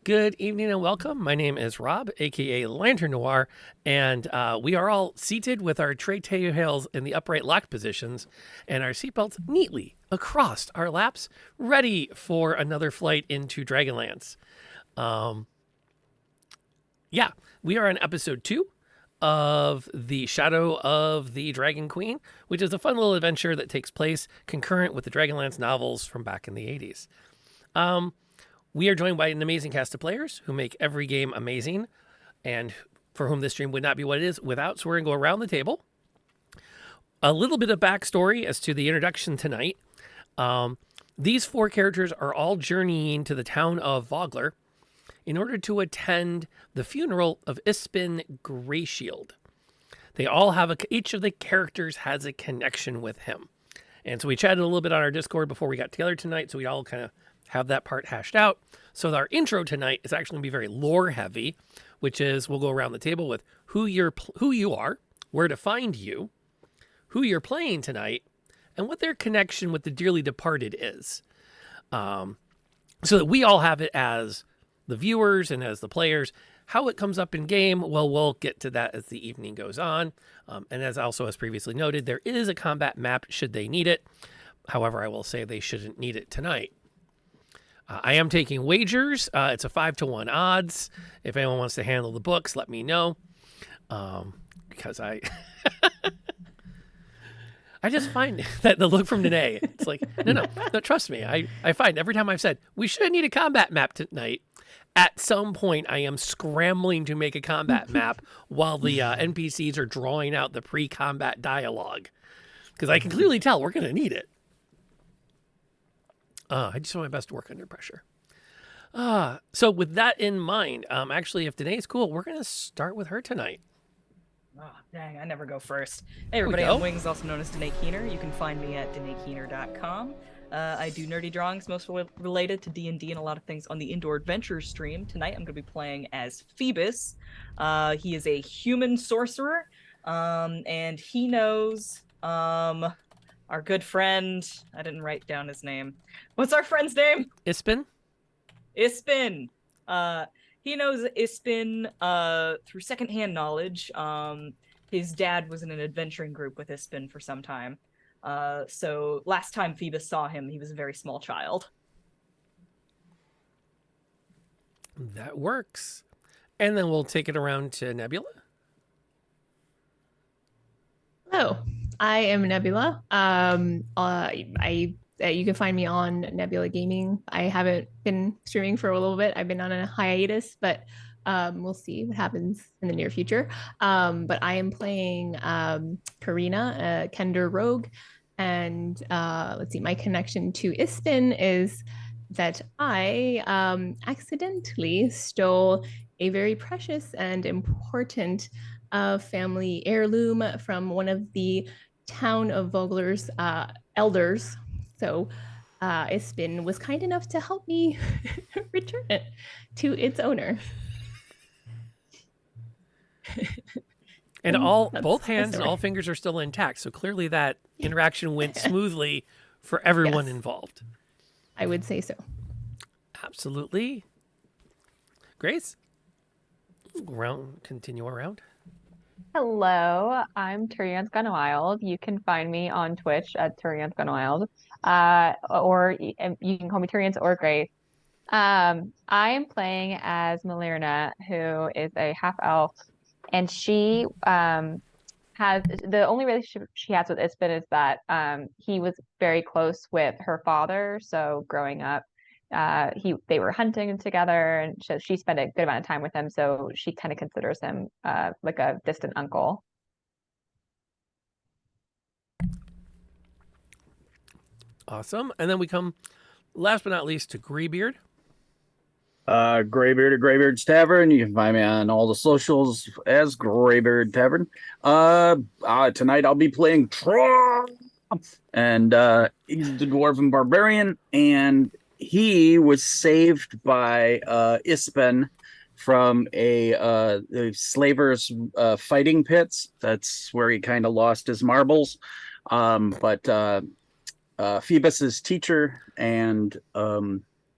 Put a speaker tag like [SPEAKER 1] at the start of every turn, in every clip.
[SPEAKER 1] Good evening and welcome. My name is Rob, aka Lantern Noir, and we are all seated with our tray tails in the upright lock positions and our seatbelts neatly across our laps, ready for another flight into Dragonlance. Yeah, we are on episode 2 of The Shadow of the Dragon Queen, which is a fun little adventure that takes place concurrent with the Dragonlance novels from back in the 80s. We are joined by an amazing cast of players who make every game amazing and for whom this stream would not be what it is without. So we're going to go around the table. A little bit of backstory as to the introduction tonight. These 4 characters are all journeying to the town of Vogler in order to attend the funeral of Ispin Greyshield. They all have each of the characters has a connection with him. And so we chatted a little bit on our Discord before we got together tonight, so we all kind of have that part hashed out. So our intro tonight is actually going to be very lore heavy, which is we'll go around the table with who you are, where to find you, who you're playing tonight, and what their connection with the dearly departed is. So that we all have it as the viewers and as the players. How it comes up in game, well, we'll get to that as the evening goes on. And as previously noted, there is a combat map should they need it. However, I will say they shouldn't need it tonight. I am taking wagers. It's a 5-1 odds. If anyone wants to handle the books, let me know. Because I just find that the look from Danae, it's like, no, trust me. I find every time I've said, we should need a combat map tonight, at some point I am scrambling to make a combat map while the NPCs are drawing out the pre-combat dialogue. Because I can clearly tell we're going to need it. I just want my best to work under pressure. So with that in mind, actually, if Danae's cool, we're going to start with her tonight.
[SPEAKER 2] Oh, dang, I never go first. Hey, everybody, I'm Wings, also known as Danae Keener. You can find me at DanaeKeener.com. I do nerdy drawings, mostly related to D&D and a lot of things on the Indoor Adventures stream. Tonight, I'm going to be playing as Phoebus. He is a human sorcerer, and he knows... our good friend, I didn't write down his name. What's our friend's name?
[SPEAKER 1] Ispin?
[SPEAKER 2] Ispin. He knows Ispin through secondhand knowledge. His dad was in an adventuring group with Ispin for some time. So last time Phoebus saw him, he was a very small child.
[SPEAKER 1] That works. And then we'll take it around to Nebula.
[SPEAKER 3] Hello, I am Nebula. You can find me on Nebula Gaming. I haven't been streaming for a little bit. I've been on a hiatus, but we'll see what happens in the near future. But I am playing Karina, a Kender rogue, and let's see. My connection to Ispin is that I accidentally stole a very precious and important family heirloom from one of the town of Vogler's elders. So Ispin was kind enough to help me return it to its owner.
[SPEAKER 1] And both hands and all fingers are still intact. So clearly that interaction went smoothly for everyone involved.
[SPEAKER 3] I would say so.
[SPEAKER 1] Absolutely. Grace? Continue around.
[SPEAKER 4] Hello, I'm Turian's Gone Wild. You can find me on Twitch at Turian's Gone Wild, or you can call me Turian's or Grace. I am playing as Malirna, who is a half elf, and she has the only relationship she has with Ispin is that he was very close with her father. So growing up, they were hunting together, and so she spent a good amount of time with him, so she kind of considers him like a distant uncle.
[SPEAKER 1] Awesome. And then we come last but not least to Greybeard.
[SPEAKER 5] Greybeard at Greybeard's Tavern. You can find me on all the socials as Greybeard Tavern. Tonight I'll be playing Troll, and he's the dwarven barbarian, and he was saved by Ispin from a slaver's fighting pits. That's where he kind of lost his marbles. But Phoebus's teacher and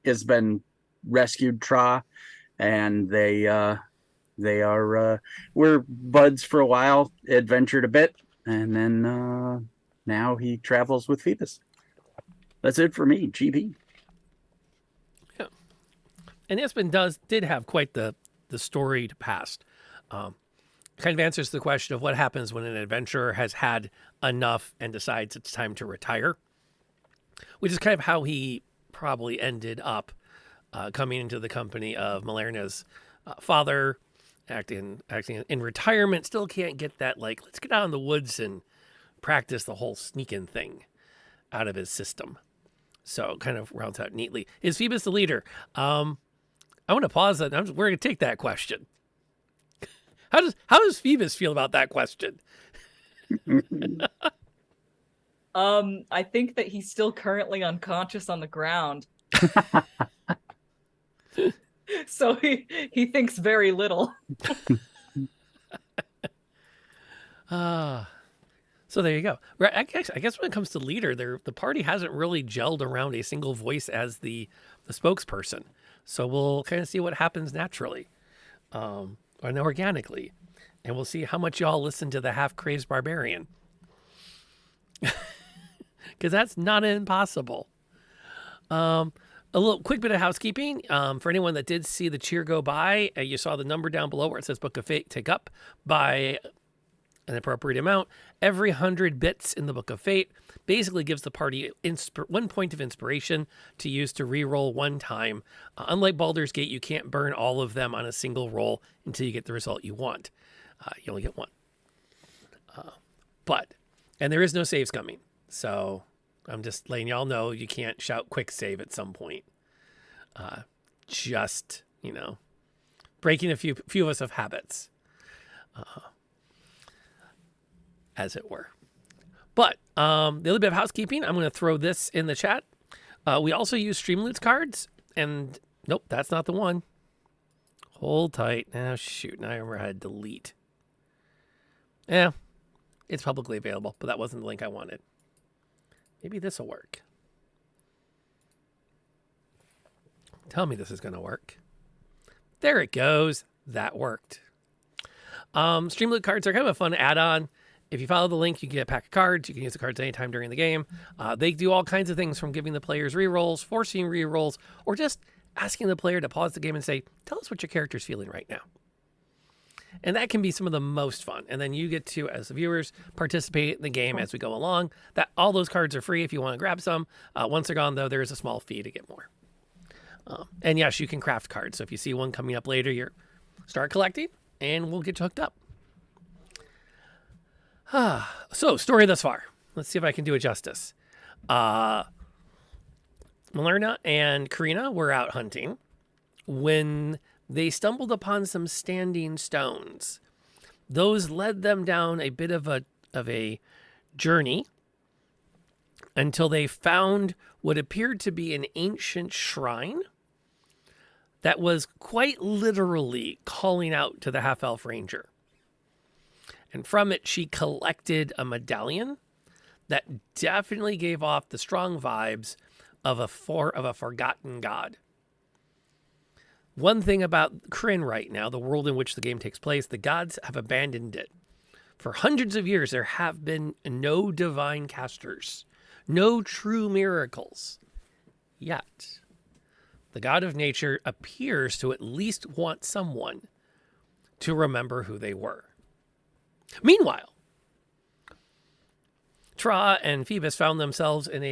[SPEAKER 5] Ispin rescued Tra, and we're buds for a while, adventured a bit, and then now he travels with Phoebus. That's it for me, GB.
[SPEAKER 1] Yeah. And Espen did have quite the storied past. Kind of answers the question of what happens when an adventurer has had enough and decides it's time to retire, which is kind of how he probably ended up coming into the company of Malerna's father, acting in retirement. Still can't get that, like, let's get out in the woods and practice the whole sneaking thing out of his system. So kind of rounds out neatly. Is Phoebus the leader? I want to pause that. We're going to take that question. How does Phoebus feel about that question?
[SPEAKER 2] I think that he's still currently unconscious on the ground. So he thinks very little.
[SPEAKER 1] So there you go. I guess when it comes to leader, the party hasn't really gelled around a single voice as the spokesperson. So we'll kind of see what happens naturally, and organically, and we'll see how much y'all listen to the half-crazed barbarian. Because that's not impossible. A little quick bit of housekeeping. For anyone that did see the cheer go by, you saw the number down below where it says Book of Fate tick up by an appropriate amount. Every 100 bits in the Book of Fate basically gives the party 1 point of inspiration to use to re-roll one time. Unlike Baldur's Gate, you can't burn all of them on a single roll until you get the result you want. You only get one. And there is no saves coming. So I'm just letting y'all know you can't shout quick save at some point. Just, breaking a few of us of habits. As it were. But the other bit of housekeeping, I'm going to throw this in the chat. We also use Streamloots cards, and nope, that's not the one. Hold tight. Oh, shoot. Now I remember how to delete. Yeah, it's publicly available, but that wasn't the link I wanted. Maybe this will work. Tell me this is going to work. There it goes. That worked. Streamloot cards are kind of a fun add-on. If you follow the link, you get a pack of cards. You can use the cards anytime during the game. They do all kinds of things, from giving the players rerolls, forcing rerolls, or just asking the player to pause the game and say, tell us what your character's feeling right now. And that can be some of the most fun. And then you get to, as the viewers, participate in the game as we go along. All those cards are free if you want to grab some. Once they're gone, though, there is a small fee to get more. And yes, you can craft cards. So if you see one coming up later, start collecting, and we'll get you hooked up. So, story thus far. Let's see if I can do it justice. Malerna and Karina were out hunting when they stumbled upon some standing stones. Those led them down a bit of a journey until they found what appeared to be an ancient shrine that was quite literally calling out to the half-elf ranger. And from it, she collected a medallion that definitely gave off the strong vibes of a forgotten god. One thing about Kryn right now, the world in which the game takes place, the gods have abandoned it. For hundreds of years, there have been no divine casters, no true miracles. Yet, the god of nature appears to at least want someone to remember who they were. Meanwhile, Tra and Phoebus found themselves in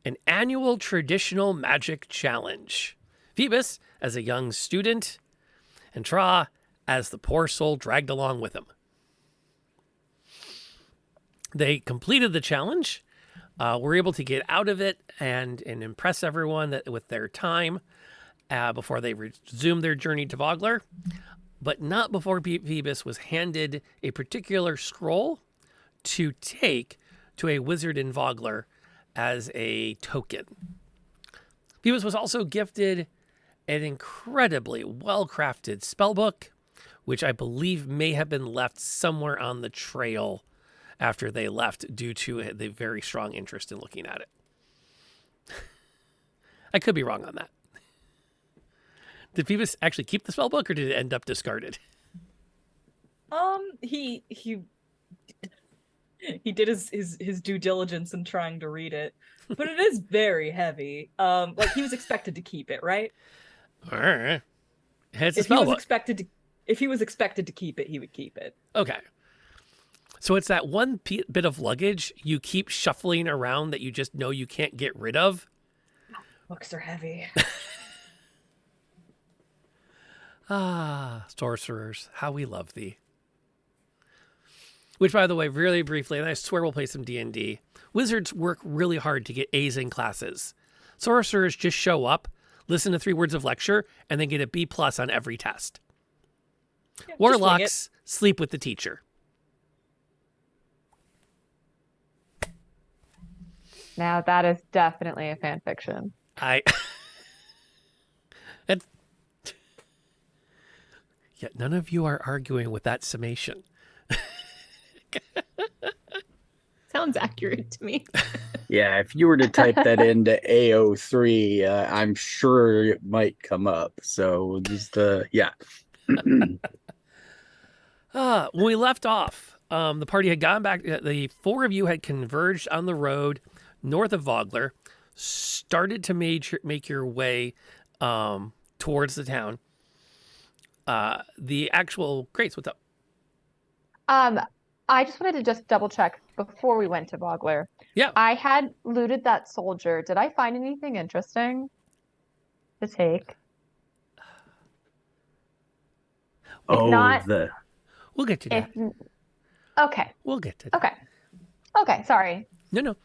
[SPEAKER 1] an annual traditional magic challenge. Phoebus as a young student, and Tra as the poor soul dragged along with him. They completed the challenge, were able to get out of it and impress everyone with their time before they resumed their journey to Vogler. But not before Phoebus was handed a particular scroll to take to a wizard in Vogler as a token. Phoebus was also gifted an incredibly well-crafted spellbook, which I believe may have been left somewhere on the trail after they left due to the very strong interest in looking at it. I could be wrong on that. Did Phoebus actually keep the spell book, or did it end up discarded?
[SPEAKER 2] He did his due diligence in trying to read it, but it is very heavy. Like he was expected to keep it, right?
[SPEAKER 1] All right. It's a
[SPEAKER 2] If he
[SPEAKER 1] spell
[SPEAKER 2] was
[SPEAKER 1] book.
[SPEAKER 2] expected to keep it, he would keep it.
[SPEAKER 1] Okay. So it's that one bit of luggage you keep shuffling around that you just know you can't get rid of.
[SPEAKER 2] Books are heavy.
[SPEAKER 1] Ah, sorcerers, how we love thee. Which, by the way, really briefly, and I swear we'll play some D&D, wizards work really hard to get A's in classes. Sorcerers just show up, listen to 3 words of lecture, and then get a B+ on every test.
[SPEAKER 2] Yeah,
[SPEAKER 1] Warlocks sleep with the teacher.
[SPEAKER 4] Now that is definitely a fan fiction.
[SPEAKER 1] Yet none of you are arguing with that summation.
[SPEAKER 3] Sounds accurate to me.
[SPEAKER 5] Yeah, if you were to type that into AO3, I'm sure it might come up. So just yeah.
[SPEAKER 1] When we left off, the party had gone back. The 4 of you had converged on the road north of Vogler, started to make your way towards the town. The actual Grace, what's up?
[SPEAKER 4] I just wanted to just double check before we went to Vogler.
[SPEAKER 1] Yeah.
[SPEAKER 4] I had looted that soldier. Did I find anything interesting to take?
[SPEAKER 5] Oh,
[SPEAKER 4] not-
[SPEAKER 1] We'll get to that.
[SPEAKER 4] Okay.
[SPEAKER 1] We'll get to that.
[SPEAKER 4] Okay. Okay. Sorry.
[SPEAKER 1] No.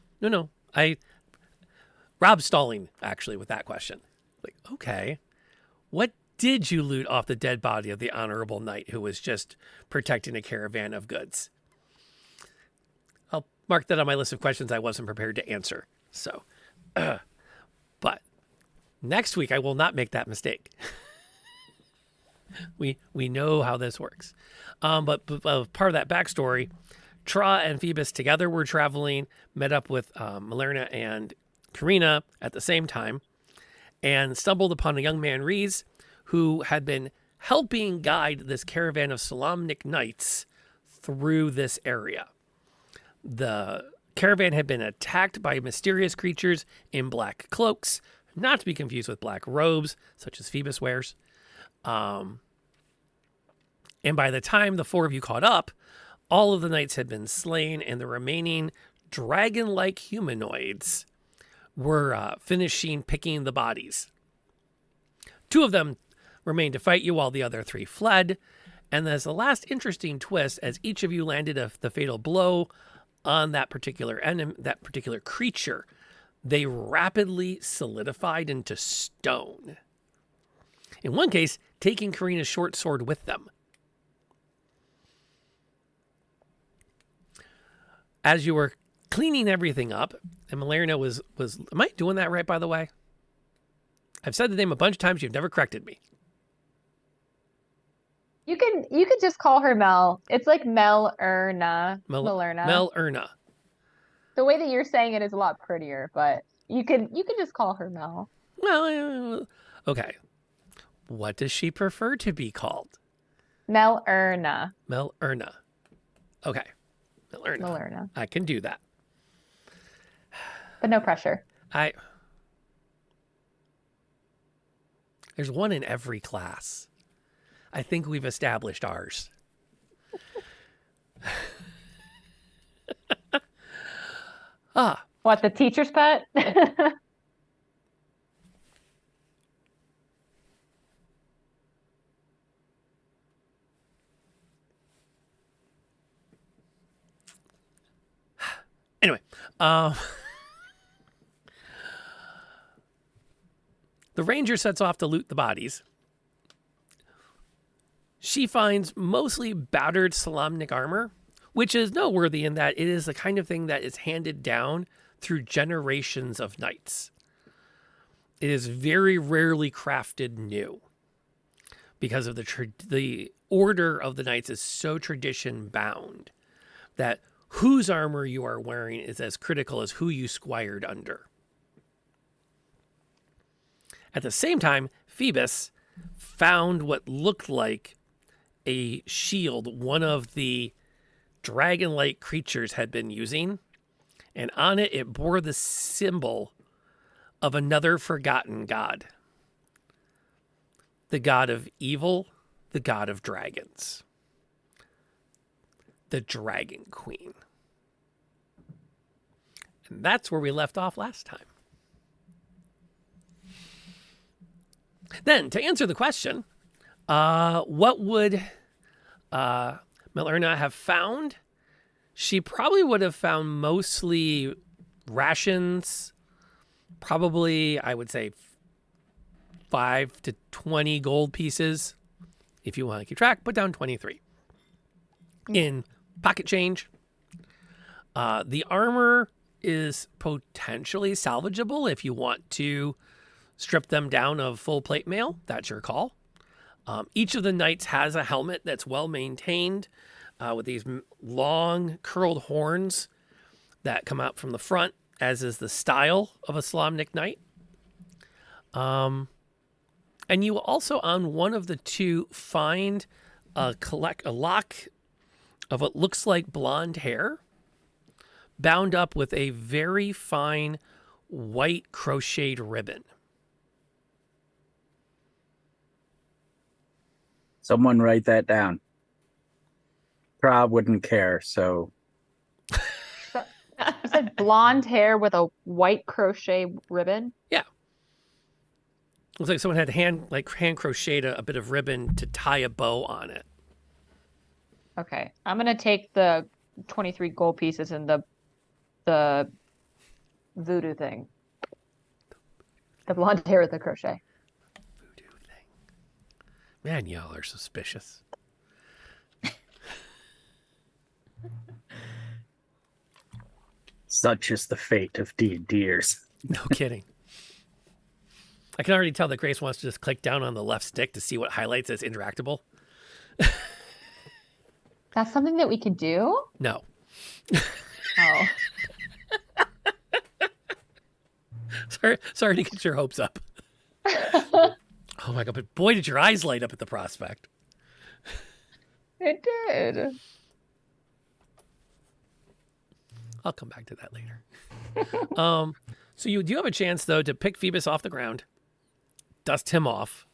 [SPEAKER 1] Rob's stalling, actually, with that question. Like, okay, what did you loot off the dead body of the honorable knight who was just protecting a caravan of goods? I'll mark that on my list of questions I wasn't prepared to answer. So, but next week I will not make that mistake. We know how this works. But part of that backstory, Tra and Phoebus together were traveling, met up with Malerna and Karina at the same time, and stumbled upon a young man, Rees, who had been helping guide this caravan of Solamnic knights through this area. The caravan had been attacked by mysterious creatures in black cloaks, not to be confused with black robes, such as Phoebus wears. And by the time the 4 of you caught up, all of the knights had been slain, and the remaining dragon-like humanoids were finishing picking the bodies. 2 of them remained to fight you while the other 3 fled. And as the last interesting twist, as each of you landed the fatal blow on that particular enemy, that particular creature, they rapidly solidified into stone. In one case, taking Karina's short sword with them. As you were cleaning everything up, and Malerna was am I doing that right, by the way? I've said the name a bunch of times. You've never corrected me.
[SPEAKER 4] You could just call her Mel. It's like Malerna. Malerna.
[SPEAKER 1] Malerna.
[SPEAKER 4] The way that you're saying it is a lot prettier, but you could just call her Mel.
[SPEAKER 1] Well, okay. What does she prefer to be called?
[SPEAKER 4] Malerna.
[SPEAKER 1] Malerna. Okay. Malerna. I can do that.
[SPEAKER 4] But no pressure.
[SPEAKER 1] There's one in every class. I think we've established ours.
[SPEAKER 4] What, the teacher's pet?
[SPEAKER 1] Anyway, the ranger sets off to loot the bodies. She finds mostly battered Solamnic armor, which is noteworthy in that it is the kind of thing that is handed down through generations of knights. It is very rarely crafted new because of the order of the knights is so tradition bound that whose armor you are wearing is as critical as who you squired under. At the same time, Phoebus found what looked like a shield one of the dragon-like creatures had been using, and on it bore the symbol of another forgotten god. The god of evil, the god of dragons. The Dragon Queen. And that's where we left off last time. Then, to answer the question, what would Melurna have found? She probably would have found mostly rations, probably, I would say, 5 to 20 gold pieces. If you want to keep track, put down 23. In pocket change. The armor is potentially salvageable if you want to strip them down of full plate mail. That's your call. Each of the knights has a helmet that's well maintained with these long curled horns that come out from the front, as is the style of a Solamnic knight. And you will also, on one of the two, find a lock of what looks like blonde hair bound up with a very fine white crocheted ribbon.
[SPEAKER 5] Someone write that down. Prob wouldn't care, so.
[SPEAKER 4] You said blonde hair with a white crochet ribbon?
[SPEAKER 1] Yeah. Looks like someone had hand crocheted a bit of ribbon to tie a bow on it.
[SPEAKER 4] Okay. I'm going to take the 23 gold pieces and the voodoo thing. The blonde hair with the crochet.
[SPEAKER 1] Voodoo thing. Man, y'all are suspicious.
[SPEAKER 5] Such is the fate of D&Ders.
[SPEAKER 1] No kidding. I can already tell that Grace wants to just click down on the left stick to see what highlights as interactable.
[SPEAKER 4] That's something that we could do?
[SPEAKER 1] No.
[SPEAKER 4] Oh.
[SPEAKER 1] Sorry to get your hopes up. Oh my god, but boy, did your eyes light up at the prospect.
[SPEAKER 4] It did.
[SPEAKER 1] I'll come back to that later. So you do have a chance, though, to pick Phoebus off the ground, dust him off.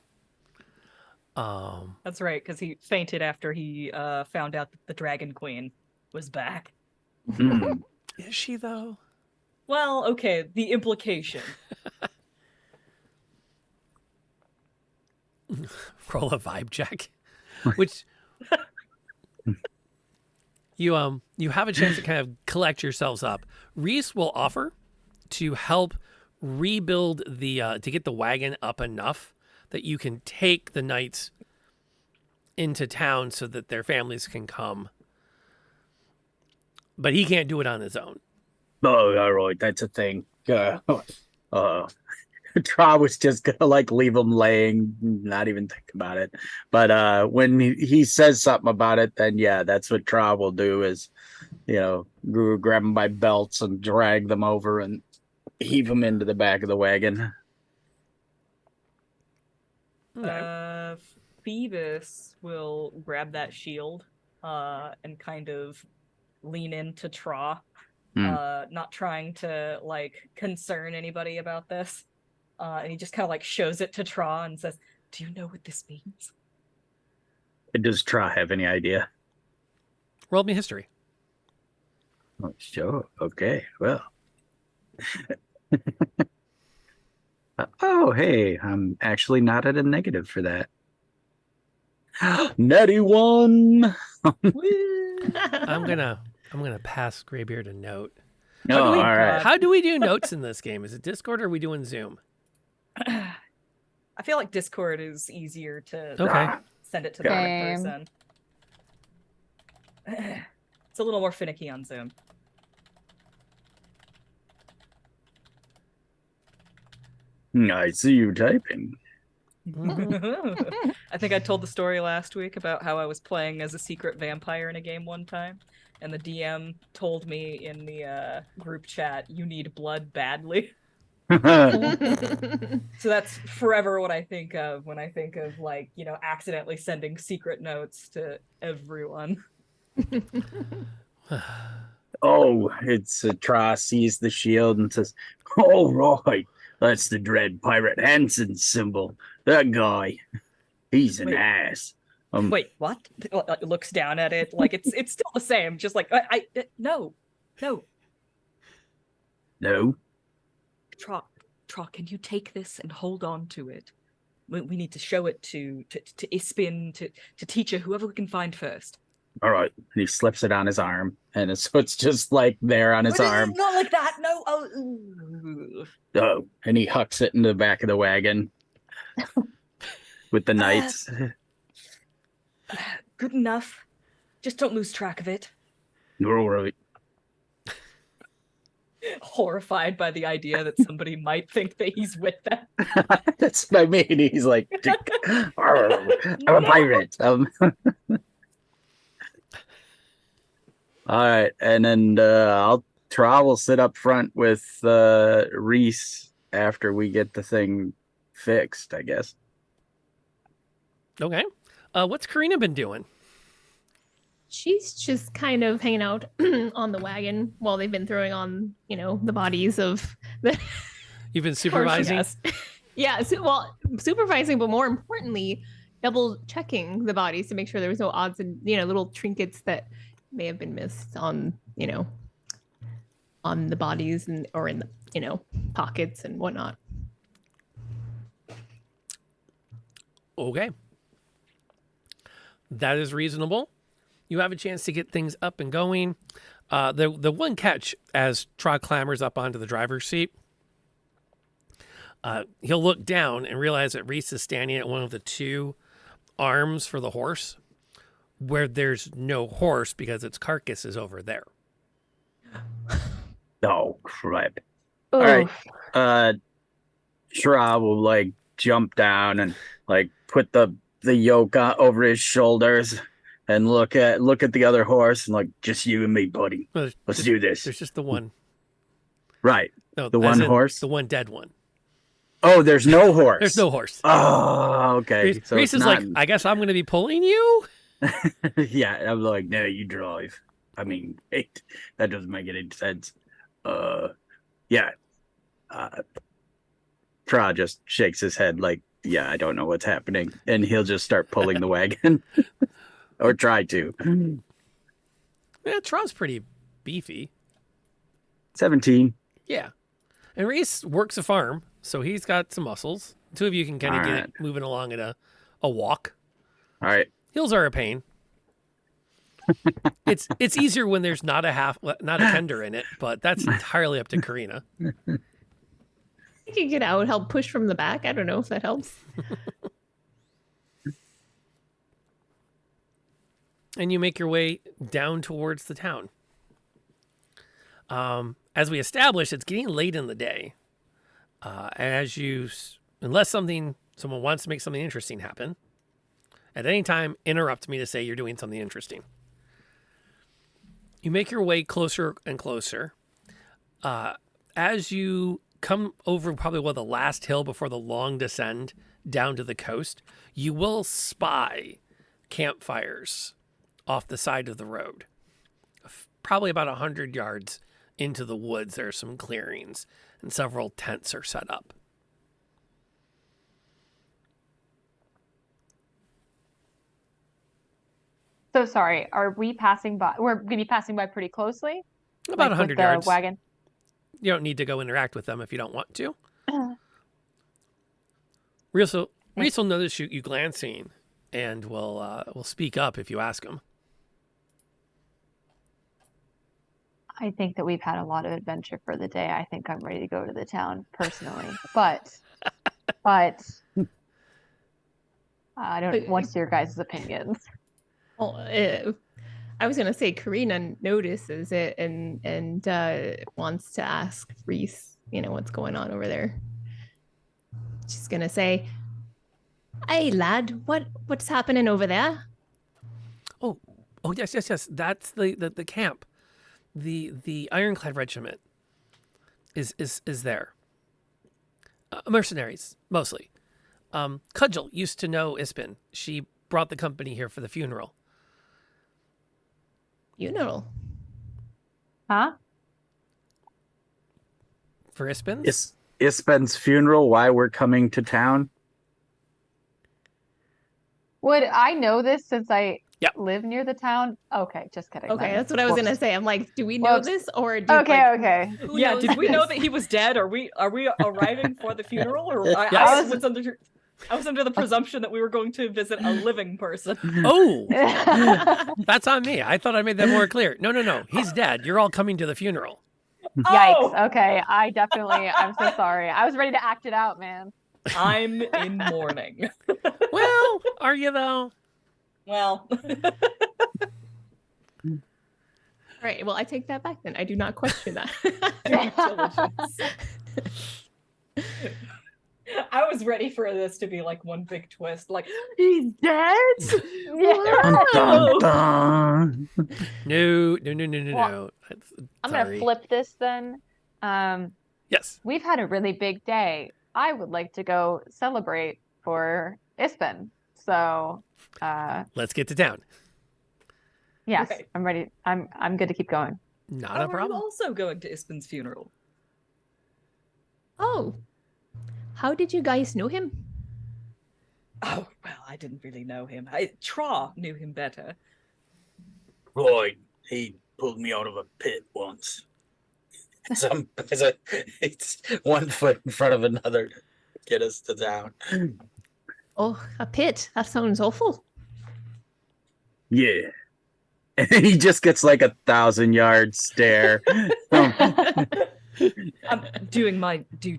[SPEAKER 2] That's right, because he fainted after he found out that the Dragon Queen was back.
[SPEAKER 1] Is she, though?
[SPEAKER 2] Well, okay, the implication.
[SPEAKER 1] Roll a vibe check, which you have a chance to kind of collect yourselves up. Reese will offer to help rebuild the to get the wagon up enough that you can take the knights into town so that their families can come. But he can't do it on his own.
[SPEAKER 5] Oh, all right, that's a thing. Tra was just gonna leave him laying, not even think about it. But when he says something about it, then yeah, that's what Tra will do is, grab them by belts and drag them over and heave them into the back of the wagon.
[SPEAKER 2] Phoebus will grab that shield and kind of lean into Tra, not trying to concern anybody about this. And he just kind of shows it to Tra and says, "Do you know what this means?"
[SPEAKER 5] Does Tra have any idea?
[SPEAKER 1] Roll me history.
[SPEAKER 5] Oh, sure. Okay. Well. Oh, hey, I'm actually not at a negative for that. Natty 1.
[SPEAKER 1] I'm gonna pass Graybeard a note.
[SPEAKER 5] Oh, all right.
[SPEAKER 1] How do we do notes in this game? Is it Discord or are we doing Zoom?
[SPEAKER 2] I feel like Discord is easier to send it to the right person. It's a little more finicky on Zoom.
[SPEAKER 5] I see you typing.
[SPEAKER 2] I think I told the story last week about how I was playing as a secret vampire in a game one time, and the DM told me in the group chat, "You need blood badly." So that's forever what I think of when I think of, like, accidentally sending secret notes to everyone.
[SPEAKER 5] Oh, it's Tross sees the shield and says, "Oh, right, that's the Dread Pirate Hansen symbol. That guy, he's an
[SPEAKER 2] Wait.
[SPEAKER 5] ass."
[SPEAKER 2] Wait, what? Looks down at it like it's still the same. Just like no.
[SPEAKER 5] No.
[SPEAKER 2] Trock, can you take this and hold on to it? We need to show it to Ispin, to teacher, whoever we can find first.
[SPEAKER 5] All right, and he slips it on his arm, and it's just like there on his arm.
[SPEAKER 2] Not like that. No. Oh.
[SPEAKER 5] Oh, and he hucks it in the back of the wagon with the knights.
[SPEAKER 2] Good enough. Just don't lose track of it.
[SPEAKER 5] You're all right.
[SPEAKER 2] Horrified by the idea that somebody might think that he's with them.
[SPEAKER 5] That's what I mean. He's like, I'm a pirate. All right, and then Tra will sit up front with Reese after we get the thing fixed, I guess.
[SPEAKER 1] Okay. What's Karina been doing?
[SPEAKER 3] She's just kind of hanging out on the wagon while they've been throwing on, the bodies of the.
[SPEAKER 1] You've been supervising?
[SPEAKER 3] Yeah, supervising, but more importantly, double checking the bodies to make sure there was no odds and, little trinkets that may have been missed on, on the bodies or in the, pockets and whatnot.
[SPEAKER 1] Okay. That is reasonable. You have a chance to get things up and going. The one catch as Trog clambers up onto the driver's seat, he'll look down and realize that Reese is standing at one of the two arms for the horse, where there's no horse because its carcass is over there.
[SPEAKER 5] Oh, crap.
[SPEAKER 4] Ooh.
[SPEAKER 5] All right. Shra will jump down and put the yoke over his shoulders and look at the other horse and just you and me, buddy. Let's do this.
[SPEAKER 1] There's just the one.
[SPEAKER 5] Right.
[SPEAKER 1] No,
[SPEAKER 5] the one horse?
[SPEAKER 1] The one dead one.
[SPEAKER 5] Oh, there's no horse.
[SPEAKER 1] There's no horse.
[SPEAKER 5] Oh, okay.
[SPEAKER 1] Reese is like, I guess I'm going to be pulling you?
[SPEAKER 5] Yeah, I'm like, no, you drive. I mean, that doesn't make any sense. Yeah. Tra just shakes his head like, yeah, I don't know what's happening. And he'll just start pulling the wagon. Or try to.
[SPEAKER 1] Yeah, Tra's pretty beefy.
[SPEAKER 5] 17.
[SPEAKER 1] Yeah. And Reese works a farm, so he's got some muscles. The two of you can kind of get it moving along at a walk.
[SPEAKER 5] All right.
[SPEAKER 1] Heels are a pain. It's easier when there's not a tender in it, but that's entirely up to Karina.
[SPEAKER 3] You can get out, help push from the back. I don't know if that helps.
[SPEAKER 1] And you make your way down towards the town. As we established, it's getting late in the day. Unless someone wants to make something interesting happen, at any time, interrupt me to say you're doing something interesting. You make your way closer and closer. As you come over probably the last hill before the long descend down to the coast, you will spy campfires off the side of the road. Probably about 100 yards into the woods, there are some clearings and several tents are set up.
[SPEAKER 4] So sorry, are we passing by? We're going to be passing by pretty closely?
[SPEAKER 1] About 100 yards.
[SPEAKER 4] The wagon?
[SPEAKER 1] You don't need to go interact with them if you don't want to. Reese will notice you glancing and will speak up if you ask him.
[SPEAKER 4] I think that we've had a lot of adventure for the day. I think I'm ready to go to the town personally, but I don't want to hear your guys' opinions.
[SPEAKER 3] Well, I was gonna say Karina notices it and wants to ask Reese, what's going on over there. She's gonna say, "Hey lad, what's happening over there?"
[SPEAKER 1] Oh yes. That's the camp. The Ironclad Regiment is there. Mercenaries, mostly. Cudgel used to know Ispin. She brought the company here for the funeral.
[SPEAKER 3] Funeral.
[SPEAKER 4] Huh?
[SPEAKER 1] For Ispin?
[SPEAKER 5] Ispen's funeral, why we're coming to town?
[SPEAKER 4] Would I know this since I
[SPEAKER 1] Yep.
[SPEAKER 4] live near the town? Okay, just kidding.
[SPEAKER 3] Okay,
[SPEAKER 4] then.
[SPEAKER 3] that's what I was
[SPEAKER 5] Whoops.
[SPEAKER 3] gonna say. I'm like, do we know
[SPEAKER 4] Whoops.
[SPEAKER 3] this or did
[SPEAKER 4] Okay,
[SPEAKER 3] like,
[SPEAKER 4] okay.
[SPEAKER 3] who
[SPEAKER 2] Yeah,
[SPEAKER 3] knows
[SPEAKER 2] did we know
[SPEAKER 3] this?
[SPEAKER 2] that he was dead? Are we arriving for the funeral? Or
[SPEAKER 1] Yes.
[SPEAKER 2] I was under the presumption that we were going to visit a living person.
[SPEAKER 1] Oh, that's on me. I thought I made that more clear. No. He's dead. You're all coming to the funeral.
[SPEAKER 4] Yikes.
[SPEAKER 2] Oh!
[SPEAKER 4] Okay, I'm so sorry. I was ready to act it out, man.
[SPEAKER 2] I'm in mourning.
[SPEAKER 1] Well, are you though?
[SPEAKER 2] Well,
[SPEAKER 3] Right. Well, I take that back then. I do not question that.
[SPEAKER 2] due diligence. I was ready for this to be like one big twist, like he's dead.
[SPEAKER 4] Yeah.
[SPEAKER 5] Dun, dun.
[SPEAKER 1] No.
[SPEAKER 4] Well, I'm gonna
[SPEAKER 1] Sorry.
[SPEAKER 4] flip this then.
[SPEAKER 1] Yes.
[SPEAKER 4] We've had a really big day. I would like to go celebrate for Ispin. So,
[SPEAKER 1] Let's get to town.
[SPEAKER 4] yes,
[SPEAKER 2] Right.
[SPEAKER 4] I'm ready. I'm good to keep going.
[SPEAKER 1] Not
[SPEAKER 2] How
[SPEAKER 1] a
[SPEAKER 2] are you
[SPEAKER 1] problem.
[SPEAKER 2] also going to Ispin's funeral?
[SPEAKER 3] Oh. How did you guys know him?
[SPEAKER 2] Oh well, I didn't really know him. Tra knew him better.
[SPEAKER 5] Floyd, he pulled me out of a pit once. It's 1 foot in front of another to get us to town.
[SPEAKER 3] Oh, a pit. That sounds awful.
[SPEAKER 5] Yeah. And he just gets like 1,000-yard stare.
[SPEAKER 2] I'm doing my due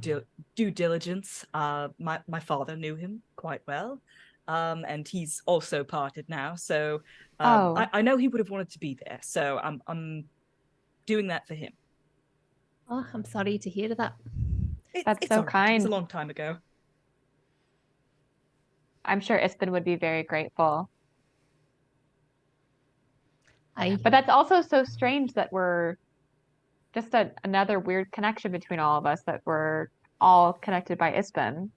[SPEAKER 2] diligence. My father knew him quite well, and he's also parted now. So I know he would have wanted to be there. So I'm doing that for him.
[SPEAKER 3] Oh, I'm sorry to hear that.
[SPEAKER 4] That's
[SPEAKER 2] It's
[SPEAKER 4] so
[SPEAKER 2] all right. It was
[SPEAKER 4] kind.
[SPEAKER 2] a long time ago.
[SPEAKER 4] I'm sure Ispin would be very grateful. But that's also so strange that we're just another weird connection between all of us, that we're all connected by Ispin.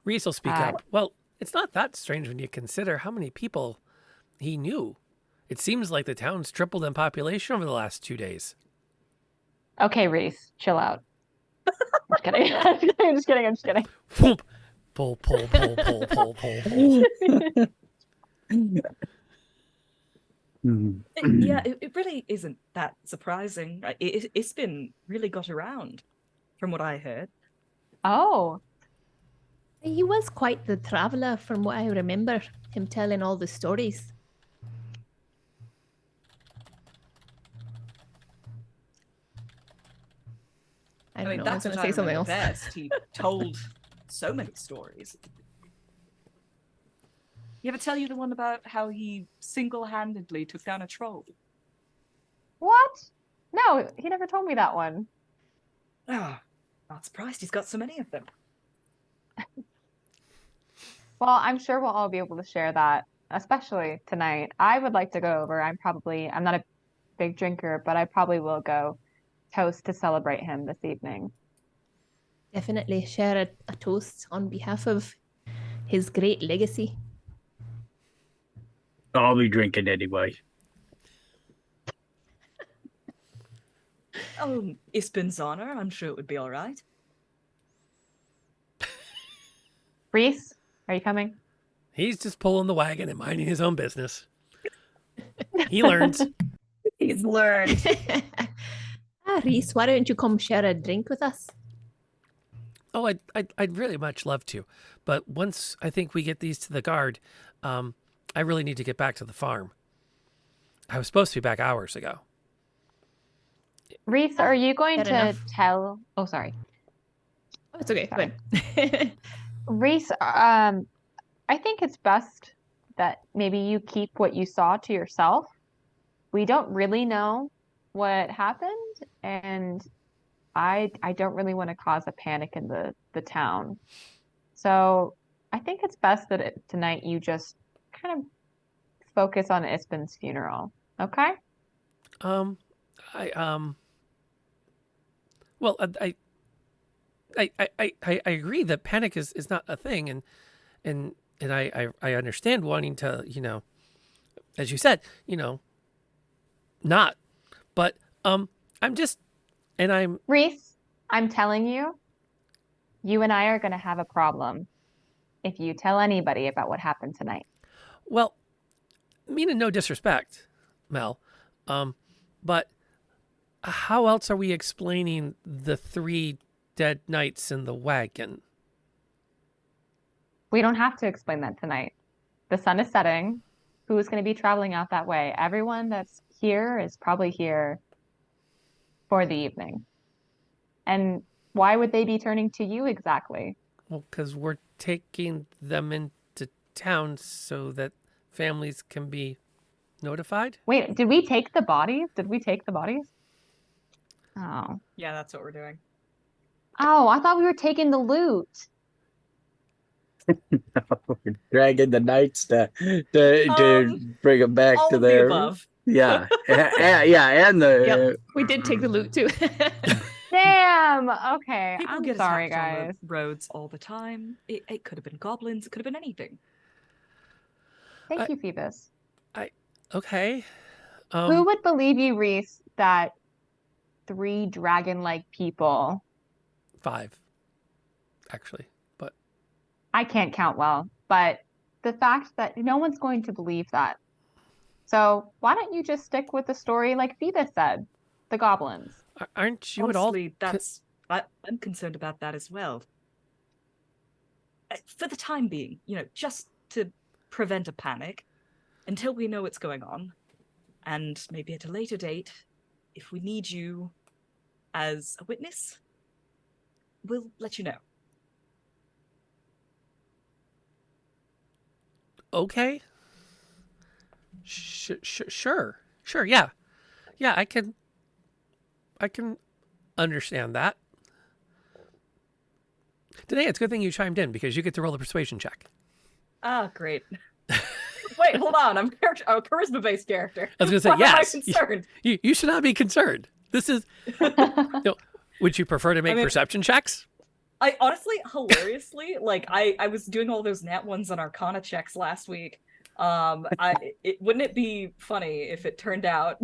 [SPEAKER 1] Reese will speak up. Well, it's not that strange when you consider how many people he knew. It seems like the town's tripled in population over the last 2 days.
[SPEAKER 4] Okay, Reese, chill out. I'm just kidding. I'm just kidding.
[SPEAKER 1] Whoop. Pull.
[SPEAKER 2] Yeah, it really isn't that surprising. Ispin really got around, from what I heard.
[SPEAKER 4] Oh,
[SPEAKER 3] He was quite the traveler from what I remember him telling all the stories. I don't know. I was
[SPEAKER 2] that's
[SPEAKER 3] going to
[SPEAKER 2] what
[SPEAKER 3] say something else.
[SPEAKER 2] remember best. He told so many stories. He ever tell you the one about how he single-handedly took down a troll?
[SPEAKER 4] what? No, he never told me that one.
[SPEAKER 2] Ah, not surprised. He's got so many of them.
[SPEAKER 4] Well, I'm sure we'll all be able to share that, especially tonight. I would like to go over. I'm not a big drinker, but I probably will go toast to celebrate him this evening.
[SPEAKER 3] Definitely share a toast on behalf of his great legacy.
[SPEAKER 5] I'll be drinking anyway.
[SPEAKER 2] Ispin's honor. I'm sure it would be all right.
[SPEAKER 4] Reese, are you coming?
[SPEAKER 1] He's just pulling the wagon and minding his own business. He learns.
[SPEAKER 2] He's learned.
[SPEAKER 3] Reese, why don't you come share a drink with us?
[SPEAKER 1] Oh, I'd really much love to. But once I think we get these to the guard, I really need to get back to the farm. I was supposed to be back hours ago.
[SPEAKER 4] Reese, are you going
[SPEAKER 3] Fair
[SPEAKER 4] to
[SPEAKER 3] enough.
[SPEAKER 4] tell? Oh, sorry.
[SPEAKER 3] Oh, it's okay.
[SPEAKER 4] Sorry.
[SPEAKER 3] Good.
[SPEAKER 4] Reese, I think it's best that maybe you keep what you saw to yourself. We don't really know what happened, and I don't really want to cause a panic in the town. So I think it's best that tonight you just kind of focus on Ispin's funeral. Okay?
[SPEAKER 1] Well, I agree that panic is not a thing, and I understand wanting to, as you said, not, but I'm just, and I'm
[SPEAKER 4] Reese, I'm telling you, you and I are going to have a problem if you tell anybody about what happened tonight.
[SPEAKER 1] well, meaning no disrespect, Mel, but how else are we explaining the 3 dead knights in the wagon?
[SPEAKER 4] We don't have to explain that tonight. The sun is setting. Who's going to be traveling out that way? Everyone that's here is probably here for the evening. And why would they be turning to you exactly?
[SPEAKER 1] Well, because we're taking them into town so that families can be notified.
[SPEAKER 4] Wait, did we take the bodies? Did we take the bodies? Oh.
[SPEAKER 2] Yeah, that's what we're doing.
[SPEAKER 4] Oh, I thought we were taking the loot.
[SPEAKER 5] We're dragging the knights to bring them back
[SPEAKER 2] All
[SPEAKER 5] to
[SPEAKER 2] of the
[SPEAKER 5] their
[SPEAKER 2] above.
[SPEAKER 5] yeah and the
[SPEAKER 3] Yep. We did take the loot too.
[SPEAKER 4] Damn. Okay.
[SPEAKER 2] People
[SPEAKER 4] I'm
[SPEAKER 2] get
[SPEAKER 4] sorry,
[SPEAKER 2] attacked on
[SPEAKER 4] guys.
[SPEAKER 2] the roads all the time. It could have been goblins. It could have been anything.
[SPEAKER 4] Thank you, Phoebus.
[SPEAKER 1] Okay.
[SPEAKER 4] Who would believe you, Reese, that 3 dragon-like people,
[SPEAKER 1] 5, actually, but
[SPEAKER 4] I can't count well, but the fact that no one's going to believe that. So why don't you just stick with the story like Phoebus said, the goblins?
[SPEAKER 1] aren't you
[SPEAKER 2] Honestly,
[SPEAKER 1] at all?
[SPEAKER 2] I'm concerned about that as well. For the time being, just to prevent a panic until we know what's going on, and maybe at a later date, if we need you as a witness, we'll let you know.
[SPEAKER 1] Okay. Sure. Yeah. I can understand that. Today, it's a good thing you chimed in because you get to roll a persuasion check.
[SPEAKER 2] Ah, great. Wait, hold on. I'm a charisma-based character.
[SPEAKER 1] I was going to say,
[SPEAKER 2] Why
[SPEAKER 1] yes.
[SPEAKER 2] am I concerned?
[SPEAKER 1] You should not be concerned. This is. Would you prefer to make perception checks?
[SPEAKER 2] I honestly, hilariously, I was doing all those nat ones on Arcana checks last week. Wouldn't it be funny if it turned out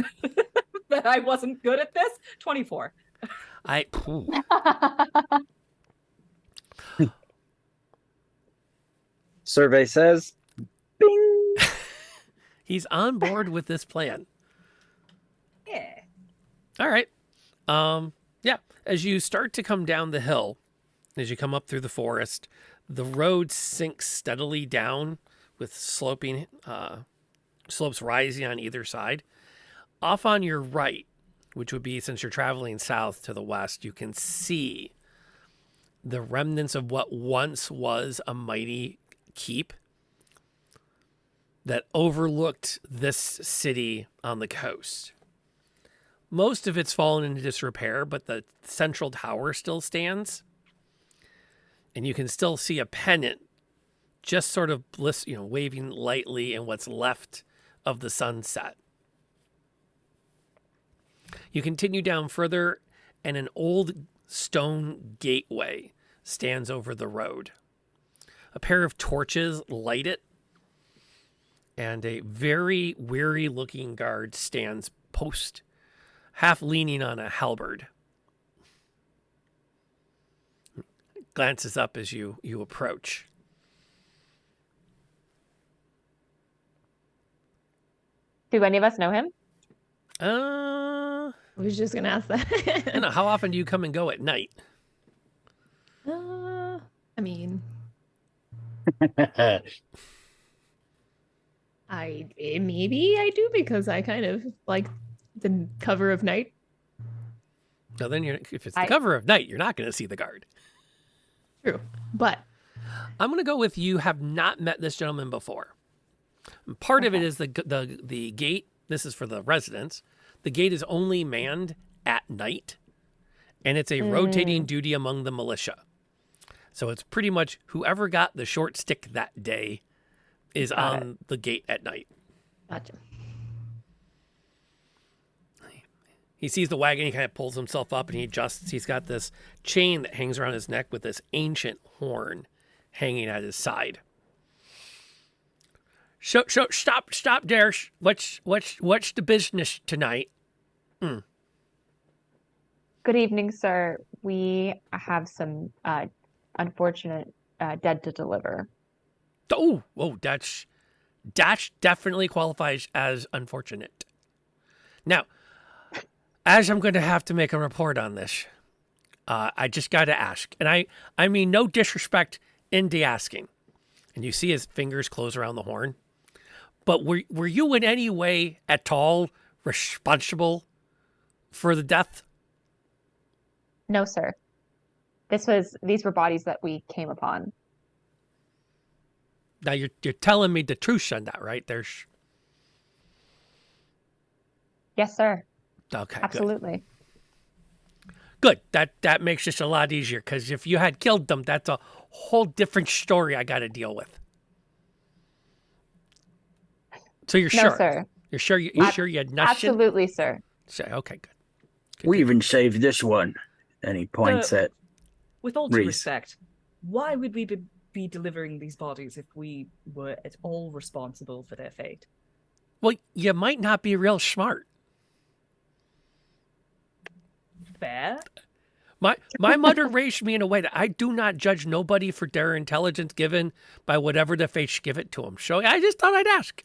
[SPEAKER 2] that I wasn't good at this? 24.
[SPEAKER 5] survey says, bing.
[SPEAKER 1] He's on board with this plan.
[SPEAKER 2] Yeah.
[SPEAKER 1] All right. Yeah. As you start to come down the hill, as you come up through the forest, the road sinks steadily down with sloping slopes rising on either side. Off on your right, which would be since you're traveling south to the west, you can see the remnants of what once was a mighty keep that overlooked this city on the coast. Most of it's fallen into disrepair, but the central tower still stands. And you can still see a pennant just sort of waving lightly in what's left of the sunset. You continue down further, and an old stone gateway stands over the road. A pair of torches light it, and a very weary-looking guard stands post, half leaning on a halberd. Glances up as you approach.
[SPEAKER 4] Do any of us know him?
[SPEAKER 3] I was just gonna ask that.
[SPEAKER 1] I don't know, how often do you come and go at night?
[SPEAKER 3] I mean, maybe I do because I kind of like the cover of night.
[SPEAKER 1] No, then if it's the cover of night, you're not going to see the guard.
[SPEAKER 3] True, but
[SPEAKER 1] I'm going to go with you have not met this gentleman before. Part of it is the gate. This is for the residents. The gate is only manned at night, and it's a rotating duty among the militia. So it's pretty much whoever got the short stick that day is on the gate at night.
[SPEAKER 3] Gotcha.
[SPEAKER 1] He sees the wagon, he kind of pulls himself up and he adjusts. He's got this chain that hangs around his neck with this ancient horn hanging at his side. So stop there. What's the business tonight?
[SPEAKER 4] Good evening, sir. We have some unfortunate dead to deliver.
[SPEAKER 1] Oh, that definitely qualifies as unfortunate. Now, as I'm going to have to make a report on this, I just got to ask, and I mean no disrespect in the asking. And you see his fingers close around the horn. But were you in any way at all responsible for the death?
[SPEAKER 4] No, sir. These were bodies that we came upon.
[SPEAKER 1] Now you're telling me the truth on that, right?
[SPEAKER 4] Yes, sir.
[SPEAKER 1] Okay,
[SPEAKER 4] absolutely.
[SPEAKER 1] Good. That makes this a lot easier, because if you had killed them, that's a whole different story I got to deal with. So you're
[SPEAKER 4] No,
[SPEAKER 1] sure?
[SPEAKER 4] sir.
[SPEAKER 1] You're sure? You sure you had nothing?
[SPEAKER 4] Absolutely, sir.
[SPEAKER 1] Okay, good.
[SPEAKER 5] We even saved this one. And he points at
[SPEAKER 2] With all due
[SPEAKER 5] Reese.
[SPEAKER 2] respect, why would we be delivering these bodies if we were at all responsible for their fate?
[SPEAKER 1] Well, you might not be real smart.
[SPEAKER 2] Fair?
[SPEAKER 1] My mother raised me in a way that I do not judge nobody for their intelligence given by whatever the fates give it to them. So I just thought I'd ask.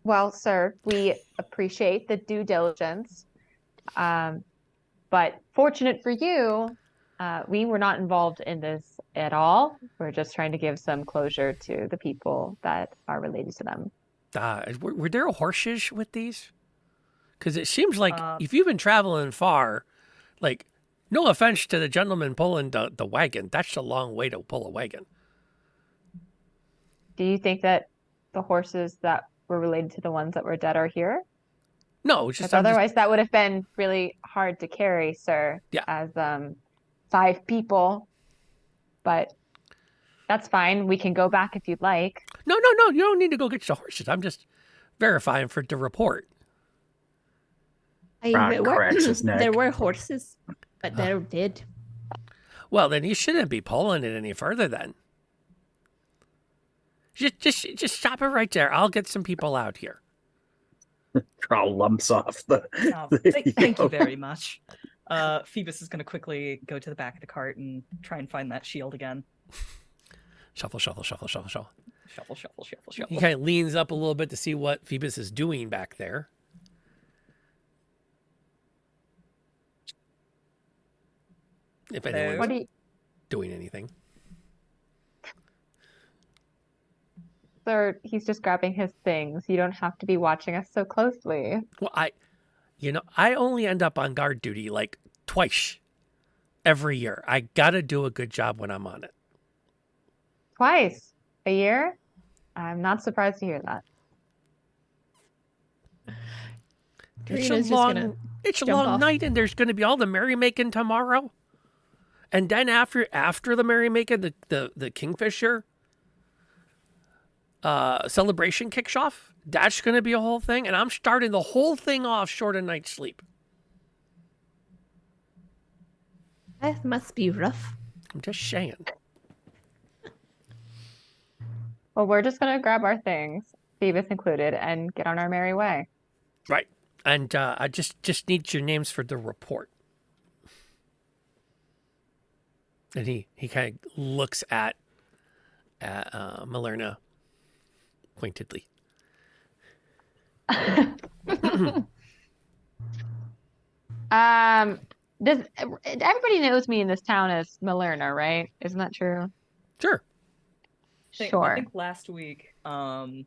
[SPEAKER 4] Well, sir, we appreciate the due diligence. But fortunate for you, we were not involved in this at all. We're just trying to give some closure to the people that are related to them.
[SPEAKER 1] Were there horses with these? Because it seems like if you've been traveling far, like, no offense to the gentleman pulling the wagon, that's a long way to pull a wagon.
[SPEAKER 4] Do you think that the horses that were related to the ones that were dead are here?
[SPEAKER 1] No, it's just
[SPEAKER 4] otherwise that would have been really hard to carry, sir.
[SPEAKER 1] Yeah.
[SPEAKER 4] As 5 people. But that's fine. We can go back if you'd like.
[SPEAKER 1] No. You don't need to go get your horses. I'm just verifying for the report.
[SPEAKER 3] There were horses, but they're dead.
[SPEAKER 1] Well, then you shouldn't be pulling it any further then. Just stop it right there. I'll get some people out here.
[SPEAKER 5] Draw lumps off the.
[SPEAKER 2] Thank you very much. Phoebus is going to quickly go to the back of the cart and try and find that shield again.
[SPEAKER 1] Shuffle.
[SPEAKER 2] Shuffle.
[SPEAKER 1] He kind of leans up a little bit to see what Phoebus is doing back there. If anyone's doing anything.
[SPEAKER 4] Sir, he's just grabbing his things. You don't have to be watching us so closely.
[SPEAKER 1] Well, I only end up on guard duty like twice every year. I gotta do a good job when I'm on it.
[SPEAKER 4] Twice a year? I'm not surprised to hear that.
[SPEAKER 1] It's a long night, and there's going to be all the merrymaking tomorrow. And then after the merrymaking, the Kingfisher celebration kicks off. That's going to be a whole thing, and I'm starting the whole thing off short of night's sleep.
[SPEAKER 3] That must be rough.
[SPEAKER 1] I'm just saying.
[SPEAKER 4] Well, we're just going to grab our things, Phoebus included, and get on our merry way.
[SPEAKER 1] Right. And I just need your names for the report. And he kind of looks at Malerna pointedly.
[SPEAKER 4] Everybody knows me in this town as Malerna, right? Isn't that true?
[SPEAKER 1] Sure.
[SPEAKER 2] I think last week, Karina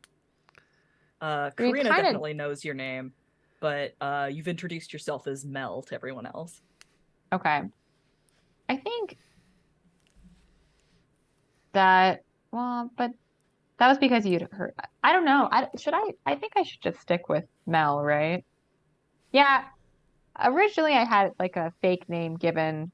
[SPEAKER 2] definitely knows your name, but you've introduced yourself as Mel to everyone else.
[SPEAKER 4] Okay. I think that, but that was because you'd heard. I don't know. I think I should just stick with Mel, right? Yeah. Originally, I had like a fake name given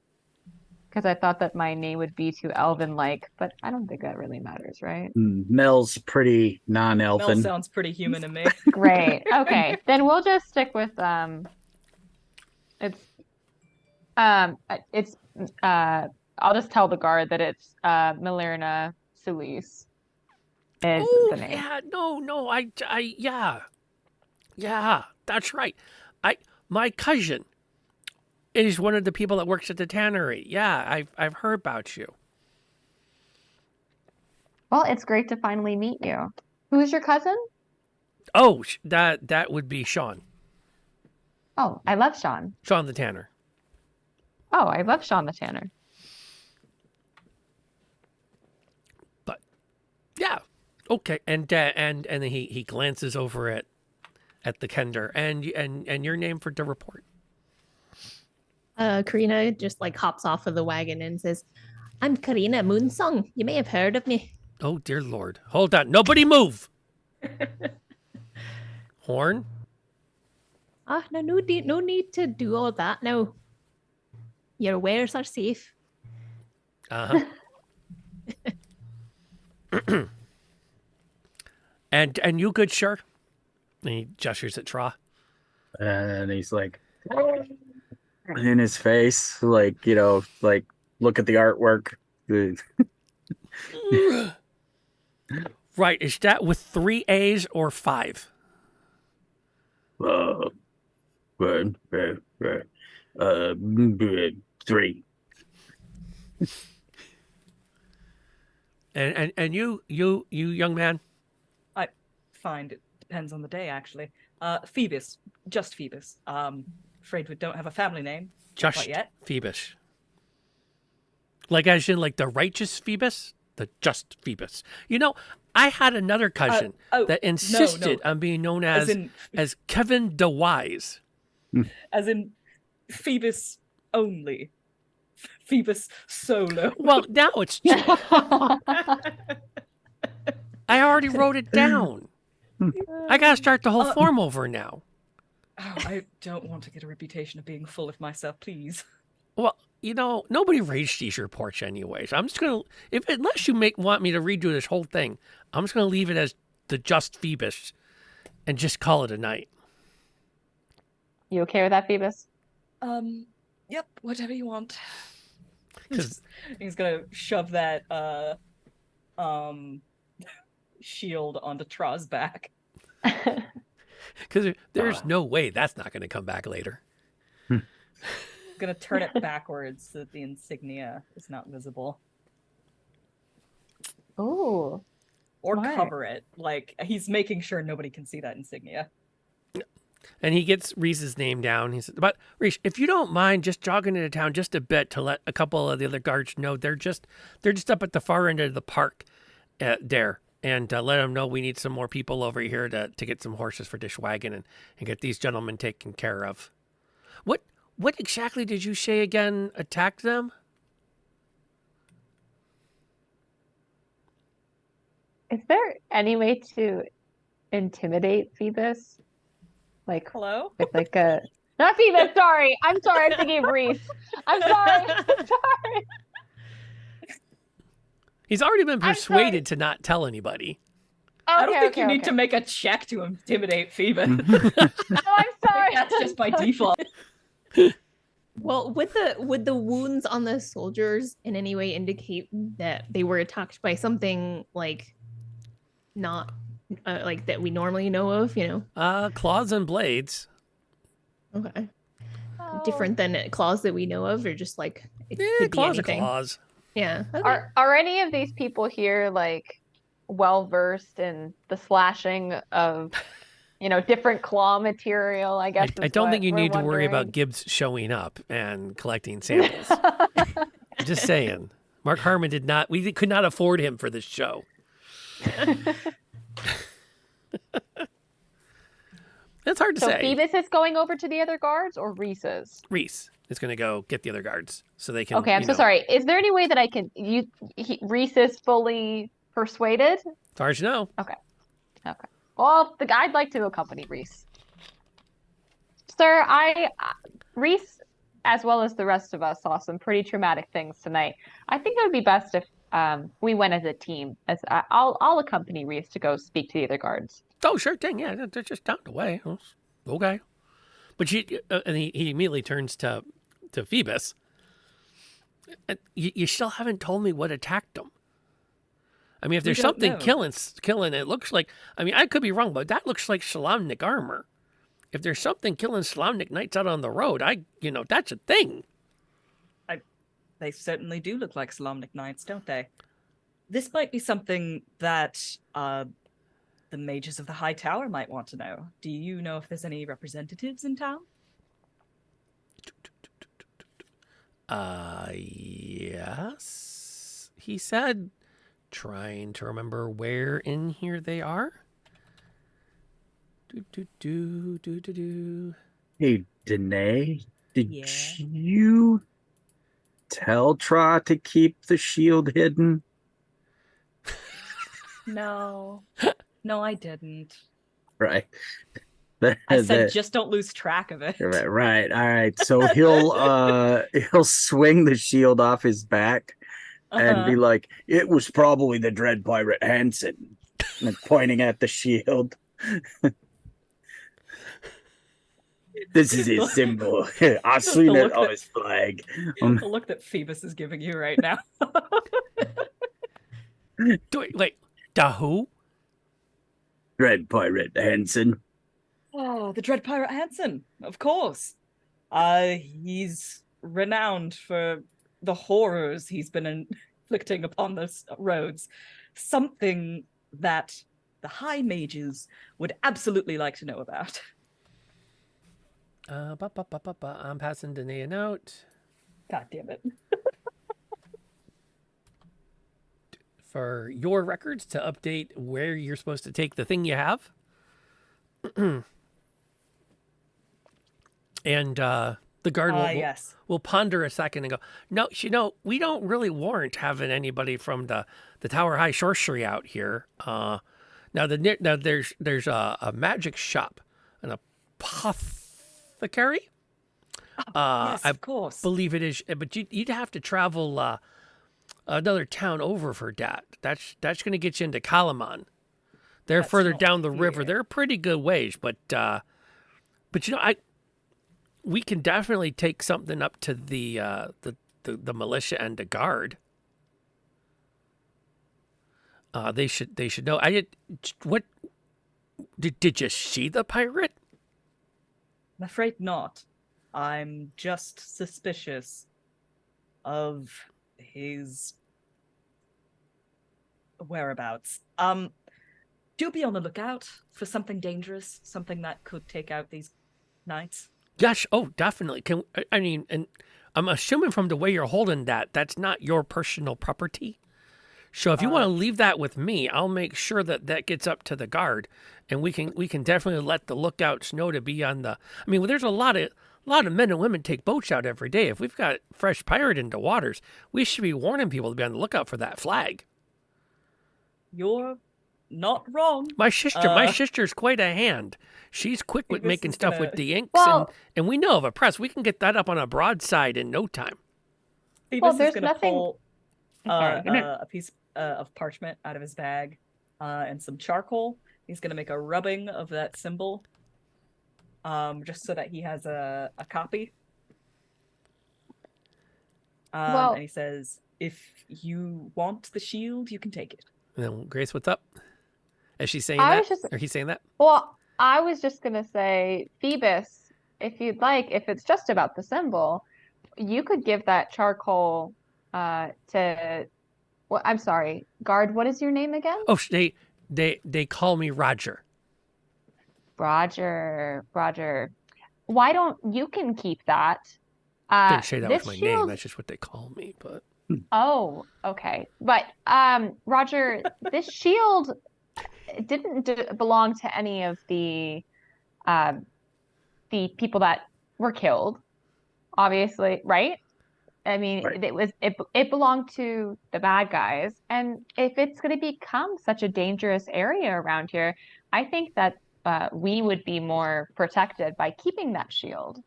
[SPEAKER 4] because I thought that my name would be too elven-like, but I don't think that really matters, right?
[SPEAKER 5] Mel's pretty
[SPEAKER 2] Mel
[SPEAKER 5] non-elfin.
[SPEAKER 2] sounds pretty human to me.
[SPEAKER 4] Great. Okay, then we'll just stick with it's I'll just tell the guard that it's Milirna Solis is the name.
[SPEAKER 1] Yeah, no, yeah, that's right. My cousin is one of the people that works at the tannery. Yeah, I've heard about you.
[SPEAKER 4] Well, it's great to finally meet you. Who's your cousin?
[SPEAKER 1] Oh, that would be Sean.
[SPEAKER 4] Oh, I love Sean.
[SPEAKER 1] Sean the tanner.
[SPEAKER 4] Oh, I love Sean the tanner.
[SPEAKER 1] But yeah, okay, and then he glances over at the Kender and your name for the report.
[SPEAKER 3] Karina just like hops off of the wagon and says, "I'm Karina Moonsong. You may have heard of me."
[SPEAKER 1] Oh dear Lord, hold on, nobody move. Horn.
[SPEAKER 3] No need to do all that. No, your wares are safe.
[SPEAKER 1] Uh-huh. and you good, sir? And he gestures at Tra.
[SPEAKER 5] And he's like, in his face, like, like, look at the artwork.
[SPEAKER 1] Right, is that with 3 A's or 5?
[SPEAKER 5] 3.
[SPEAKER 1] And you young man?
[SPEAKER 2] I find it depends on the day, actually. Phoebus, just Phoebus. Afraid we don't have a family name
[SPEAKER 1] Just
[SPEAKER 2] quite yet.
[SPEAKER 1] Phoebus. Like as in like the righteous Phoebus? The just Phoebus. I had another cousin that insisted on being known as Kevin DeWise.
[SPEAKER 2] As in Phoebus only. Phoebus solo.
[SPEAKER 1] Well, now it's I already wrote it down. I gotta start the whole form over now.
[SPEAKER 2] Oh, I don't want to get a reputation of being full of myself, please.
[SPEAKER 1] Well, nobody reads these reports anyways. I'm just gonna, unless you want me to redo this whole thing, I'm just gonna leave it as the just Phoebus, and just call it a night.
[SPEAKER 4] You okay with that, Phoebus?
[SPEAKER 2] Yep, whatever you want. He's gonna shove that shield onto Tra's back.
[SPEAKER 1] Because there's no way that's not gonna come back later.
[SPEAKER 2] Gonna turn it backwards so that the insignia is not visible.
[SPEAKER 4] Ooh.
[SPEAKER 2] Or
[SPEAKER 4] Smart.
[SPEAKER 2] cover it. Like, he's making sure nobody can see that insignia.
[SPEAKER 1] And he gets Reese's name down. He says, "But Reese, if you don't mind just jogging into town just a bit to let a couple of the other guards know they're just up at the far end of the park there, and let them know we need some more people over here to get some horses for this wagon and get these gentlemen taken care of." What exactly did you say again attacked them?
[SPEAKER 4] Is there any way to intimidate Phoebus? Like,
[SPEAKER 2] Hello?
[SPEAKER 4] with like a... Not Phoebus, sorry! I'm sorry, I'm thinking of Reese. I'm sorry.
[SPEAKER 1] He's already been persuaded to not tell anybody.
[SPEAKER 2] I don't think you need to make a check to intimidate Phoebus.
[SPEAKER 4] Oh, I'm sorry.
[SPEAKER 2] That's just by default.
[SPEAKER 3] Well, would the wounds on the soldiers in any way indicate that they were attacked by something like not like that we normally know of?
[SPEAKER 1] Claws and blades.
[SPEAKER 3] Okay. Different than claws that we know of, or just like it could be
[SPEAKER 1] claws
[SPEAKER 3] anything.
[SPEAKER 1] are claws.
[SPEAKER 3] Yeah. Okay.
[SPEAKER 4] Are any of these people here like well versed in the slashing of different claw material? I guess
[SPEAKER 1] I don't think you need to worry about Gibbs showing up and collecting samples. Just saying. Mark Harmon we could not afford him for this show. That's hard to say.
[SPEAKER 4] So Phoebus is going over to the other guards, or Reese's?
[SPEAKER 1] Reese is going to go get the other guards so they can.
[SPEAKER 4] Okay, I'm so sorry. Is there any way that I can... Reese is fully persuaded?
[SPEAKER 1] As far as you know.
[SPEAKER 4] Okay. Well, I'd like to accompany Reese. Sir, Reese as well as the rest of us, saw some pretty traumatic things tonight. I think it would be best if we went as a team. I'll accompany Reese to go speak to the other guards.
[SPEAKER 1] Oh, sure thing. Yeah, they're just down the way. Okay. But and he immediately turns to Phoebus. You still haven't told me what attacked them. I mean, if there's something killing, it looks like. I mean, I could be wrong, but that looks like Salamnik armor. If there's something killing Salamnik knights out on the road, that's a thing.
[SPEAKER 2] They certainly do look like Salamnik knights, don't they? This might be something that the mages of the High Tower might want to know. Do you know if there's any representatives in town?
[SPEAKER 1] Yes. He said, trying to remember where in here they are.
[SPEAKER 5] Hey, Danae, did you tell Tra to keep the shield hidden?
[SPEAKER 2] No. No, I didn't.
[SPEAKER 5] Right.
[SPEAKER 2] I said just don't lose track of it.
[SPEAKER 5] Right. All right. So he'll swing the shield off his back and be like, "It was probably the Dread Pirate Hansen," and pointing at the shield. This is his symbol. I've seen it on his flag.
[SPEAKER 2] The look that Phoebus is giving you right now.
[SPEAKER 1] Wait, the who?
[SPEAKER 5] Dread Pirate Hansen.
[SPEAKER 2] Oh, the Dread Pirate Hansen, of course. He's renowned for the horrors he's been inflicting upon the roads. Something that the High Mages would absolutely like to know about.
[SPEAKER 1] I'm passing Danae a note.
[SPEAKER 2] God damn it.
[SPEAKER 1] For your records to update where you're supposed to take the thing you have. And the guard will ponder a second and go, no, we don't really warrant having anybody from the Tower High Sorcery out here. Now there's a magic shop, an apothecary.
[SPEAKER 2] Yes, of course.
[SPEAKER 1] I believe it is, but you'd have to travel another town over for that. That's going to get you into Kalaman. They're further down the river. They're a pretty good ways, but we can definitely take something up to the militia and the guard. They should know. What did you see the pirate?
[SPEAKER 2] I'm afraid not. I'm just suspicious of his whereabouts. Do be on the lookout for something dangerous, something that could take out these knights.
[SPEAKER 1] Gosh, definitely. And I'm assuming from the way you're holding that's not your personal property. So if you want to leave that with me, I'll make sure that gets up to the guard, and we can definitely let the lookouts know to be on the. I mean, there's a lot of men and women take boats out every day. If we've got fresh pirate into waters, we should be warning people to be on the lookout for that flag.
[SPEAKER 2] You're not wrong.
[SPEAKER 1] My sister's quite a hand. She's quick with making stuff with the inks, and we know of a press. We can get that up on a broadside in no time.
[SPEAKER 2] Phoebus is going to pull a piece of parchment out of his bag and some charcoal. He's going to make a rubbing of that symbol just so that he has a copy. And he says, if you want the shield, you can take it.
[SPEAKER 1] And then Grace, what's up? Is she saying that? Or he's saying that?
[SPEAKER 4] Well, I was just going to say, Phoebus, if you'd like, if it's just about the symbol, you could give that charcoal to... Well, I'm sorry, guard, what is your name again?
[SPEAKER 1] Oh, they call me Roger.
[SPEAKER 4] Roger. Why don't you can keep that?
[SPEAKER 1] Didn't say that was my name. That's just what they call me. But
[SPEAKER 4] oh, okay. But Roger, this shield didn't belong to any of the people that were killed. Obviously, right? I mean, right. It belonged to the bad guys, and if it's going to become such a dangerous area around here, I think that we would be more protected by keeping that shield.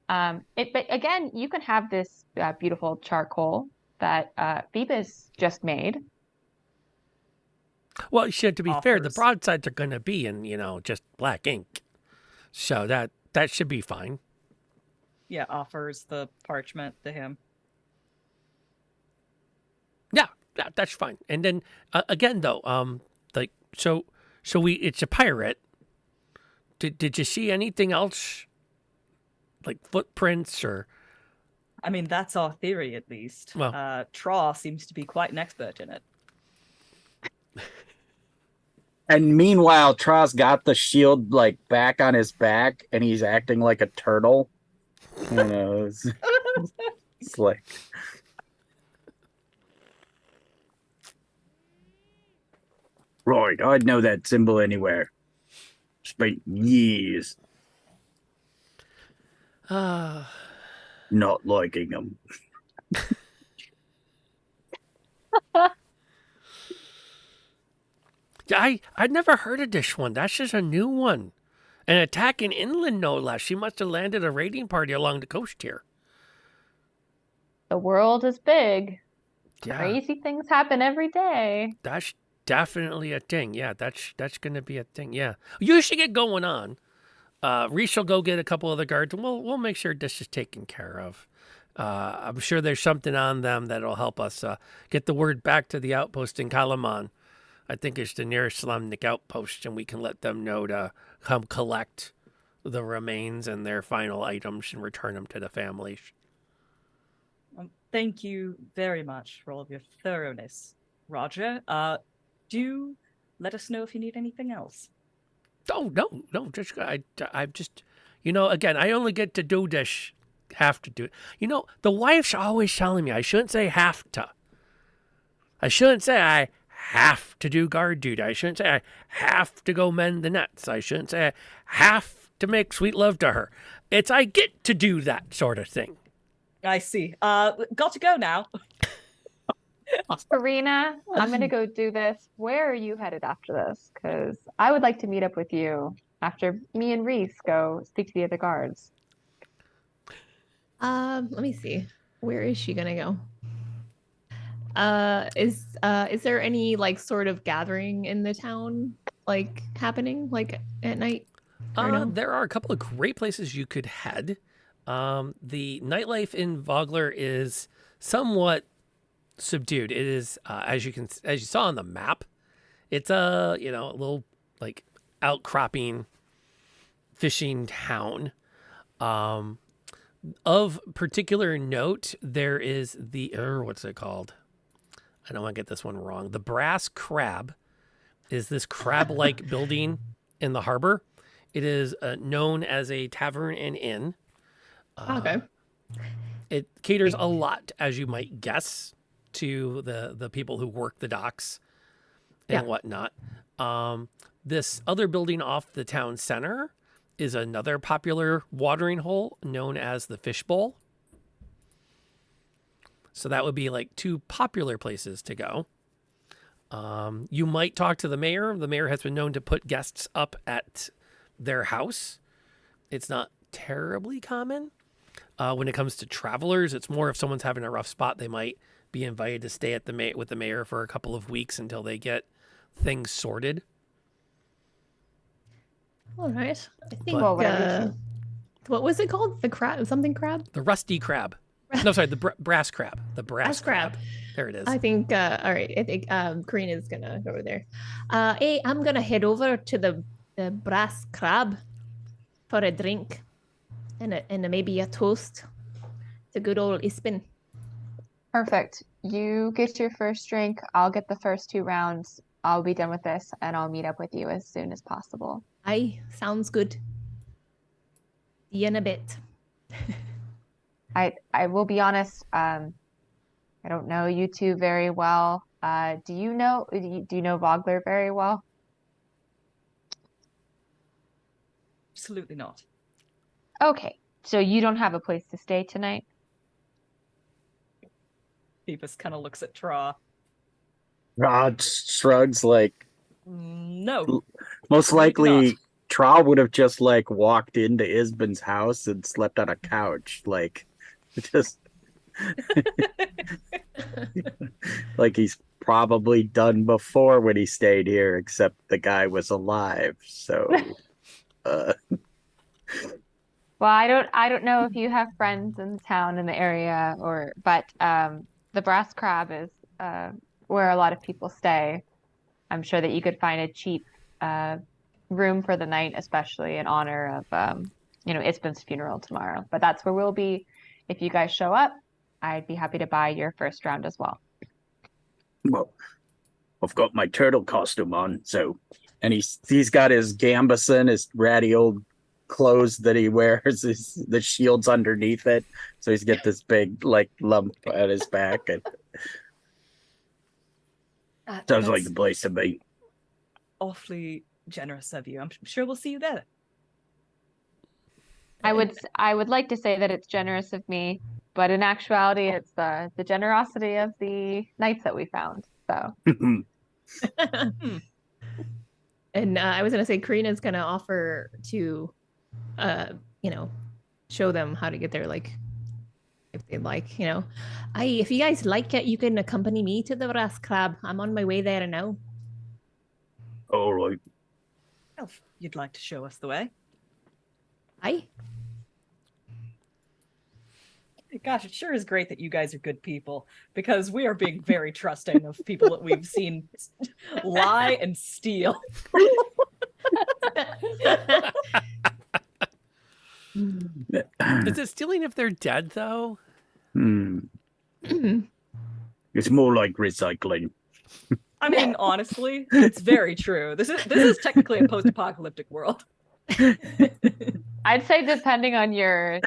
[SPEAKER 4] But again, you can have this beautiful charcoal that Phoebus just made.
[SPEAKER 1] Well, shit, to be fair, the
[SPEAKER 2] Offers.
[SPEAKER 1] broadsides are going to be in, just black ink. So that should be fine.
[SPEAKER 2] Yeah, offers the parchment to him.
[SPEAKER 1] Yeah, that's fine. And then again, though, so it's a pirate. Did you see anything else, like footprints or?
[SPEAKER 2] I mean, that's our theory, at least.
[SPEAKER 1] Well-
[SPEAKER 2] Traw seems to be quite an expert in it.
[SPEAKER 5] And meanwhile, Tross got the shield like back on his back, and he's acting like a turtle. It's like. Right, I'd know that symbol anywhere. Spent years not liking them.
[SPEAKER 1] I'd never heard of this one. That's just a new one. An attack in inland, no less. She must have landed a raiding party along the coast here.
[SPEAKER 4] The world is big.
[SPEAKER 1] Yeah,
[SPEAKER 4] Crazy things happen every day.
[SPEAKER 1] that's definitely a thing. Yeah, that's gonna be a thing. Yeah, you should get going on. Reese will go get a couple of the guards, and we'll make sure this is taken care of. I'm sure there's something on them that'll help us get the word back to the outpost in Kalaman. I think it's the nearest Slamnik outpost, and we can let them know to come collect the remains and their final items and return them to the families.
[SPEAKER 2] Thank you very much for all of your thoroughness, Roger. Do let us know if you need anything else.
[SPEAKER 1] Oh, no, I'm just, again, I only get to do this, have to do it. The wife's always telling me I shouldn't say have to. I shouldn't say I have to do guard duty. I shouldn't say I have to go mend the nets. I shouldn't say I have to make sweet love to her. It's I get to do that sort of thing.
[SPEAKER 2] I see. Got to go now.
[SPEAKER 4] Karina, I'm going to go do this. Where are you headed after this? Because I would like to meet up with you after me and Reese go speak to the other guards.
[SPEAKER 3] Let me see. Where is she gonna go? Is there any like sort of gathering in the town like happening like at night? Or no?
[SPEAKER 1] There are a couple of great places you could head. The nightlife in Vogler is somewhat subdued. It is, as you saw on the map, it's a little like outcropping fishing town. Of particular note, there is the what's it called? I don't want to get this one wrong. The Brass Crab is this crab-like building in the harbor. It is known as a tavern and inn.
[SPEAKER 3] Okay.
[SPEAKER 1] It caters a lot, as you might guess, to the people who work the docks and whatnot. This other building off the town center is another popular watering hole known as the Fishbowl. So that would be like two popular places to go. You might talk to the mayor. The mayor has been known to put guests up at their house. It's not terribly common. When it comes to travelers, it's more if someone's having a rough spot, they might be invited to stay at with the mayor for a couple of weeks until they get things sorted.
[SPEAKER 3] All right. I think.
[SPEAKER 4] Well,
[SPEAKER 3] what was it called? The crab? Something crab?
[SPEAKER 1] The rusty crab. No, sorry, the brass crab. The brass crab. There it is.
[SPEAKER 3] I think. All right. I think Karina's gonna go over there. Hey, I'm gonna head over to the brass crab for a drink and maybe a toast. The good old Ispin.
[SPEAKER 4] Perfect. You get your first drink. I'll get the first 2 rounds. I'll be done with this, and I'll meet up with you as soon as possible.
[SPEAKER 3] Aye, sounds good. See you in a bit.
[SPEAKER 4] I will be honest. I don't know you two very well. Do you know Vogler very well?
[SPEAKER 2] Absolutely not.
[SPEAKER 4] Okay, so you don't have a place to stay tonight?
[SPEAKER 2] Phoebus kind of looks at Traw.
[SPEAKER 5] Rod shrugs like
[SPEAKER 2] No.
[SPEAKER 5] most
[SPEAKER 2] Maybe
[SPEAKER 5] likely
[SPEAKER 2] not.
[SPEAKER 5] Troll would have just like walked into Isbin's house and slept on a couch, like just like he's probably done before when he stayed here, except the guy was alive. So,
[SPEAKER 4] Well, I don't know if you have friends in town in the area but the Brass Crab is where a lot of people stay. I'm sure that you could find a cheap room for the night, especially in honor of Isbin's funeral tomorrow. But that's where we'll be if you guys show up. I'd be happy to buy your first round as well.
[SPEAKER 5] well, I've got my turtle costume on, so, and he's got his gambeson, his ratty old clothes that he wears, the shield's underneath it, so he's got this big like lump at his back. And sounds like the place to be.
[SPEAKER 2] Awfully generous of you. I'm sure we'll see you there.
[SPEAKER 4] I would like to say that it's generous of me, but in actuality, it's the generosity of the knights that we found. So.
[SPEAKER 3] And I was gonna say Karina's gonna offer to, show them how to get there. Like, if they'd like, if you guys like it, you can accompany me to the Brass Crab. I'm on my way there now.
[SPEAKER 5] All right.
[SPEAKER 2] Well, if you'd like to show us the way.
[SPEAKER 3] Aye.
[SPEAKER 2] Gosh, it sure is great that you guys are good people, because we are being very trusting of people that we've seen lie and steal.
[SPEAKER 1] Is it stealing if they're dead, though?
[SPEAKER 5] It's more like recycling.
[SPEAKER 2] I mean, honestly, it's very true. This is technically a post-apocalyptic world.
[SPEAKER 4] I'd say depending on your,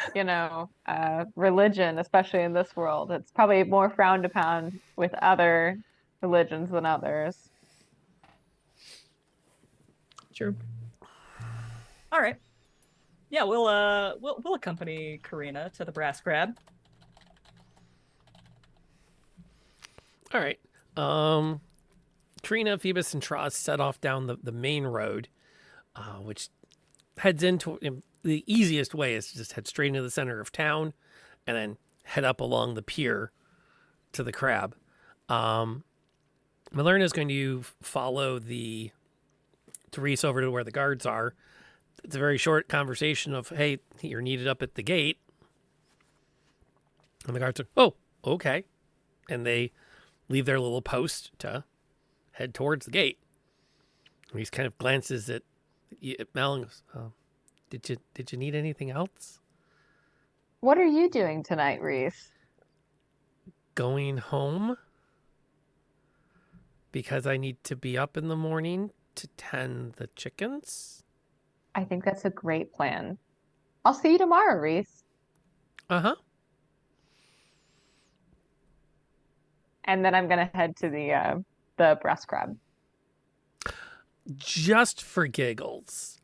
[SPEAKER 4] religion, especially in this world, it's probably more frowned upon with other religions than others.
[SPEAKER 3] True.
[SPEAKER 2] All right. Yeah, we'll accompany Karina to the Brass Crab.
[SPEAKER 1] All right. Trina, Phoebus, and Tross set off down the main road, which heads into the easiest way is to just head straight into the center of town and then head up along the pier to the crab. Malerna is going to follow Therese over to where the guards are. It's a very short conversation of, hey, you're needed up at the gate. And the guards are, oh, okay. And they leave their little post to head towards the gate. And he kind of glances at Mel and goes, did you need anything else?
[SPEAKER 4] What are you doing tonight, Reese?
[SPEAKER 1] Going home because I need to be up in the morning to tend the chickens.
[SPEAKER 4] I think that's a great plan. I'll see you tomorrow, Reese.
[SPEAKER 1] Uh-huh.
[SPEAKER 4] And then I'm gonna head to the Brass Crab.
[SPEAKER 1] Just for giggles,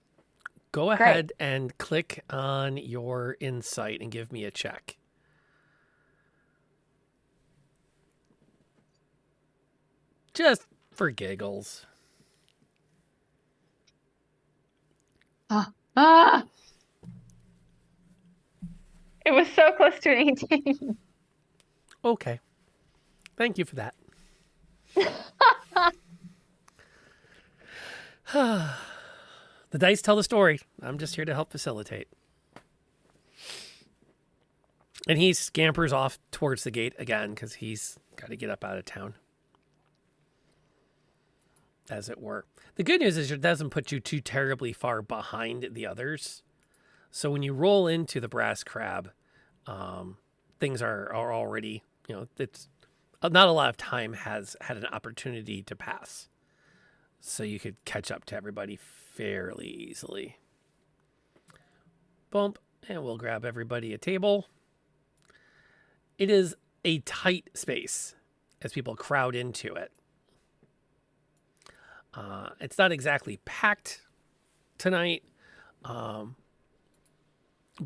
[SPEAKER 1] go ahead and click on your insight and give me a check. Just for giggles.
[SPEAKER 4] It was so close to an 18.
[SPEAKER 1] Okay. Thank you for that. The dice tell the story. I'm just here to help facilitate. And he scampers off towards the gate again because he's got to get up out of town, as it were. The good news is it doesn't put you too terribly far behind the others. So when you roll into the Brass Crab, things are already, it's not a lot of time has had an opportunity to pass. So you could catch up to everybody fairly easily. Bump, and we'll grab everybody a table. It is a tight space as people crowd into it. It's not exactly packed tonight, but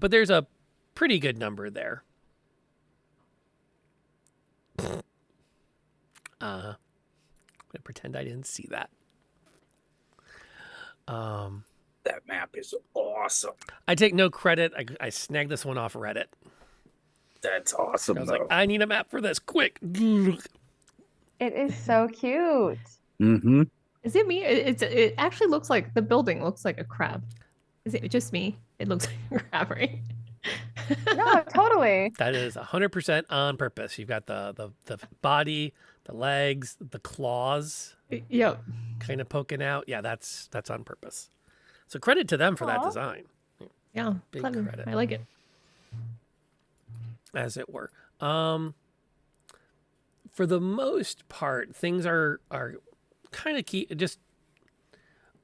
[SPEAKER 1] there's a pretty good number there. I'm going to pretend I didn't see that.
[SPEAKER 5] That map is awesome.
[SPEAKER 1] I take no credit. I snagged this one off Reddit.
[SPEAKER 5] That's awesome,
[SPEAKER 1] I was
[SPEAKER 5] though.
[SPEAKER 1] like, I need a map for this. Quick.
[SPEAKER 4] It is so cute.
[SPEAKER 5] Mm-hmm.
[SPEAKER 3] Is it me? It actually looks like the building looks like a crab. Is it just me? It looks like a crab, right?
[SPEAKER 4] No, totally.
[SPEAKER 1] That is 100% on purpose. You've got the body, the legs, the claws
[SPEAKER 3] Yep.
[SPEAKER 1] kind of poking out. Yeah, that's on purpose. So credit to them for that
[SPEAKER 4] Aw.
[SPEAKER 1] design,
[SPEAKER 3] Yeah.
[SPEAKER 1] Big
[SPEAKER 3] Clever.
[SPEAKER 1] credit.
[SPEAKER 3] I like it.
[SPEAKER 1] as it were. For the most part, things are kind of key. Just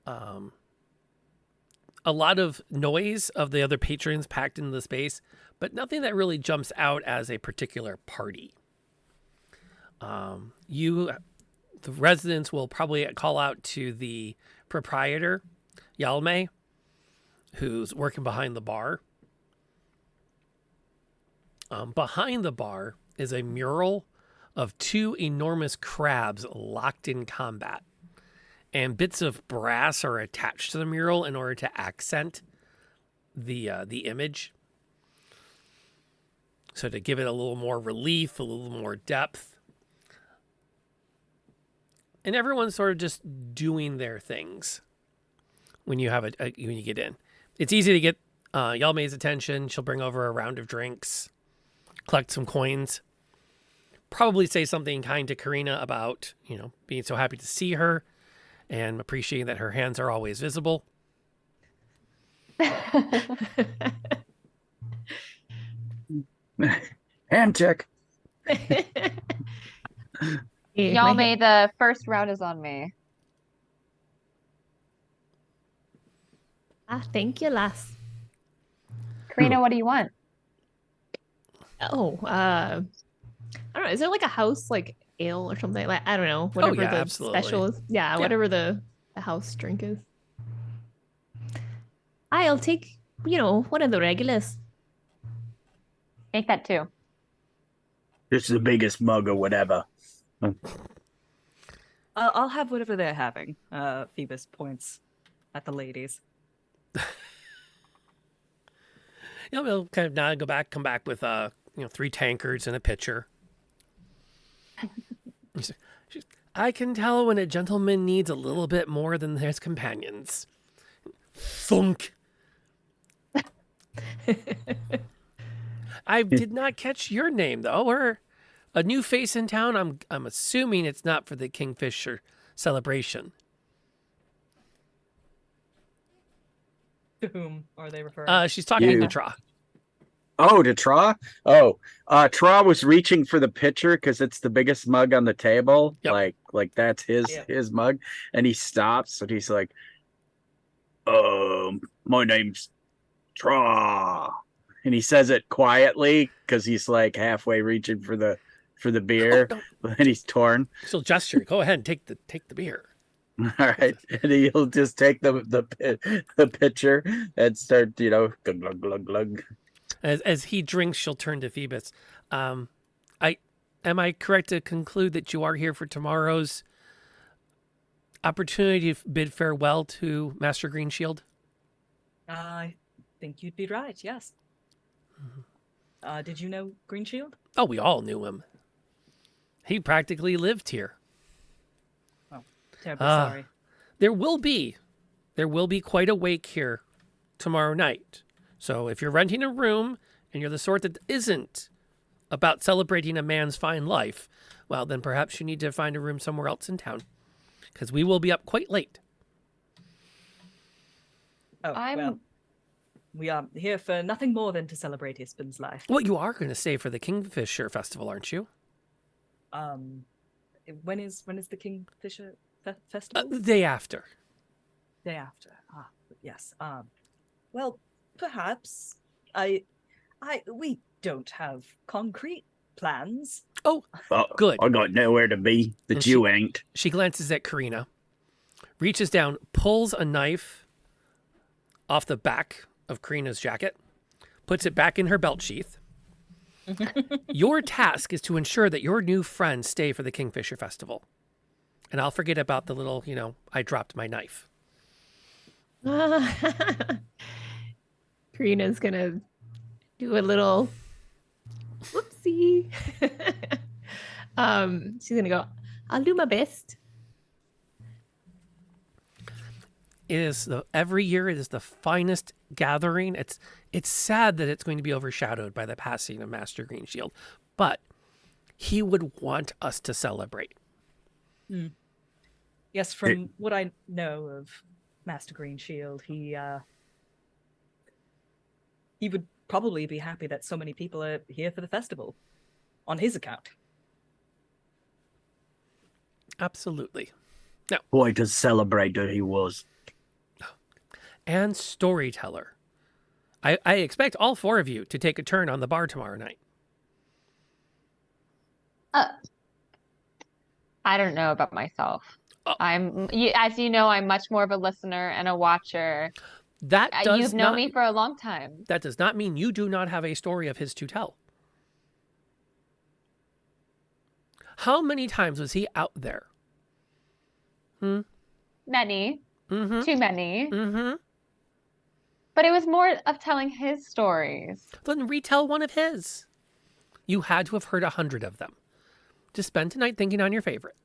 [SPEAKER 1] a lot of noise of the other patrons packed into the space, but nothing that really jumps out as a particular party. The residents will probably call out to the proprietor, Yalme, who's working behind the bar. Behind the bar is a mural of two enormous crabs locked in combat. And bits of brass are attached to the mural in order to accent the image. So to give it a little more relief, a little more depth. And everyone's sort of just doing their things when you have when you get in. It's easy to get Yalme's attention. She'll bring over a round of drinks, collect some coins, probably say something kind to Karina about, being so happy to see her and appreciating that her hands are always visible.
[SPEAKER 5] Hand check.
[SPEAKER 4] Y'all made the first round is on me.
[SPEAKER 3] Thank you, lass.
[SPEAKER 4] Karina, what do you want?
[SPEAKER 3] Oh, I don't know. Is there like a house like ale or something? Like I don't know. Whatever
[SPEAKER 1] yeah,
[SPEAKER 3] the
[SPEAKER 1] absolutely.
[SPEAKER 3] special is. Yeah,
[SPEAKER 1] Yeah.
[SPEAKER 3] whatever the house drink is. I'll take, one of the regulars.
[SPEAKER 4] Make that too.
[SPEAKER 5] This is the biggest mug or whatever.
[SPEAKER 2] I'll have whatever they're having. Phoebus points at the ladies.
[SPEAKER 1] We'll kind of now come back with 3 tankards and a pitcher. I can tell when a gentleman needs a little bit more than his companions. Thunk. I did not catch your name though. We're a new face in town. I'm assuming it's not for the Kingfisher celebration.
[SPEAKER 2] To whom are they referring?
[SPEAKER 1] She's talking
[SPEAKER 5] You.
[SPEAKER 1] to Tra.
[SPEAKER 5] Oh, to Tra? Oh, Tra was reaching for the pitcher because it's the biggest mug on the table.
[SPEAKER 1] Yep.
[SPEAKER 5] Like that's his mug. And he stops and he's like, my name's Tra. And he says it quietly because he's like halfway reaching for the beer, and he's torn.
[SPEAKER 1] She'll gesture. Go ahead and take the beer.
[SPEAKER 5] All right, and he'll just take the pitcher and start, glug glug glug glug.
[SPEAKER 1] As he drinks, she'll turn to Phoebus. Am I correct to conclude that you are here for tomorrow's opportunity to bid farewell to Master Greenshield?
[SPEAKER 2] I think you'd be right. Yes. Did you know Greenshield?
[SPEAKER 1] Oh, we all knew him. He practically lived here.
[SPEAKER 2] Oh, terribly sorry.
[SPEAKER 1] There will be quite a wake here tomorrow night. So if you're renting a room and you're the sort that isn't about celebrating a man's fine life, well, then perhaps you need to find a room somewhere else in town, because we will be up quite late.
[SPEAKER 2] Oh, well, we are here for nothing more than to celebrate Ispin's life.
[SPEAKER 1] Well, you are going to stay for the Kingfisher Festival, aren't you?
[SPEAKER 2] When is the Kingfisher Festival?
[SPEAKER 1] The day after.
[SPEAKER 2] Day after. Yes. Well, perhaps we don't have concrete plans.
[SPEAKER 1] Oh, good.
[SPEAKER 5] I got nowhere to be that
[SPEAKER 1] And
[SPEAKER 5] you ain't.
[SPEAKER 1] She glances at Karina, reaches down, pulls a knife off the back of Karina's jacket, puts it back in her belt sheath. Your task is to ensure that your new friends stay for the Kingfisher Festival. And I'll forget about the little, I dropped my knife.
[SPEAKER 3] Karina's gonna do a little whoopsie. She's gonna go, I'll do my best.
[SPEAKER 1] Every year it is the finest gathering. It's sad that it's going to be overshadowed by the passing of Master Greenshield, but he would want us to celebrate.
[SPEAKER 2] Yes, from what I know of Master Greenshield, he would probably be happy that so many people are here for the festival on his account.
[SPEAKER 1] Absolutely.
[SPEAKER 5] Quite a celebrator he was.
[SPEAKER 1] And storyteller. I expect all 4 of you to take a turn on the bar tomorrow night.
[SPEAKER 4] I don't know about myself.
[SPEAKER 1] Oh.
[SPEAKER 4] As you know, I'm much more of a listener and a watcher. You've known me for a long time.
[SPEAKER 1] That does not mean you do not have a story of his to tell. How many times was he out there?
[SPEAKER 4] Many.
[SPEAKER 1] Mm-hmm.
[SPEAKER 4] Too many.
[SPEAKER 1] Mm-hmm.
[SPEAKER 4] But it was more of telling his stories.
[SPEAKER 1] Then retell one of his. You had to have heard 100 of them. Just spend tonight thinking on your favorite.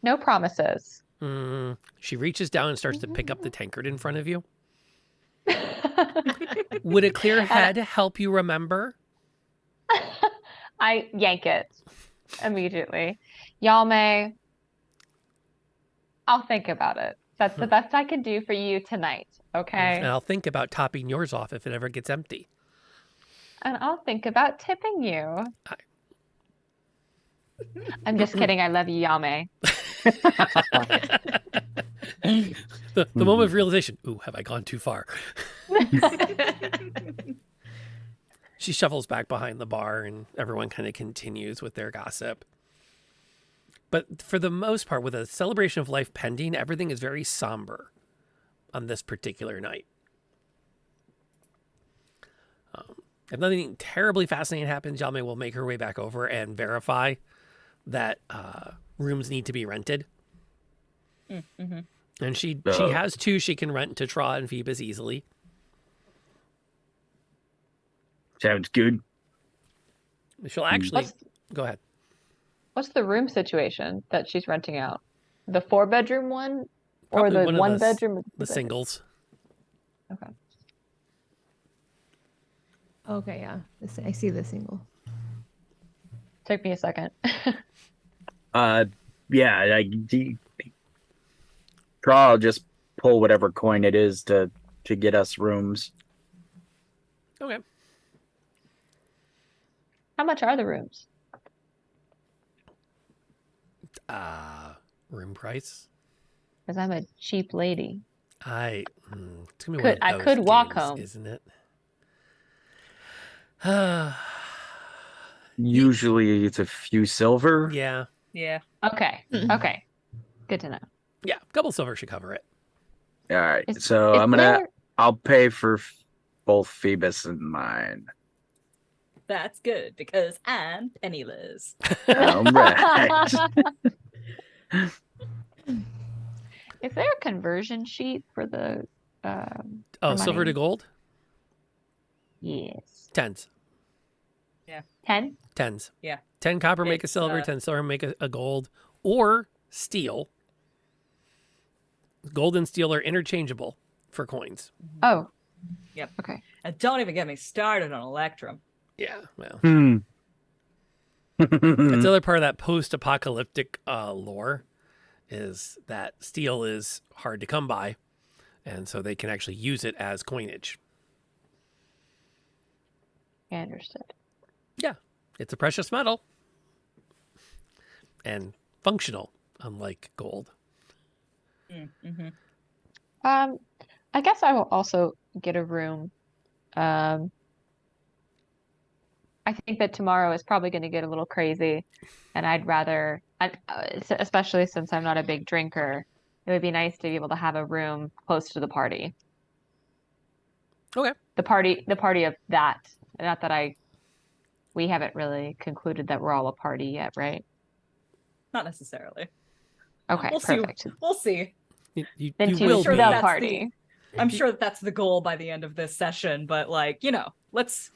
[SPEAKER 4] No promises.
[SPEAKER 1] She reaches down and starts to pick up the tankard in front of you. Would a clear head help you remember?
[SPEAKER 4] I yank it immediately. Yame, I'll think about it. That's the best I can do for you tonight, okay?
[SPEAKER 1] And I'll think about topping yours off if it ever gets empty.
[SPEAKER 4] And I'll think about tipping you. I'm just kidding. I love you, Yame.
[SPEAKER 1] The moment of realization. Ooh, have I gone too far? She shuffles back behind the bar and everyone kind of continues with their gossip. But for the most part, with a celebration of life pending, everything is very somber on this particular night. If nothing terribly fascinating happens, Yame will make her way back over and verify that rooms need to be rented.
[SPEAKER 2] Mm-hmm.
[SPEAKER 1] And she has 2 she can rent to Tra and Phoebus easily.
[SPEAKER 5] Sounds good.
[SPEAKER 1] She'll actually... Go ahead.
[SPEAKER 4] What's the room situation that she's renting out? The 4-bedroom one?
[SPEAKER 1] Probably
[SPEAKER 4] or the
[SPEAKER 1] one of
[SPEAKER 4] bedroom?
[SPEAKER 1] The singles.
[SPEAKER 4] Okay.
[SPEAKER 3] Okay, yeah. I see the single.
[SPEAKER 4] Took me a second.
[SPEAKER 5] Yeah, I'll just pull whatever coin it is to get us rooms.
[SPEAKER 1] Okay.
[SPEAKER 4] How much are the rooms?
[SPEAKER 1] Room price?
[SPEAKER 4] Because I'm a cheap lady.
[SPEAKER 1] It's gonna be one of
[SPEAKER 4] I
[SPEAKER 1] those
[SPEAKER 4] could walk
[SPEAKER 1] days,
[SPEAKER 4] home.
[SPEAKER 1] Isn't it?
[SPEAKER 5] Usually it's a few silver.
[SPEAKER 1] Yeah.
[SPEAKER 2] Yeah.
[SPEAKER 4] Okay. Okay. Good to know.
[SPEAKER 1] Yeah. A couple silver should cover it.
[SPEAKER 5] All right.
[SPEAKER 4] Is
[SPEAKER 5] So
[SPEAKER 4] there-
[SPEAKER 5] I'll pay for both Phoebus and mine.
[SPEAKER 2] That's good because I'm penniless.
[SPEAKER 5] All right.
[SPEAKER 4] Is there a conversion sheet for the
[SPEAKER 1] Oh,
[SPEAKER 4] for
[SPEAKER 1] silver to
[SPEAKER 4] money?
[SPEAKER 1] gold?
[SPEAKER 4] Yes.
[SPEAKER 1] Tens.
[SPEAKER 4] 10?
[SPEAKER 1] Tens.
[SPEAKER 2] Yeah.
[SPEAKER 1] 10 copper make a
[SPEAKER 2] It's,
[SPEAKER 1] silver, 10 silver make a gold, or steel. Gold and steel are interchangeable for coins.
[SPEAKER 4] Oh.
[SPEAKER 2] Yep.
[SPEAKER 4] Okay.
[SPEAKER 2] And don't even get me started on Electrum.
[SPEAKER 1] Yeah, well.
[SPEAKER 5] That's
[SPEAKER 1] That's the other part of that post-apocalyptic lore is that steel is hard to come by, and so they can actually use it as coinage.
[SPEAKER 4] I understood.
[SPEAKER 1] Yeah, it's a precious metal and functional, unlike gold.
[SPEAKER 2] Mm-hmm.
[SPEAKER 4] I guess I will also get a room. I think that tomorrow is probably going to get a little crazy, and I'd rather, especially since I'm not a big drinker, it would be nice to be able to have a room close to the party.
[SPEAKER 1] Okay.
[SPEAKER 4] The party of that. Not that we haven't really concluded that we're all a party yet, right?
[SPEAKER 2] Not necessarily.
[SPEAKER 4] Okay,
[SPEAKER 2] We'll
[SPEAKER 4] perfect.
[SPEAKER 2] see. We'll see.
[SPEAKER 1] You
[SPEAKER 4] Then
[SPEAKER 1] you
[SPEAKER 4] to
[SPEAKER 1] will
[SPEAKER 4] the
[SPEAKER 1] be.
[SPEAKER 2] That's
[SPEAKER 4] party.
[SPEAKER 2] I'm sure that's the goal by the end of this session, but like, let's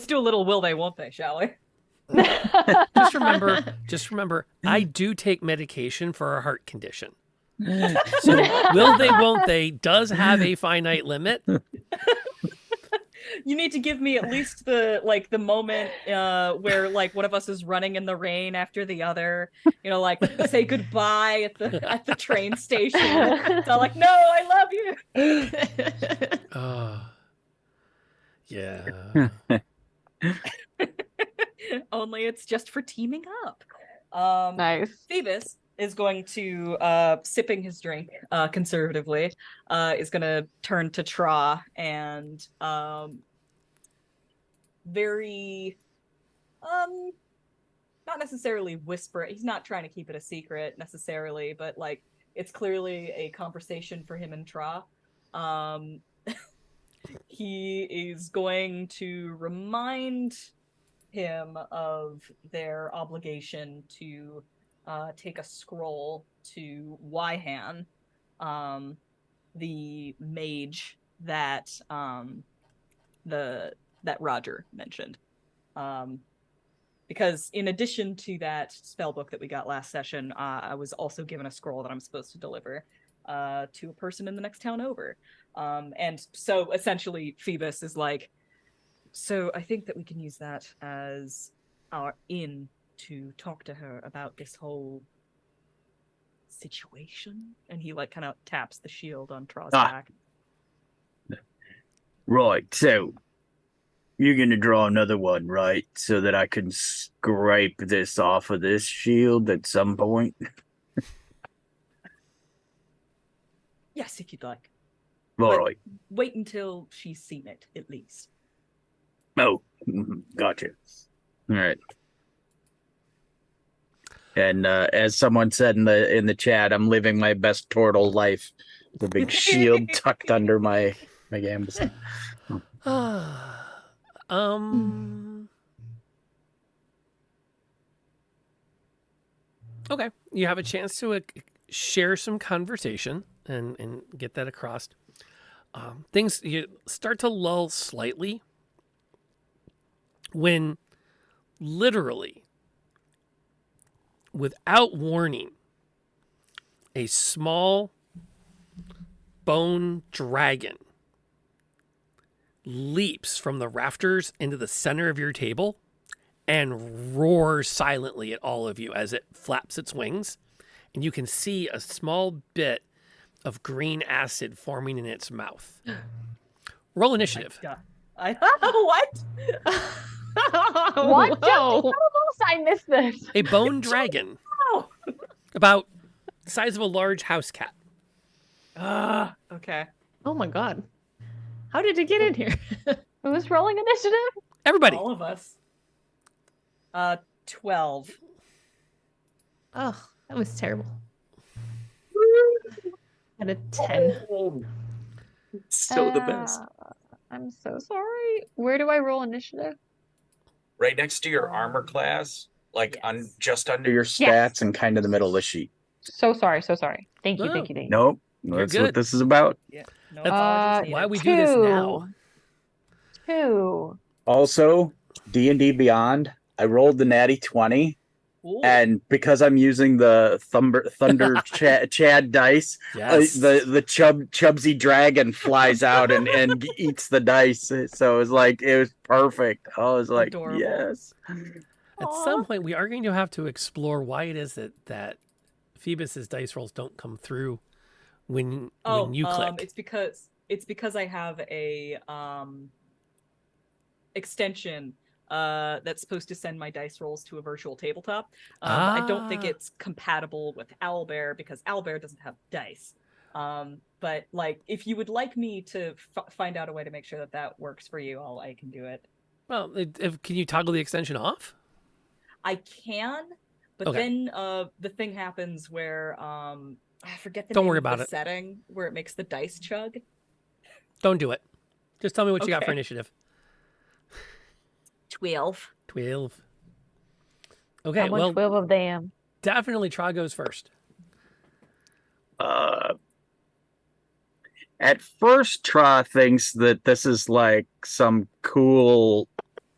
[SPEAKER 2] do a little will they, won't they, shall we?
[SPEAKER 1] Just remember, I do take medication for a heart condition. So will they, won't they does have a finite limit.
[SPEAKER 2] You need to give me at least the moment where like one of us is running in the rain after the other, like say goodbye at the train station. So like, no, I love you.
[SPEAKER 1] Yeah.
[SPEAKER 2] Only it's just for teaming up.
[SPEAKER 4] Nice.
[SPEAKER 2] Phoebus is going to, sipping his drink conservatively, is going to turn to Tra and very, not necessarily whisper. He's not trying to keep it a secret necessarily, but like it's clearly a conversation for him and Tra. He is going to remind him of their obligation to take a scroll to Wyhan, the mage that that Roger mentioned. Because in addition to that spell book that we got last session, I was also given a scroll that I'm supposed to deliver to a person in the next town over. And so essentially Phoebus is like, so I think that we can use that as our in to talk to her about this whole situation. And he like kind of taps the shield on Tra's back.
[SPEAKER 5] Right, so you're gonna draw another one, right? So that I can scrape this off of this shield at some point.
[SPEAKER 2] Yes, if you'd like.
[SPEAKER 5] All right.
[SPEAKER 2] Wait until she's seen it, at least.
[SPEAKER 5] Oh, gotcha. All right. And as someone said in the chat, I'm living my best turtle life. The big shield tucked under my gambus.
[SPEAKER 1] Okay, you have a chance to share some conversation and get that across. Things you start to lull slightly when literally, without warning, a small bone dragon leaps from the rafters into the center of your table and roars silently at all of you as it flaps its wings. And you can see a small bit of green acid forming in its mouth. Roll initiative.
[SPEAKER 2] What?
[SPEAKER 4] What? I missed this.
[SPEAKER 1] A bone dragon. About the size of a large house cat.
[SPEAKER 2] Okay.
[SPEAKER 3] Oh my god. How did it get in here?
[SPEAKER 4] Who's rolling initiative?
[SPEAKER 1] Everybody.
[SPEAKER 2] All of us. 12.
[SPEAKER 3] Oh, that was terrible. At a 10.
[SPEAKER 6] Still the best.
[SPEAKER 4] I'm so sorry. Where do I roll initiative?
[SPEAKER 6] Right next to your armor class, like
[SPEAKER 2] Yes.
[SPEAKER 6] just under
[SPEAKER 5] Your
[SPEAKER 6] your.
[SPEAKER 5] stats
[SPEAKER 4] Yes.
[SPEAKER 5] and kind of the middle of the sheet.
[SPEAKER 4] So sorry. Thank you.
[SPEAKER 1] No.
[SPEAKER 4] Thank you.
[SPEAKER 5] Nope.
[SPEAKER 1] You're
[SPEAKER 5] That's
[SPEAKER 1] good.
[SPEAKER 5] what this is about.
[SPEAKER 2] Yeah. No
[SPEAKER 1] That's
[SPEAKER 2] apologies
[SPEAKER 1] why
[SPEAKER 2] needed.
[SPEAKER 1] we do this now.
[SPEAKER 4] 2.
[SPEAKER 5] Also, D&D Beyond, I rolled the natty 20.
[SPEAKER 2] Ooh.
[SPEAKER 5] And because I'm using the Thunder Chad dice,
[SPEAKER 1] Yes.
[SPEAKER 5] the Chubsy dragon flies out and eats the dice. So it was perfect. I was like,
[SPEAKER 2] Adorable.
[SPEAKER 5] yes.
[SPEAKER 1] At some point, we are going to have to explore why it is that Phoebus's dice rolls don't come through when you click.
[SPEAKER 2] It's because I have a extension that's supposed to send my dice rolls to a virtual tabletop. I don't think it's compatible with Owlbear because Owlbear doesn't have dice. But like, if you would like me to find out a way to make sure that works for you, I can do it.
[SPEAKER 1] Well, can you toggle the extension off?
[SPEAKER 2] I can, but
[SPEAKER 1] Okay.
[SPEAKER 2] then the thing happens where I forget the
[SPEAKER 1] Don't
[SPEAKER 2] name
[SPEAKER 1] worry
[SPEAKER 2] of
[SPEAKER 1] about
[SPEAKER 2] the
[SPEAKER 1] it.
[SPEAKER 2] setting where it makes the dice chug.
[SPEAKER 1] Don't do it. Just tell me what you got for
[SPEAKER 2] Okay.
[SPEAKER 1] initiative.
[SPEAKER 2] 12.
[SPEAKER 1] 12. Okay,
[SPEAKER 4] How much
[SPEAKER 1] well,
[SPEAKER 4] 12 of them?
[SPEAKER 1] definitely Tra goes first.
[SPEAKER 5] At first, Tra thinks that this is like some cool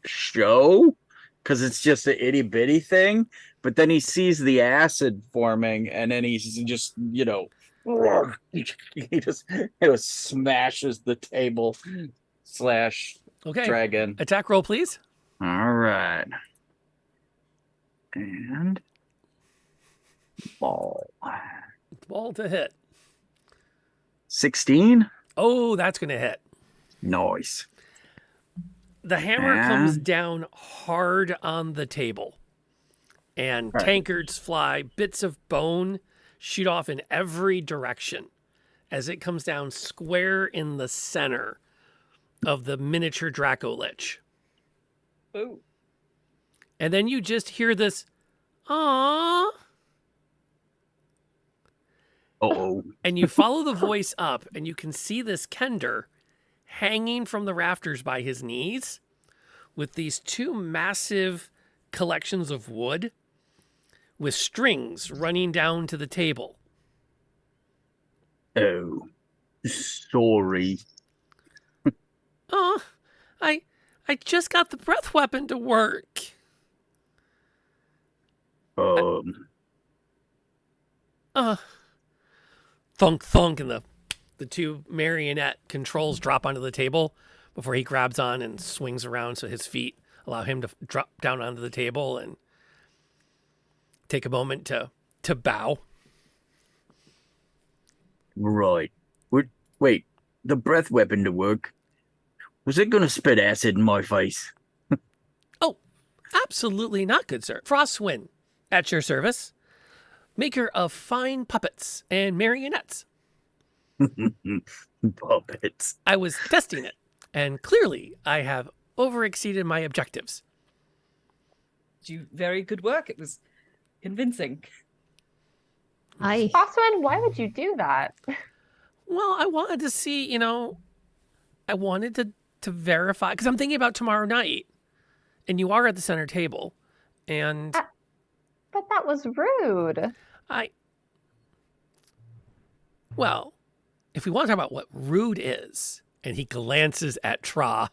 [SPEAKER 5] show because it's just an itty bitty thing. But then he sees the acid forming, and then he's just, he just smashes the table /
[SPEAKER 1] Okay.
[SPEAKER 5] dragon.
[SPEAKER 1] Attack roll, please.
[SPEAKER 5] All right. And ball.
[SPEAKER 1] Ball to hit.
[SPEAKER 5] 16.
[SPEAKER 1] Oh, that's going to hit.
[SPEAKER 5] Nice.
[SPEAKER 1] The hammer comes
[SPEAKER 5] And-
[SPEAKER 1] down hard on the table, and
[SPEAKER 5] Right.
[SPEAKER 1] tankards fly. Bits of bone shoot off in every direction as it comes down square in the center of the miniature Dracolich.
[SPEAKER 2] Ooh.
[SPEAKER 1] And then you just hear this, "Aww,"
[SPEAKER 5] Uh-oh.
[SPEAKER 1] and you follow the voice up, and you can see this Kender hanging from the rafters by his knees with these two massive collections of wood with strings running down to the table.
[SPEAKER 5] Oh. Sorry.
[SPEAKER 1] Oh, I just got the breath weapon to work. Thunk, thunk, and the two marionette controls drop onto the table before he grabs on and swings around so his feet allow him to drop down onto the table and take a moment to bow.
[SPEAKER 5] Right. Wait, the breath weapon to work. Was it going to spit acid in my face?
[SPEAKER 1] Oh, absolutely not, good sir. Frostwind, at your service. Maker of fine puppets and marionettes.
[SPEAKER 5] Puppets.
[SPEAKER 1] I was testing it, and clearly I have overexceeded my objectives.
[SPEAKER 2] You very good work. It was convincing.
[SPEAKER 3] Hi.
[SPEAKER 4] Oswin, why would you do that?
[SPEAKER 1] Well, I wanted to see, I wanted to verify, because I'm thinking about tomorrow night, and you are at the center table, and
[SPEAKER 4] But that was rude.
[SPEAKER 1] well, if we want to talk about what rude is, and he glances at Tra.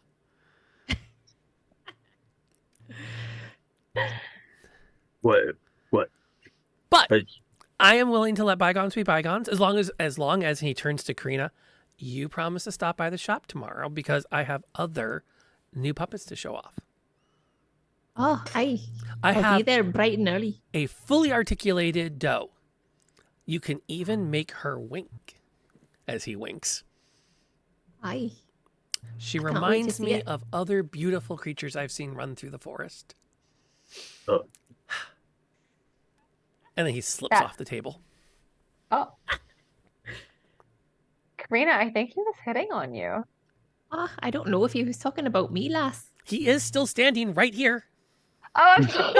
[SPEAKER 5] What?
[SPEAKER 1] But
[SPEAKER 5] But-
[SPEAKER 1] I am willing to let bygones be bygones as long as he turns to Karina. You promise to stop by the shop tomorrow because I have other new puppets to show off.
[SPEAKER 3] Oh, hi.
[SPEAKER 1] I
[SPEAKER 3] I'll be
[SPEAKER 1] have
[SPEAKER 3] there bright and early.
[SPEAKER 1] a fully articulated doe. You can even make her wink as he winks.
[SPEAKER 3] Hi.
[SPEAKER 1] She
[SPEAKER 3] can't wait to
[SPEAKER 1] reminds
[SPEAKER 3] see
[SPEAKER 1] me
[SPEAKER 3] it.
[SPEAKER 1] of other beautiful creatures I've seen run through the forest.
[SPEAKER 5] Oh.
[SPEAKER 1] And then he slips
[SPEAKER 4] Yeah.
[SPEAKER 1] off the table.
[SPEAKER 4] Oh. Karina, I think he was hitting on you.
[SPEAKER 3] Oh, I don't know if he was talking about me last.
[SPEAKER 1] He is still standing right here.
[SPEAKER 4] Oh, I'm sorry.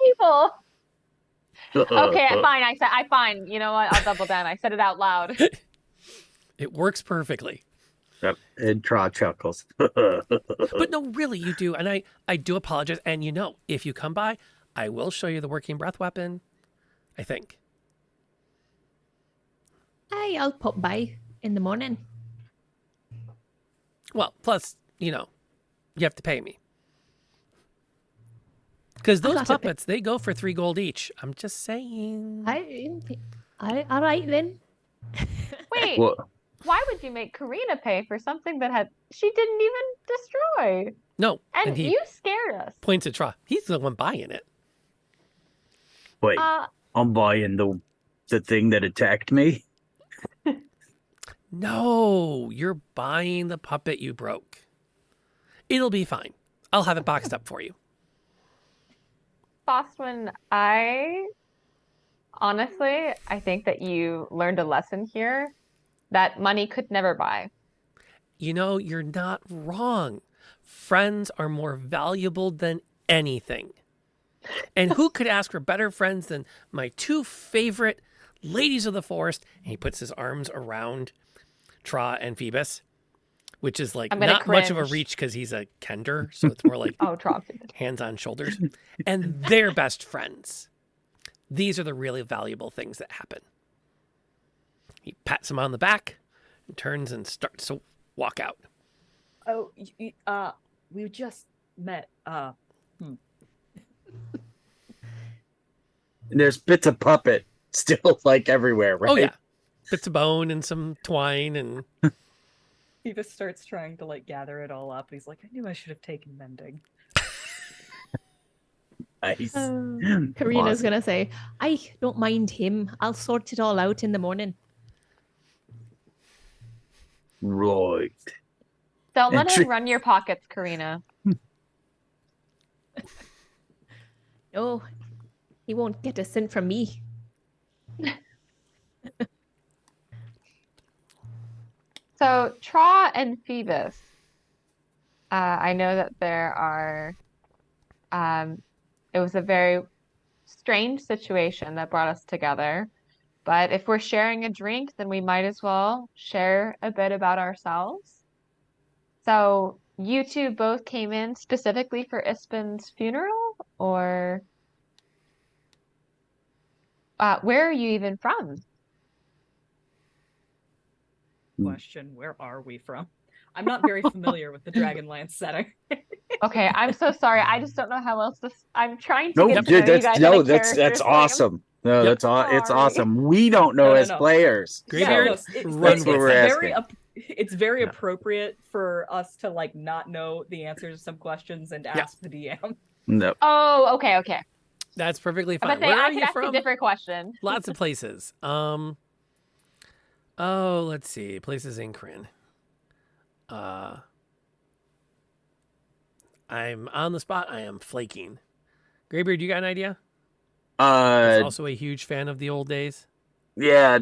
[SPEAKER 4] People. Okay, fine. I fine. You know what? I'll double down. I said it out loud.
[SPEAKER 1] It works perfectly.
[SPEAKER 5] Yep. And Tra chuckles.
[SPEAKER 1] But no, really, you do. And I do apologize. And if you come by, I will show you the working breath weapon, I think.
[SPEAKER 3] Hi, I'll pop by in the morning.
[SPEAKER 1] Well, plus, you have to pay me. Because those
[SPEAKER 3] got to pay-
[SPEAKER 1] puppets, they go for 3 gold each. I'm just saying.
[SPEAKER 3] All right then.
[SPEAKER 4] Wait,
[SPEAKER 5] What?
[SPEAKER 4] why would you make Karina pay for something that she didn't even destroy?
[SPEAKER 1] No.
[SPEAKER 4] And
[SPEAKER 1] he
[SPEAKER 4] you scared us.
[SPEAKER 1] points at Tra. He's the one buying it.
[SPEAKER 5] Wait, I'm buying the thing that attacked me.
[SPEAKER 1] No, you're buying the puppet you broke. It'll be fine. I'll have it boxed up for you.
[SPEAKER 4] Boswin, I think that you learned a lesson here that money could never buy.
[SPEAKER 1] You're not wrong. Friends are more valuable than anything. And who could ask for better friends than my 2 favorite ladies of the forest? And he puts his arms around Tra and Phoebus, which is like
[SPEAKER 4] I'm gonna
[SPEAKER 1] not much of a
[SPEAKER 4] cringe.
[SPEAKER 1] reach because he's a Kender, so it's more like
[SPEAKER 4] Oh, Trump.
[SPEAKER 1] hands on shoulders. And they're best friends. These are the really valuable things that happen. He pats him on the back and turns and starts to walk out.
[SPEAKER 2] Oh, we just met.
[SPEAKER 5] There's bits of puppet still like everywhere, right?
[SPEAKER 1] Oh yeah, bits of bone and some twine and.
[SPEAKER 2] Phoebus starts trying to like gather it all up. He's like, I knew I should have taken mending.
[SPEAKER 5] Nice.
[SPEAKER 3] Karina's
[SPEAKER 5] Awesome.
[SPEAKER 3] gonna say, I don't mind him. I'll sort it all out in the morning.
[SPEAKER 5] Right.
[SPEAKER 4] Don't let
[SPEAKER 5] Entry-
[SPEAKER 4] him run your pockets, Karina.
[SPEAKER 3] No, he won't get a cent from me.
[SPEAKER 4] So Tra and Phoebus, I know that there are, it was a very strange situation that brought us together. But if we're sharing a drink, then we might as well share a bit about ourselves. So you two both came in specifically for Ispin's funeral, or where are you even from?
[SPEAKER 2] Question, where are we from? I'm not very familiar with the Dragonlance setting.
[SPEAKER 4] Okay, I'm so sorry. I just don't know how else to. I'm trying to
[SPEAKER 5] No,
[SPEAKER 4] get to know you guys.
[SPEAKER 5] no,
[SPEAKER 4] and the
[SPEAKER 5] that's
[SPEAKER 4] characters, so I'm
[SPEAKER 5] awesome. No,
[SPEAKER 1] Yep.
[SPEAKER 5] it's
[SPEAKER 4] sorry.
[SPEAKER 5] awesome. We don't know
[SPEAKER 2] No,
[SPEAKER 5] as
[SPEAKER 2] no.
[SPEAKER 5] players.
[SPEAKER 1] Graybeard,
[SPEAKER 5] so
[SPEAKER 1] run
[SPEAKER 5] that's what
[SPEAKER 1] with
[SPEAKER 5] we're
[SPEAKER 1] it.
[SPEAKER 5] asking.
[SPEAKER 2] It's very
[SPEAKER 1] Yeah.
[SPEAKER 2] appropriate for us to like not know the answers to some questions and
[SPEAKER 1] Yeah.
[SPEAKER 2] ask the DM.
[SPEAKER 5] No.
[SPEAKER 4] Oh, okay.
[SPEAKER 1] That's perfectly
[SPEAKER 4] I'm
[SPEAKER 1] fine.
[SPEAKER 4] gonna say
[SPEAKER 1] Where
[SPEAKER 4] I
[SPEAKER 1] are
[SPEAKER 4] could
[SPEAKER 1] you
[SPEAKER 4] ask a
[SPEAKER 1] from?
[SPEAKER 4] different question.
[SPEAKER 1] Lots of places. Oh, let's see. Places in Kryn. I'm on the spot. I am flaking. Graybeard, you got an idea? He's also a huge fan of the old days.
[SPEAKER 5] Yeah,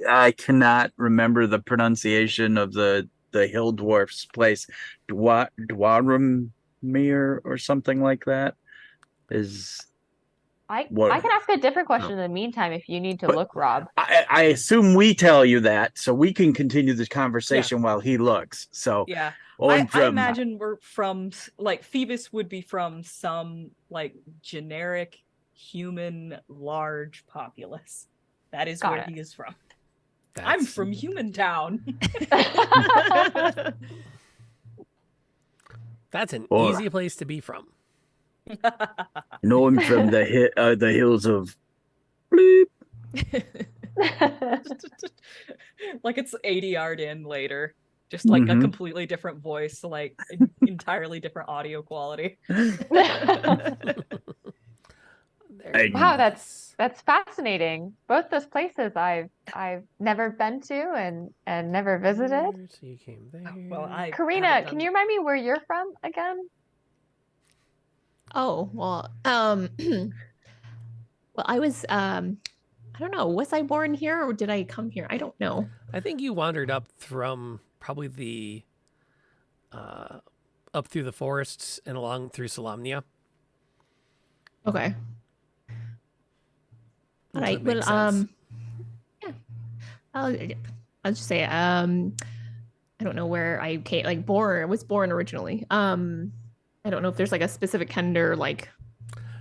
[SPEAKER 5] I cannot remember the pronunciation of the hill dwarf's place. Dwarumir or something like that.
[SPEAKER 4] I
[SPEAKER 5] What-
[SPEAKER 4] can ask a different question in the meantime if you need to
[SPEAKER 5] But-
[SPEAKER 4] look, Rob.
[SPEAKER 5] I assume we tell you that so we can continue this conversation while he looks. So
[SPEAKER 2] Yeah.
[SPEAKER 5] I'm
[SPEAKER 2] I imagine we're from like Phoebus would be from some like generic human large populace. That is
[SPEAKER 4] Got
[SPEAKER 2] where
[SPEAKER 4] it.
[SPEAKER 2] he is from. I'm
[SPEAKER 1] That's-
[SPEAKER 2] from Human Town.
[SPEAKER 1] That's an
[SPEAKER 5] Or-
[SPEAKER 1] easy place to be from.
[SPEAKER 5] know him from the hills of bleep.
[SPEAKER 2] Like it's ADR'd in later. Just like a
[SPEAKER 5] Mhm.
[SPEAKER 2] completely different voice, like entirely different audio quality.
[SPEAKER 1] There
[SPEAKER 5] Wow,
[SPEAKER 1] it
[SPEAKER 4] that's-
[SPEAKER 1] is.
[SPEAKER 4] That's fascinating. Both those places I've never been to and never visited.
[SPEAKER 1] There, so you came there.
[SPEAKER 2] Well, I
[SPEAKER 4] Karina,
[SPEAKER 2] haven't
[SPEAKER 4] can
[SPEAKER 2] done-
[SPEAKER 4] you remind me where you're from again?
[SPEAKER 3] Oh, well, well, I was, I don't know, was I born here or did I come here? I don't know.
[SPEAKER 1] I think you wandered up from probably the up through the forests and along through Solamnia.
[SPEAKER 3] Okay. All
[SPEAKER 1] Which
[SPEAKER 3] right.
[SPEAKER 1] would
[SPEAKER 3] Well,
[SPEAKER 1] make sense.
[SPEAKER 3] yeah. I'll just say, I don't know where I came, like born. I was born originally. I don't know if there's like a specific Kender, like.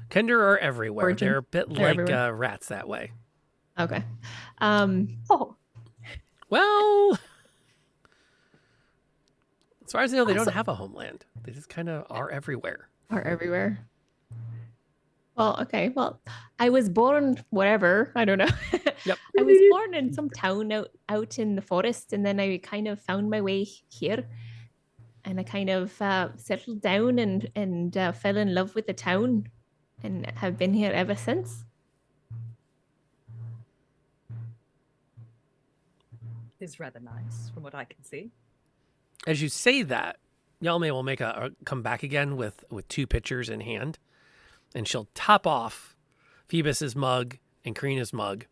[SPEAKER 1] Kender are everywhere.
[SPEAKER 3] Origin.
[SPEAKER 1] They're a bit
[SPEAKER 3] They're
[SPEAKER 1] like
[SPEAKER 3] everywhere.
[SPEAKER 1] rats that way.
[SPEAKER 3] Okay.
[SPEAKER 4] Oh,
[SPEAKER 1] Well, as far as I know, they don't
[SPEAKER 3] Also-
[SPEAKER 1] have a homeland. They just kind of are everywhere.
[SPEAKER 3] Are everywhere. Well, okay. Well, I was born wherever. I don't know.
[SPEAKER 1] Yep.
[SPEAKER 3] I was born in some town out in the forest, and then I kind of found my way here, and I kind of settled down and fell in love with the town, and have been here ever since.
[SPEAKER 2] Is rather nice from what I can see.
[SPEAKER 1] As you say that, Yalme will make a come back again with two pitchers in hand, and she'll top off Phoebus's mug and Karina's mug,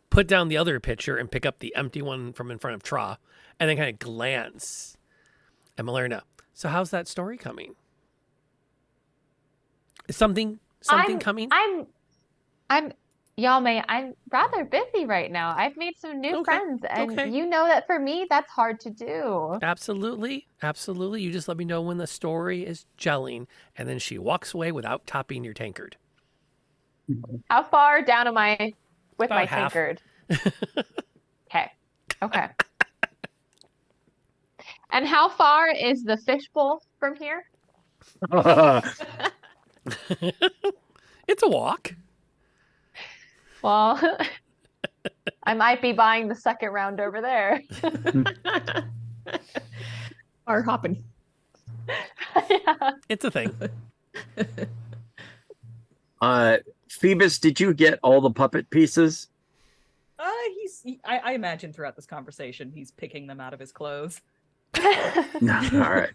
[SPEAKER 1] put down the other pitcher and pick up the empty one from in front of Tra, and then kind of glance at Malerna. So how's that story coming? Is something coming?
[SPEAKER 4] I'm Yalme, I'm rather busy right now. I've made some new
[SPEAKER 1] Okay,
[SPEAKER 4] friends, and
[SPEAKER 1] okay.
[SPEAKER 4] you know that for me, that's hard to do.
[SPEAKER 1] Absolutely. Absolutely. You just let me know when the story is gelling, and then she walks away without topping your tankard.
[SPEAKER 4] How far down am I with
[SPEAKER 1] About
[SPEAKER 4] my
[SPEAKER 1] half.
[SPEAKER 4] tankard? Okay. Okay. And how far is the fishbowl from here?
[SPEAKER 1] It's a walk.
[SPEAKER 4] Well, I might be buying the second round over there.
[SPEAKER 3] Are hopping.
[SPEAKER 4] Yeah.
[SPEAKER 1] It's a thing.
[SPEAKER 5] Phoebus, did you get all the puppet pieces?
[SPEAKER 2] I imagine throughout this conversation, he's picking them out of his clothes.
[SPEAKER 5] No, all right.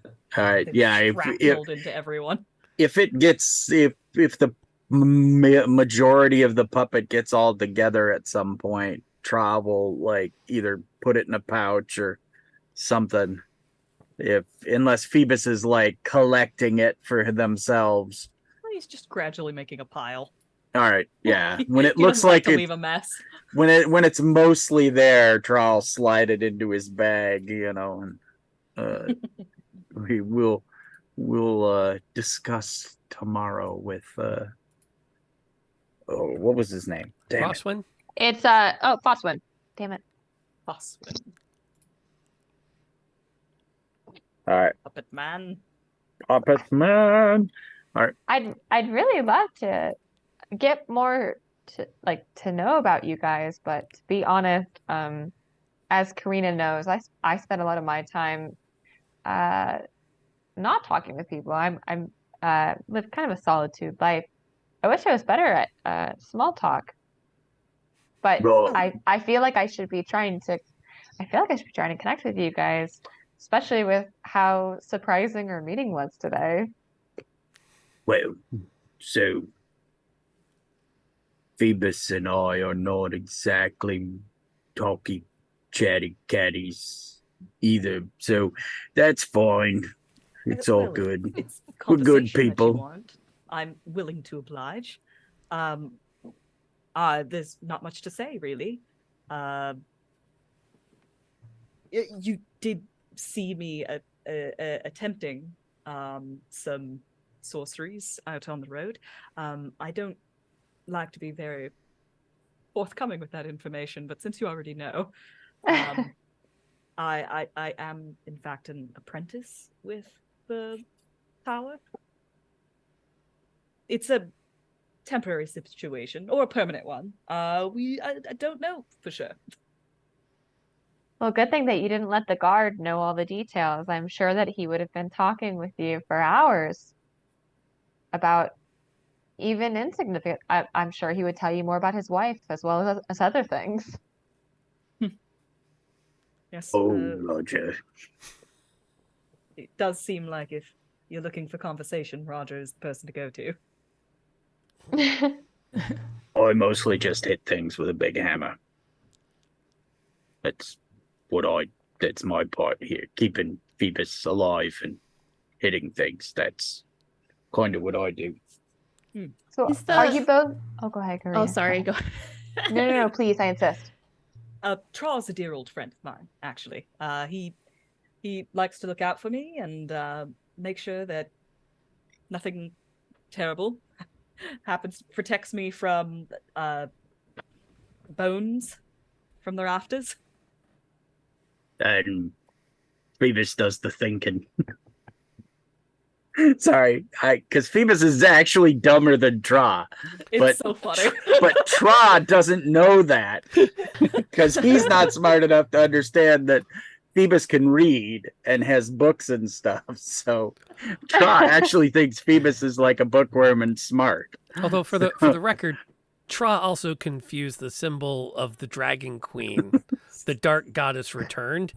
[SPEAKER 2] They've
[SPEAKER 5] Yeah,
[SPEAKER 2] shrapneled into everyone.
[SPEAKER 5] if the majority of the puppet gets all together at some point, Tra will like either put it in a pouch or something. Unless Phoebus is like collecting it for themselves.
[SPEAKER 2] Well, he's just gradually making a pile.
[SPEAKER 5] All right, yeah. When it
[SPEAKER 2] He
[SPEAKER 5] looks
[SPEAKER 2] doesn't like
[SPEAKER 5] like
[SPEAKER 2] to
[SPEAKER 5] it,
[SPEAKER 2] leave a mess.
[SPEAKER 5] when it's mostly there, Tra will slide it into his bag, and we'll discuss tomorrow with what was his name? Damn it.
[SPEAKER 1] Crosswind?
[SPEAKER 4] It's Fosswind. Damn it.
[SPEAKER 2] Fosswind,
[SPEAKER 5] All right,
[SPEAKER 2] puppet man.
[SPEAKER 5] Puppet Man.
[SPEAKER 4] I'd really love to get more to know about you guys, but to be honest, as Karina knows, I spend a lot of my time not talking with people. I'm live kind of a solitude life. I wish I was better at small talk, but
[SPEAKER 5] Well,
[SPEAKER 4] I feel like I should be trying to connect with you guys, especially with how surprising our meeting was today.
[SPEAKER 5] Well, so Phoebus and I are not exactly talky, chatty catties either, so that's fine. It's all
[SPEAKER 2] Well,
[SPEAKER 5] good.
[SPEAKER 2] It's
[SPEAKER 5] We're good
[SPEAKER 2] conversation that you
[SPEAKER 5] people.
[SPEAKER 2] want. I'm willing to oblige. There's not much to say, really. You did see me attempting some sorceries out on the road. I don't like to be very forthcoming with that information, but since you already know, I am in fact an apprentice with the tower. It's a temporary situation or a permanent one. I don't know for sure.
[SPEAKER 4] Well, good thing that you didn't let the guard know all the details. I'm sure that he would have been talking with you for hours about even insignificant. I'm sure he would tell you more about his wife as well as other things.
[SPEAKER 2] Yes.
[SPEAKER 5] Oh, Roger.
[SPEAKER 2] It does seem like if you're looking for conversation, Roger is the person to go to.
[SPEAKER 5] I mostly just hit things with a big hammer. That's my part here. Keeping Phoebus alive and hitting things. That's kind of what I do.
[SPEAKER 4] So
[SPEAKER 3] Is
[SPEAKER 4] are
[SPEAKER 3] the-
[SPEAKER 4] you both? Oh, go ahead, Karina.
[SPEAKER 3] Oh, sorry. Go.
[SPEAKER 4] No, please, I insist.
[SPEAKER 2] Charles is a dear old friend of mine, actually. He likes to look out for me and make sure that nothing terrible happens. Protects me from bones from the rafters.
[SPEAKER 5] And Phoebus does the thinking. Sorry, because Phoebus is actually dumber than Tra.
[SPEAKER 2] It's so funny.
[SPEAKER 5] But Tra doesn't know that because he's not smart enough to understand that Phoebus can read and has books and stuff. So Tra actually thinks Phoebus is like a bookworm and smart.
[SPEAKER 1] Although for the record, Tra also confused the symbol of the Dragon Queen, the Dark Goddess Returned,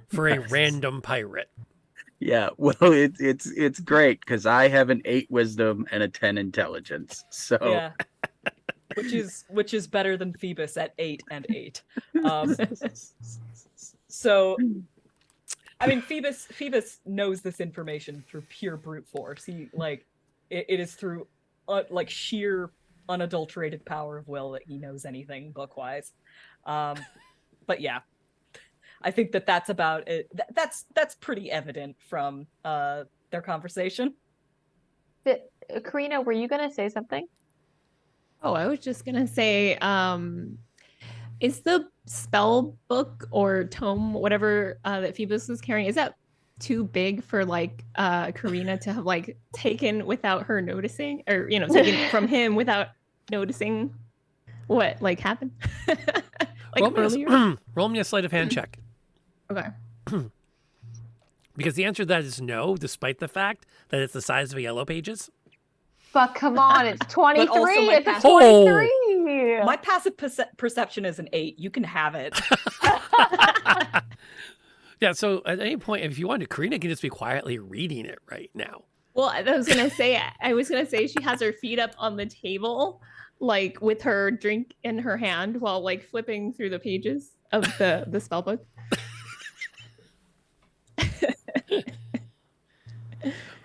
[SPEAKER 1] for a random pirate.
[SPEAKER 5] Yeah, well, it's great because I have an 8 wisdom and a 10 intelligence. So
[SPEAKER 2] Yeah. Which is better than Phoebus at 8 and 8. So I mean Phoebus knows this information through pure brute force. He it is through sheer unadulterated power of will that he knows anything book-wise. But yeah. I think that's about it. That's pretty evident from their conversation.
[SPEAKER 4] Karina, were you gonna say something?
[SPEAKER 3] Oh, I was just gonna say, is the spell book or tome, whatever that Phoebus was carrying, is that too big for like Karina to have like taken without her noticing, or taken from him without noticing what like happened? Like earlier?
[SPEAKER 1] Roll me a sleight of hand check.
[SPEAKER 3] Okay.
[SPEAKER 1] Because the answer to that is no, despite the fact that it's the size of a Yellow Pages.
[SPEAKER 4] But come on, it's 23.
[SPEAKER 2] also my
[SPEAKER 4] It's a
[SPEAKER 2] passive-
[SPEAKER 4] 23.
[SPEAKER 2] My passive perception is an 8. You can have it.
[SPEAKER 1] Yeah, so at any point, if you wanted, Karina can just be quietly reading it right now.
[SPEAKER 3] Well, I was gonna say she has her feet up on the table, like with her drink in her hand, while like flipping through the pages of the spell book.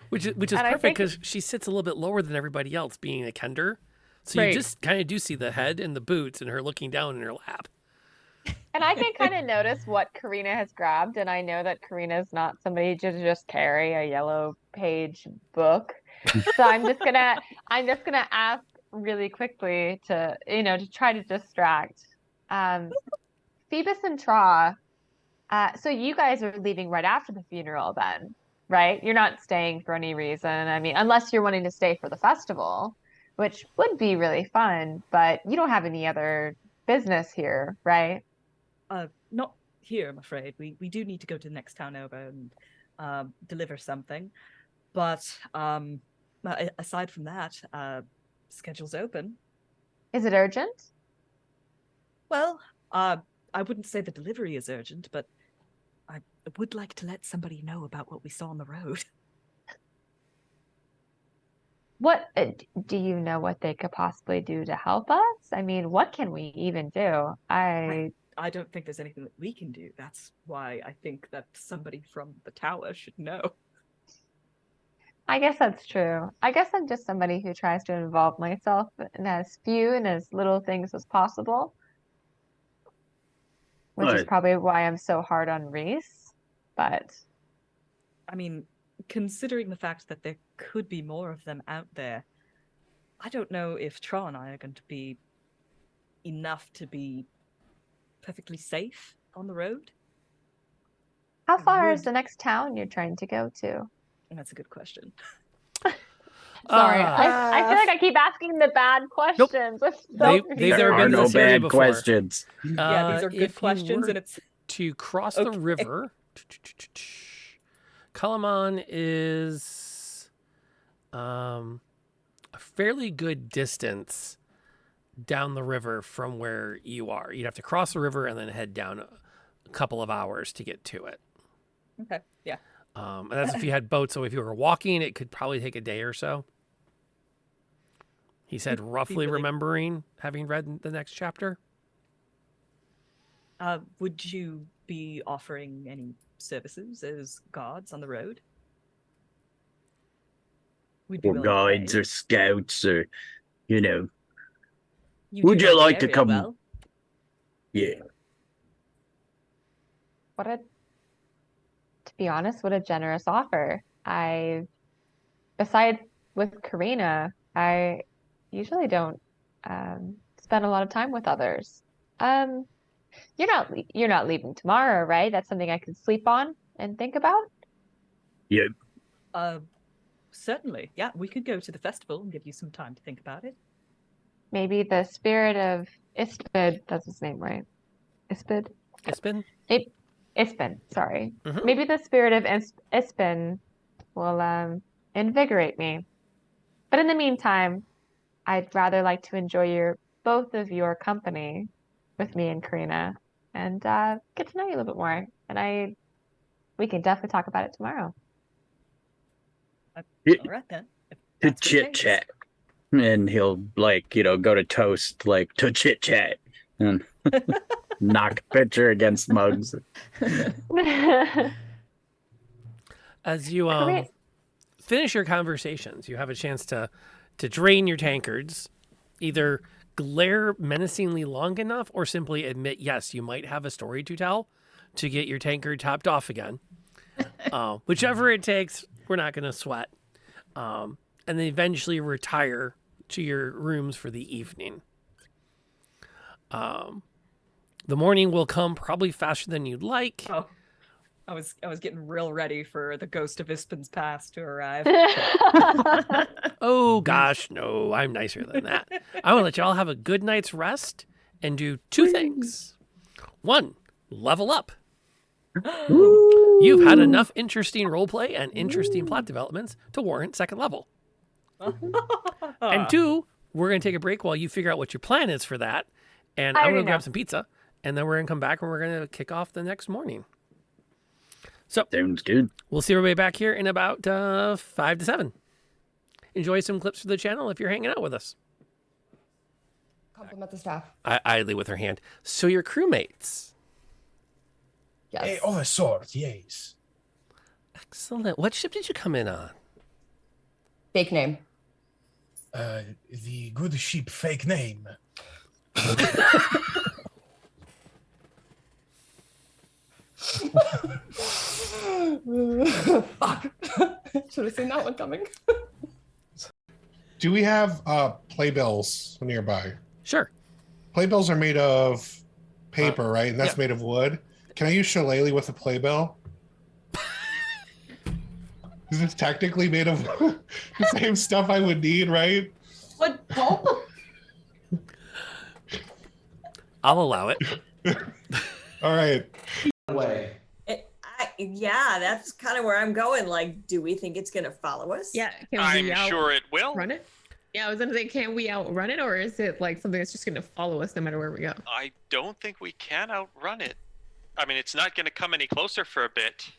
[SPEAKER 1] Which is perfect because she sits a little bit lower than everybody else, being a Kender. So you just kind of do see the head and the boots and her looking down in her lap.
[SPEAKER 4] And I can kind of notice what Karina has grabbed, and I know that Karina's not somebody to just carry a Yellow Page book. So I'm just gonna ask really quickly to try to distract. Phoebus and Tra, so you guys are leaving right after the funeral then, right? You're not staying for any reason. I mean, unless you're wanting to stay for the festival, which would be really fun, but you don't have any other business here, right?
[SPEAKER 2] Not here, I'm afraid. We do need to go to the next town over and deliver something. But aside from that, schedule's open.
[SPEAKER 4] Is it urgent?
[SPEAKER 2] Well, I wouldn't say the delivery is urgent, but I would like to let somebody know about what we saw on the road.
[SPEAKER 4] What do you know what they could possibly do to help us? I mean, what can we even do?
[SPEAKER 2] I don't think there's anything that we can do. That's why I think that somebody from the tower should know.
[SPEAKER 4] I guess that's true. I guess I'm just somebody who tries to involve myself in as few and as little things as possible, which is probably why I'm so hard on Reese. But
[SPEAKER 2] I mean, considering the fact that there could be more of them out there, I don't know if Tra and I are going to be enough to be perfectly safe on the road.
[SPEAKER 4] How far is the next town you're trying to go to?
[SPEAKER 2] That's a good question.
[SPEAKER 4] Sorry, I feel like I keep asking the bad questions.
[SPEAKER 1] Nope. They've never been
[SPEAKER 5] no
[SPEAKER 1] this area
[SPEAKER 5] bad
[SPEAKER 1] before.
[SPEAKER 5] questions.
[SPEAKER 2] Yeah, these are good questions, and it's
[SPEAKER 1] to cross the river. Kalamon is a fairly good distance down the river from where you are. You'd have to cross the river and then head down a couple of hours to get to it.
[SPEAKER 2] Okay, yeah.
[SPEAKER 1] And that's if you had boats. So if you were walking, it could probably take a day or so. He said, roughly remembering having read the next chapter.
[SPEAKER 2] Would you be offering any services as guards on the road?
[SPEAKER 5] Or guides or scouts or,
[SPEAKER 2] Would
[SPEAKER 5] you like to come? Well? Yeah.
[SPEAKER 4] To be honest, what a generous offer. Besides with Karina, I usually don't spend a lot of time with others. You're not leaving tomorrow, right? That's something I can sleep on and think about?
[SPEAKER 5] Yep.
[SPEAKER 2] Certainly. Yeah, we could go to the festival and give you some time to think about it.
[SPEAKER 4] Maybe the spirit of Ispid, that's his name, right? Ispid?
[SPEAKER 1] Ispin?
[SPEAKER 4] Ispin, sorry.
[SPEAKER 1] Mm-hmm.
[SPEAKER 4] Maybe the spirit of Ispin will invigorate me. But in the meantime, I'd rather like to enjoy both of your company with me and Karina and get to know you a little bit more. And we can definitely talk about it tomorrow.
[SPEAKER 2] All right then.
[SPEAKER 5] To chit chat. And he'll go to toast, to chit chat and knock a pitcher against mugs.
[SPEAKER 1] As you finish your conversations, you have a chance to drain your tankards, either glare menacingly long enough or simply admit, yes, you might have a story to tell to get your tankard topped off again. Whichever it takes, we're not going to sweat. And then eventually retire to your rooms for the evening. The The morning will come probably faster than you'd like.
[SPEAKER 2] Oh, I was getting real ready for the ghost of Ispin's past to arrive.
[SPEAKER 1] Oh gosh, no, I'm nicer than that. I want to let you all have a good night's rest and do 2 things. 1, level up. You've had enough interesting roleplay and interesting plot developments to warrant 2nd level. And 2, we're going to take a break while you figure out what your plan is for that. And I'm going to grab some pizza, and then we're going to come back and we're going to kick off the next morning. So
[SPEAKER 5] Sounds good.
[SPEAKER 1] We'll see everybody back here in about 5 to 7. Enjoy some clips for the channel if you're hanging out with us.
[SPEAKER 7] Compliment the staff.
[SPEAKER 1] Idly with her hand. So your crewmates.
[SPEAKER 7] Yes.
[SPEAKER 8] Of a sort, yes.
[SPEAKER 1] Excellent. What ship did you come in on?
[SPEAKER 7] Fake name.
[SPEAKER 8] The good ship fake name.
[SPEAKER 7] Fuck. Should have seen that one coming.
[SPEAKER 9] Do we have playbills nearby?
[SPEAKER 1] Sure.
[SPEAKER 9] Playbills are made of paper, right? And that's
[SPEAKER 1] yeah.
[SPEAKER 9] made of wood. Can I use shillelagh with a playbill? Is this technically made of the same stuff I would need, right?
[SPEAKER 7] What pulp?
[SPEAKER 1] I'll allow it.
[SPEAKER 9] All right.
[SPEAKER 10] Way. Yeah, that's kind of where I'm going. Like, do we think it's going to follow us?
[SPEAKER 3] Yeah.
[SPEAKER 11] I'm sure it will.
[SPEAKER 3] Run it? Yeah, I was gonna say, can we outrun it, or is it like something that's just gonna follow us no matter where we go?
[SPEAKER 11] I don't think we can outrun it. I mean, it's not going to come any closer for a bit.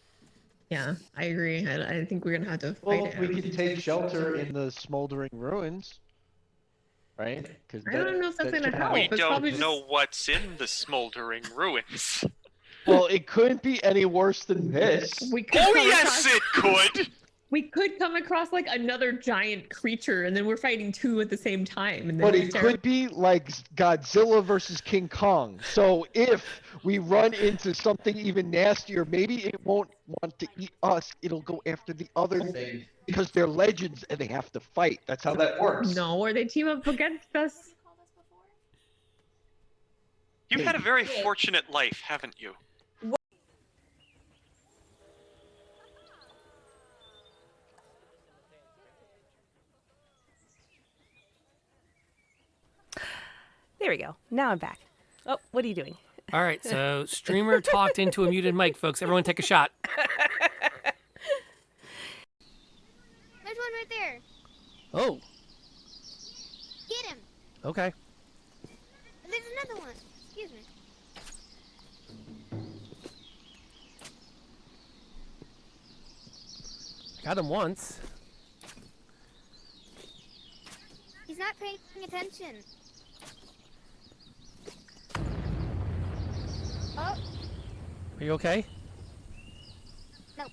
[SPEAKER 3] Yeah, I agree. I think we're gonna have to fight it.
[SPEAKER 12] We could take shelter in the smoldering ruins, right? Because
[SPEAKER 3] I don't know if that's gonna help.
[SPEAKER 11] We
[SPEAKER 3] It's
[SPEAKER 11] don't
[SPEAKER 3] probably
[SPEAKER 11] know
[SPEAKER 3] just...
[SPEAKER 11] what's in the smoldering ruins.
[SPEAKER 12] Well, it couldn't be any worse than this.
[SPEAKER 3] We could
[SPEAKER 11] Oh
[SPEAKER 3] come
[SPEAKER 11] yes,
[SPEAKER 3] across...
[SPEAKER 11] it could.
[SPEAKER 3] We could come across like another giant creature, and then we're fighting 2 at the same time. And then
[SPEAKER 12] But
[SPEAKER 3] it's
[SPEAKER 12] it
[SPEAKER 3] terrible.
[SPEAKER 12] could be like Godzilla versus King Kong. So if we run into something even nastier, maybe it won't want to eat us. It'll go after the other thing because they're legends and they have to fight. That's how that works.
[SPEAKER 3] No, or they team up against us.
[SPEAKER 11] You've had a very fortunate life, haven't you?
[SPEAKER 13] There we go. Now I'm back. Oh, what are you doing?
[SPEAKER 1] All right, so streamer talked into a muted mic, folks. Everyone take a shot.
[SPEAKER 14] There's one right there.
[SPEAKER 1] Oh,
[SPEAKER 14] Get him.
[SPEAKER 1] okay.
[SPEAKER 14] There's another one. Excuse me.
[SPEAKER 1] Got him once.
[SPEAKER 14] He's not paying attention. Oh,
[SPEAKER 1] Are you okay?
[SPEAKER 14] no.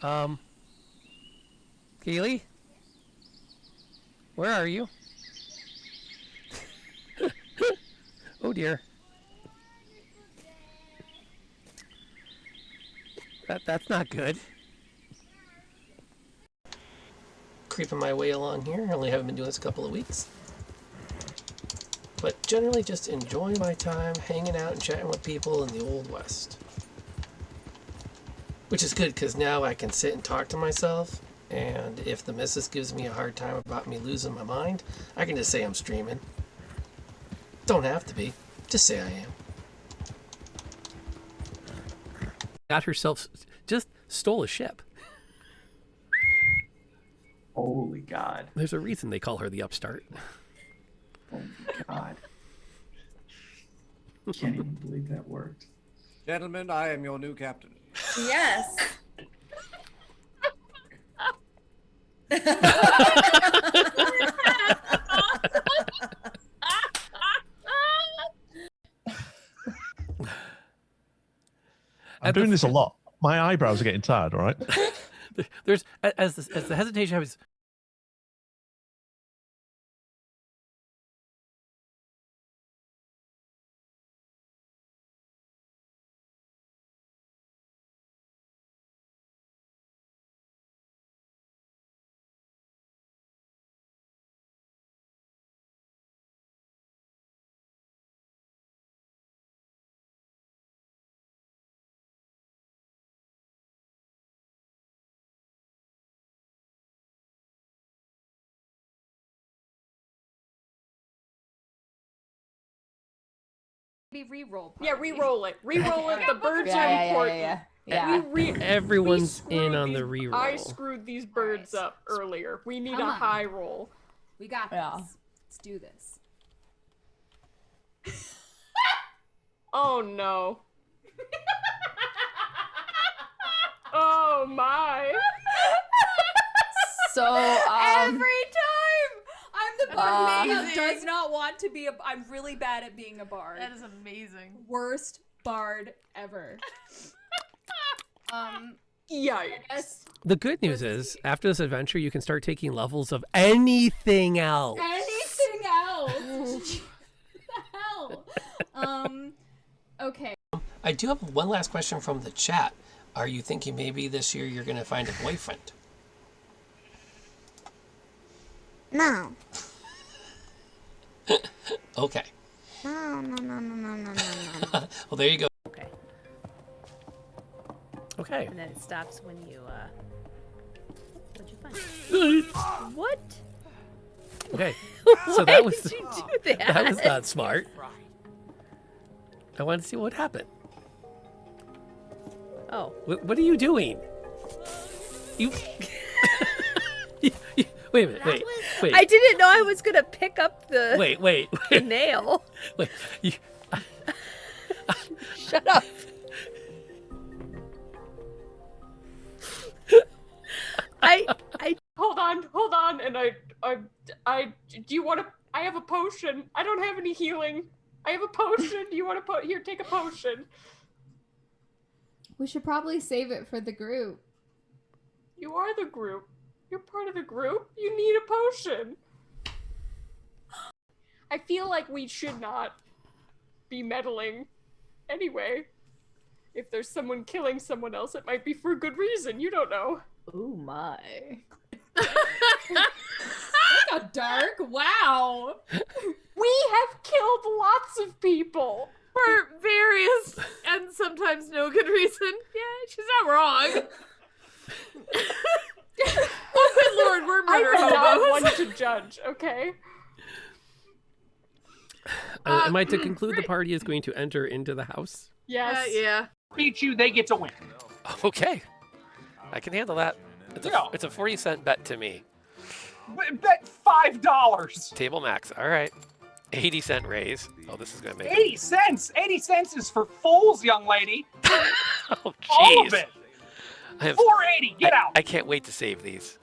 [SPEAKER 1] Oh, Kaylee? Where are you? Oh dear. That's not good. Creeping my way along here. I only haven't been doing this a couple of weeks. But generally just enjoying my time hanging out and chatting with people in the Old West. Which is good because now I can sit and talk to myself, and if the missus gives me a hard time about me losing my mind, I can just say I'm streaming. Don't have to be. Just say I am. Got herself, just stole a ship.
[SPEAKER 15] Holy God.
[SPEAKER 1] There's a reason they call her the upstart.
[SPEAKER 15] Oh my God. Can't even believe that worked.
[SPEAKER 16] Gentlemen, I am your new captain.
[SPEAKER 10] Yes.
[SPEAKER 17] I'm doing this a lot. My eyebrows are getting tired, all right?
[SPEAKER 1] There's, as the hesitation happens,
[SPEAKER 18] Maybe re-roll.
[SPEAKER 7] Yeah, re-roll it. Re-roll it. The birds are important.
[SPEAKER 1] Everyone's in on the reroll.
[SPEAKER 7] I screwed these birds up earlier. We need
[SPEAKER 18] Come
[SPEAKER 7] a
[SPEAKER 18] on.
[SPEAKER 7] high roll.
[SPEAKER 18] We got this. Let's do this.
[SPEAKER 7] Oh no. Oh my.
[SPEAKER 18] So every time I'm the bard who
[SPEAKER 13] amazing.
[SPEAKER 18] does not want to be a. I'm really bad at being a bard.
[SPEAKER 13] That is amazing.
[SPEAKER 18] Worst bard ever.
[SPEAKER 7] Yikes.
[SPEAKER 1] The good news is, after this adventure, you can start taking levels of anything else.
[SPEAKER 18] Anything else? What the hell? Okay.
[SPEAKER 1] I do have one last question from the chat. Are you thinking maybe this year you're going to find a boyfriend?
[SPEAKER 14] No.
[SPEAKER 1] Okay.
[SPEAKER 14] No.
[SPEAKER 1] Well, there you go.
[SPEAKER 13] Okay.
[SPEAKER 1] Okay.
[SPEAKER 13] And then it stops when you, what'd you find? What?
[SPEAKER 1] Okay.
[SPEAKER 13] Why
[SPEAKER 1] So that was
[SPEAKER 13] did you do that?
[SPEAKER 1] That was not smart. I wanted to see what happened.
[SPEAKER 13] Oh.
[SPEAKER 1] What are you doing? You. Wait a minute. Wait.
[SPEAKER 13] I didn't know I was gonna pick up the
[SPEAKER 1] Wait.
[SPEAKER 13] the nail.
[SPEAKER 1] Wait.
[SPEAKER 13] Shut up. I
[SPEAKER 7] Hold on, and I do you want to? I have a potion. I don't have any healing. I have a potion. Do you want to here? Take a potion.
[SPEAKER 3] We should probably save it for the group.
[SPEAKER 7] You are the group. You're part of the group. You need a potion. I feel like we should not be meddling. Anyway, if there's someone killing someone else, it might be for a good reason. You don't know.
[SPEAKER 18] Oh my. That got dark. Wow.
[SPEAKER 7] We have killed lots of people.
[SPEAKER 13] for various and sometimes no good reason. Yeah, she's not wrong. Oh, good lord, we're murder
[SPEAKER 7] I'm not
[SPEAKER 13] hobos.
[SPEAKER 7] one to judge, okay?
[SPEAKER 1] Am I to conclude the party is going to enter into the house?
[SPEAKER 7] Yes.
[SPEAKER 13] Yeah.
[SPEAKER 19] Beat you, they get to win.
[SPEAKER 1] Okay. I can handle that. It's a 40-cent bet to me.
[SPEAKER 19] Bet $5.
[SPEAKER 1] Table max. All right. 80-cent raise. Oh, this is going to make
[SPEAKER 19] 80 cents. 80 cents is for fools, young lady.
[SPEAKER 1] Oh,
[SPEAKER 19] All of
[SPEAKER 1] jeez.
[SPEAKER 19] it.
[SPEAKER 1] I have,
[SPEAKER 19] 480. Get out.
[SPEAKER 1] I can't wait to save these.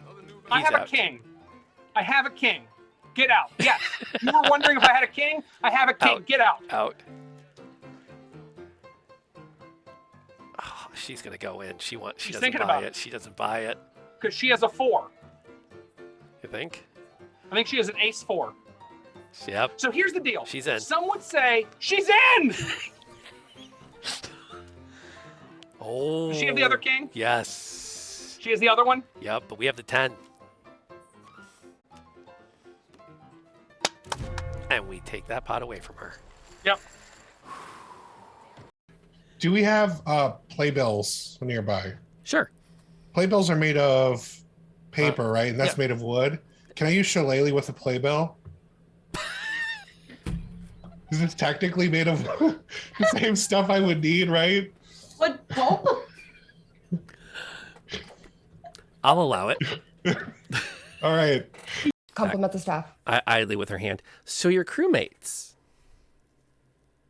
[SPEAKER 19] I
[SPEAKER 1] He's
[SPEAKER 19] have
[SPEAKER 1] out.
[SPEAKER 19] a king. I have a king. Get out. Yes. You were wondering if I had a king? I have a king.
[SPEAKER 1] Out.
[SPEAKER 19] Get out.
[SPEAKER 1] Out. Oh, she's going to go in. She
[SPEAKER 19] She's
[SPEAKER 1] doesn't
[SPEAKER 19] thinking
[SPEAKER 1] buy
[SPEAKER 19] about
[SPEAKER 1] it.
[SPEAKER 19] it.
[SPEAKER 1] She doesn't buy it.
[SPEAKER 19] Because she has a 4.
[SPEAKER 1] You think?
[SPEAKER 19] I think she has an ace 4.
[SPEAKER 1] Yep.
[SPEAKER 19] So here's the deal.
[SPEAKER 1] She's in.
[SPEAKER 19] Some would say she's in.
[SPEAKER 1] Oh.
[SPEAKER 19] Does she have the other king?
[SPEAKER 1] Yes.
[SPEAKER 19] She has the other one?
[SPEAKER 1] Yep, but we have the 10. And we take that pot away from her.
[SPEAKER 19] Yep.
[SPEAKER 9] Do we have playbills nearby?
[SPEAKER 1] Sure.
[SPEAKER 9] Playbills are made of paper, right? And that's
[SPEAKER 1] yeah.
[SPEAKER 9] made of wood. Can I use Shillelagh with a playbill? This is technically made of the same stuff I would need, right?
[SPEAKER 7] What pulp?
[SPEAKER 1] I'll allow it.
[SPEAKER 9] All right.
[SPEAKER 7] Compliment the staff.
[SPEAKER 1] Idly with her hand. So your crewmates.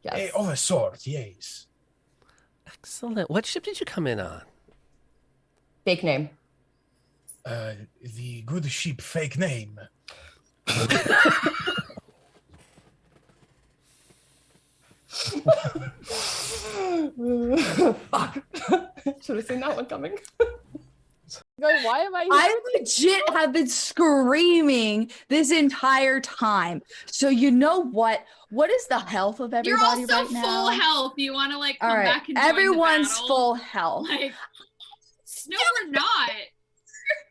[SPEAKER 7] Yes.
[SPEAKER 8] Of a sort, yes.
[SPEAKER 1] Excellent. What ship did you come in on?
[SPEAKER 7] Fake name.
[SPEAKER 8] The good ship fake name.
[SPEAKER 7] Fuck. Should have seen that one coming.
[SPEAKER 4] Why am
[SPEAKER 20] I legit have been screaming this entire time. So you know what? What is the health of
[SPEAKER 18] You're
[SPEAKER 20] everybody
[SPEAKER 18] also
[SPEAKER 20] right now?
[SPEAKER 18] full health. You want to like come
[SPEAKER 20] All right,
[SPEAKER 18] back and join
[SPEAKER 20] everyone's
[SPEAKER 18] the battle?
[SPEAKER 20] full health.
[SPEAKER 18] Like, no, we're not.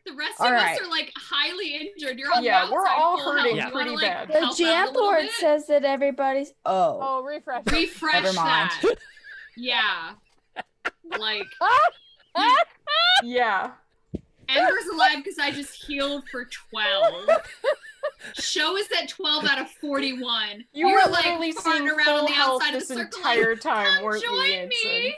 [SPEAKER 18] The rest
[SPEAKER 20] All
[SPEAKER 18] of
[SPEAKER 20] right.
[SPEAKER 18] us are like highly injured. You're on
[SPEAKER 7] Yeah,
[SPEAKER 18] the
[SPEAKER 7] we're
[SPEAKER 18] outside
[SPEAKER 7] all
[SPEAKER 18] full
[SPEAKER 7] hurting
[SPEAKER 18] health. You
[SPEAKER 7] pretty
[SPEAKER 18] wanna,
[SPEAKER 7] bad.
[SPEAKER 20] The
[SPEAKER 18] help out a
[SPEAKER 20] jam
[SPEAKER 18] little
[SPEAKER 20] board
[SPEAKER 18] bit?
[SPEAKER 20] says that everybody's. Oh,
[SPEAKER 4] refresh.
[SPEAKER 18] Refresh
[SPEAKER 20] Never mind.
[SPEAKER 18] that. Yeah. Like
[SPEAKER 7] Yeah.
[SPEAKER 18] Ember's alive because I just healed for 12. Show is at 12 out of 41.
[SPEAKER 7] You
[SPEAKER 18] You're
[SPEAKER 7] were
[SPEAKER 18] like
[SPEAKER 7] literally
[SPEAKER 18] farting
[SPEAKER 7] seeing
[SPEAKER 18] around
[SPEAKER 7] full
[SPEAKER 18] on the
[SPEAKER 7] health
[SPEAKER 18] outside of
[SPEAKER 7] this
[SPEAKER 18] the circle.
[SPEAKER 7] entire
[SPEAKER 18] like,
[SPEAKER 7] time,
[SPEAKER 18] "Come
[SPEAKER 7] weren't you,
[SPEAKER 18] join
[SPEAKER 7] Yansen?"
[SPEAKER 18] me.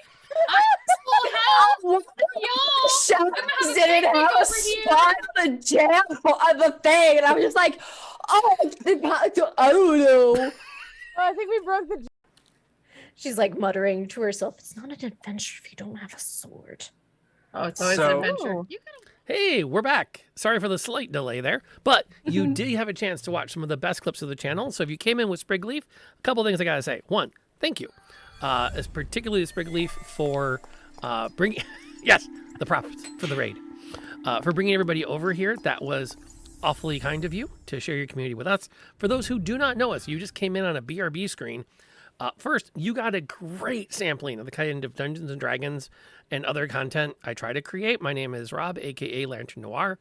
[SPEAKER 18] I'm full health. Y'all, I'm gonna have a
[SPEAKER 20] didn't
[SPEAKER 18] picnic
[SPEAKER 20] have a
[SPEAKER 18] over here.
[SPEAKER 20] spot on the jam on the thing, and I was just like, oh, I don't know.
[SPEAKER 7] I think we broke the.
[SPEAKER 21] She's like muttering to herself, it's not an adventure if you don't have a sword.
[SPEAKER 3] Oh, it's always
[SPEAKER 6] So-
[SPEAKER 3] an adventure.
[SPEAKER 4] Ooh.
[SPEAKER 1] Hey, we're back. Sorry for the slight delay there, but you did have a chance to watch some of the best clips of the channel. So if you came in with Springleaf, a couple things I gotta say. One, thank you, as particularly Springleaf for bringing yes the profits for the raid, for bringing everybody over here. That was awfully kind of you to share your community with us. For those who do not know us, you just came in on a BRB screen. First, you got a great sampling of the kind of Dungeons and Dragons and other content I try to create. My name is Rob, aka Lantern Noir.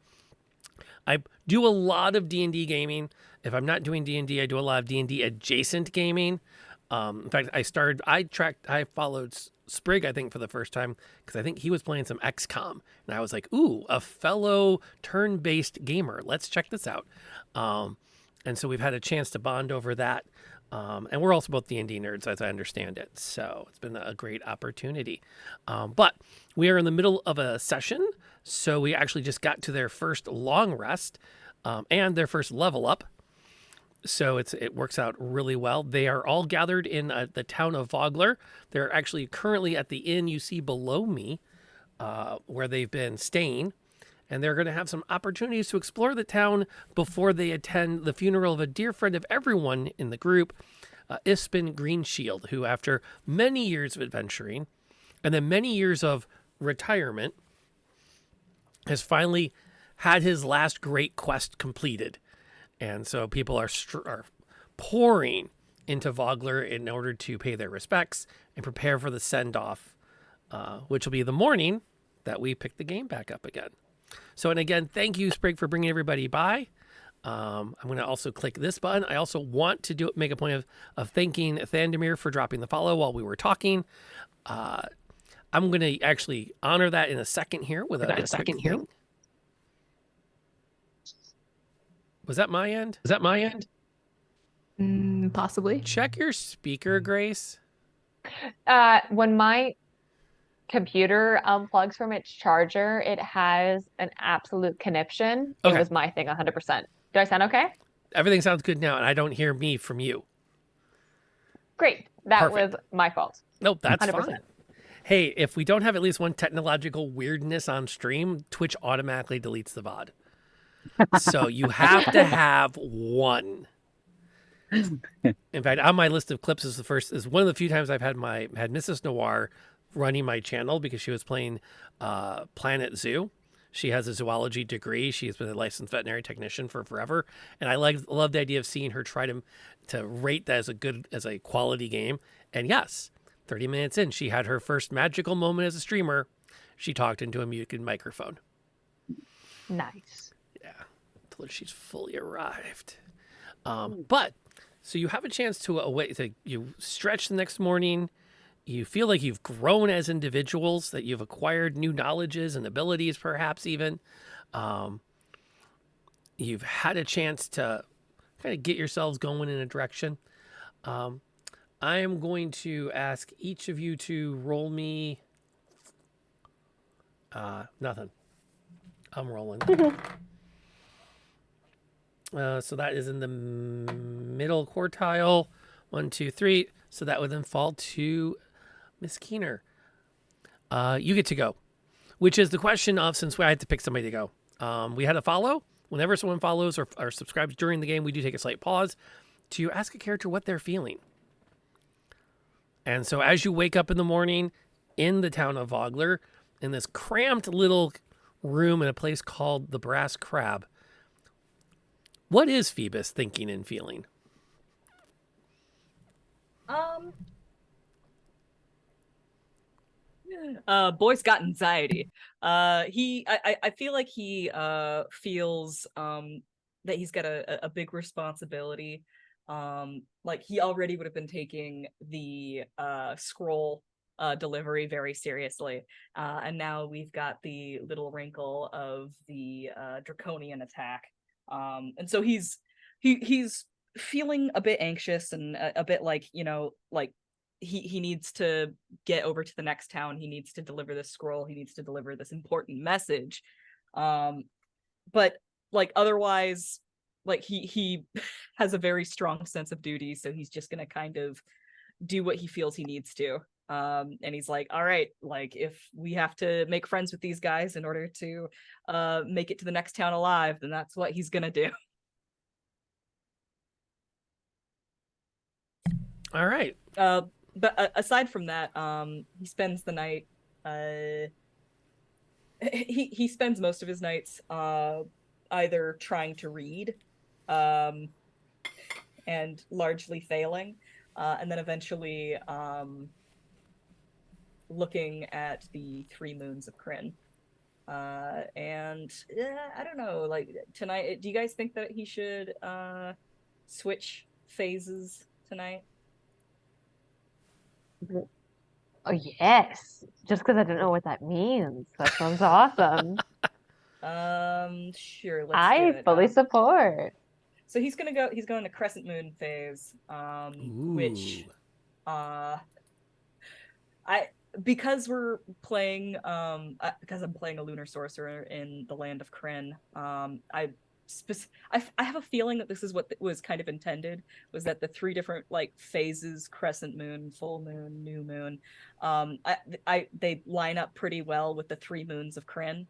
[SPEAKER 1] I do a lot of D&D gaming. If I'm not doing D&D, I do a lot of D&D adjacent gaming. In fact, I followed Sprig, I think, for the first time because I think he was playing some XCOM, and I was like, "Ooh, a fellow turn-based gamer. Let's check this out." And so we've had a chance to bond over that. And we're also both D&D nerds, as I understand it. So it's been a great opportunity. But we are in the middle of a session. So we actually just got to their first long rest and their first level up. So it works out really well. They are all gathered in the town of Vogler. They're actually currently at the inn you see below me where they've been staying. And they're going to have some opportunities to explore the town before they attend the funeral of a dear friend of everyone in the group, Ispin Greenshield, who after many years of adventuring and then many years of retirement has finally had his last great quest completed. And so people are pouring into Vogler in order to pay their respects and prepare for the send-off, which will be the morning that we pick the game back up again. So, and again, thank you, Sprig, for bringing everybody by. I'm going to also click this button. I also want to make a point of thanking Thandemir for dropping the follow while we were talking. I'm going to actually honor that in a second here with a second here. Was that my end? Is that my end?
[SPEAKER 3] Possibly.
[SPEAKER 1] Check your speaker, Grace.
[SPEAKER 4] When my computer unplugs from its charger, it has an absolute conniption.
[SPEAKER 1] Okay.
[SPEAKER 4] It was my thing 100%. Do I sound okay?
[SPEAKER 1] Everything sounds good now, and I don't hear me from you.
[SPEAKER 4] Great. That
[SPEAKER 1] Perfect.
[SPEAKER 4] was my fault.
[SPEAKER 1] Nope, that's
[SPEAKER 4] 100%.
[SPEAKER 1] fine. Hey, if we don't have at least one technological weirdness on stream, Twitch automatically deletes the VOD. So you have to have one. In fact, on my list of clips is one of the few times I've had Mrs. Noir running my channel because she was playing Planet Zoo. She has a zoology degree. She's been a licensed veterinary technician for forever, and I love the idea of seeing her try to rate that as a quality game. And yes, 30 minutes in, she had her first magical moment as a streamer. She talked into a muted microphone.
[SPEAKER 4] Nice.
[SPEAKER 1] Yeah, told her she's fully arrived. But so you have a chance to you stretch the next morning. You feel like you've grown as individuals, that you've acquired new knowledges and abilities, perhaps even. You've had a chance to kind of get yourselves going in a direction. I am going to ask each of you to roll me. Nothing. I'm rolling. So that is in the middle quartile. 1, 2, 3. So that would then fall to Miss Keener. You get to go, which is the question of, since I had to pick somebody to go. We had a follow. Whenever someone follows or subscribes during the game, we do take a slight pause to ask a character what they're feeling. And so as you wake up in the morning in the town of Vogler, in this cramped little room in a place called the Brass Crab, what is Phoebus thinking and feeling?
[SPEAKER 2] Boy's got anxiety. I feel like he feels that he's got a big responsibility. Like he already would have been taking the scroll delivery very seriously, and now we've got the little wrinkle of the draconian attack. And so he's he's feeling a bit anxious and a bit like, like he needs to get over to the next town. He needs to deliver this scroll. He needs to deliver this important message. But like otherwise, like he has a very strong sense of duty, so he's just gonna kind of do what he feels he needs to. And he's like, all right, like if we have to make friends with these guys in order to make it to the next town alive, then that's what he's gonna do.
[SPEAKER 1] All right.
[SPEAKER 2] But aside from that, he spends the night. He spends most of his nights either trying to read, and largely failing, and then eventually looking at the 3 moons of Kryn. And I don't know, like tonight, do you guys think that he should switch phases tonight?
[SPEAKER 4] Oh yes, just because I don't know what that means. That sounds awesome.
[SPEAKER 2] Sure. Let's do
[SPEAKER 4] I
[SPEAKER 2] it.
[SPEAKER 4] fully support.
[SPEAKER 2] So he's going to Crescent Moon phase, which because we're playing because I'm playing a lunar sorcerer in the land of Kryn, I have a feeling that this is what was kind of intended, was that the 3 different like phases, crescent moon, full moon, new moon, they line up pretty well with the 3 moons of Kryn.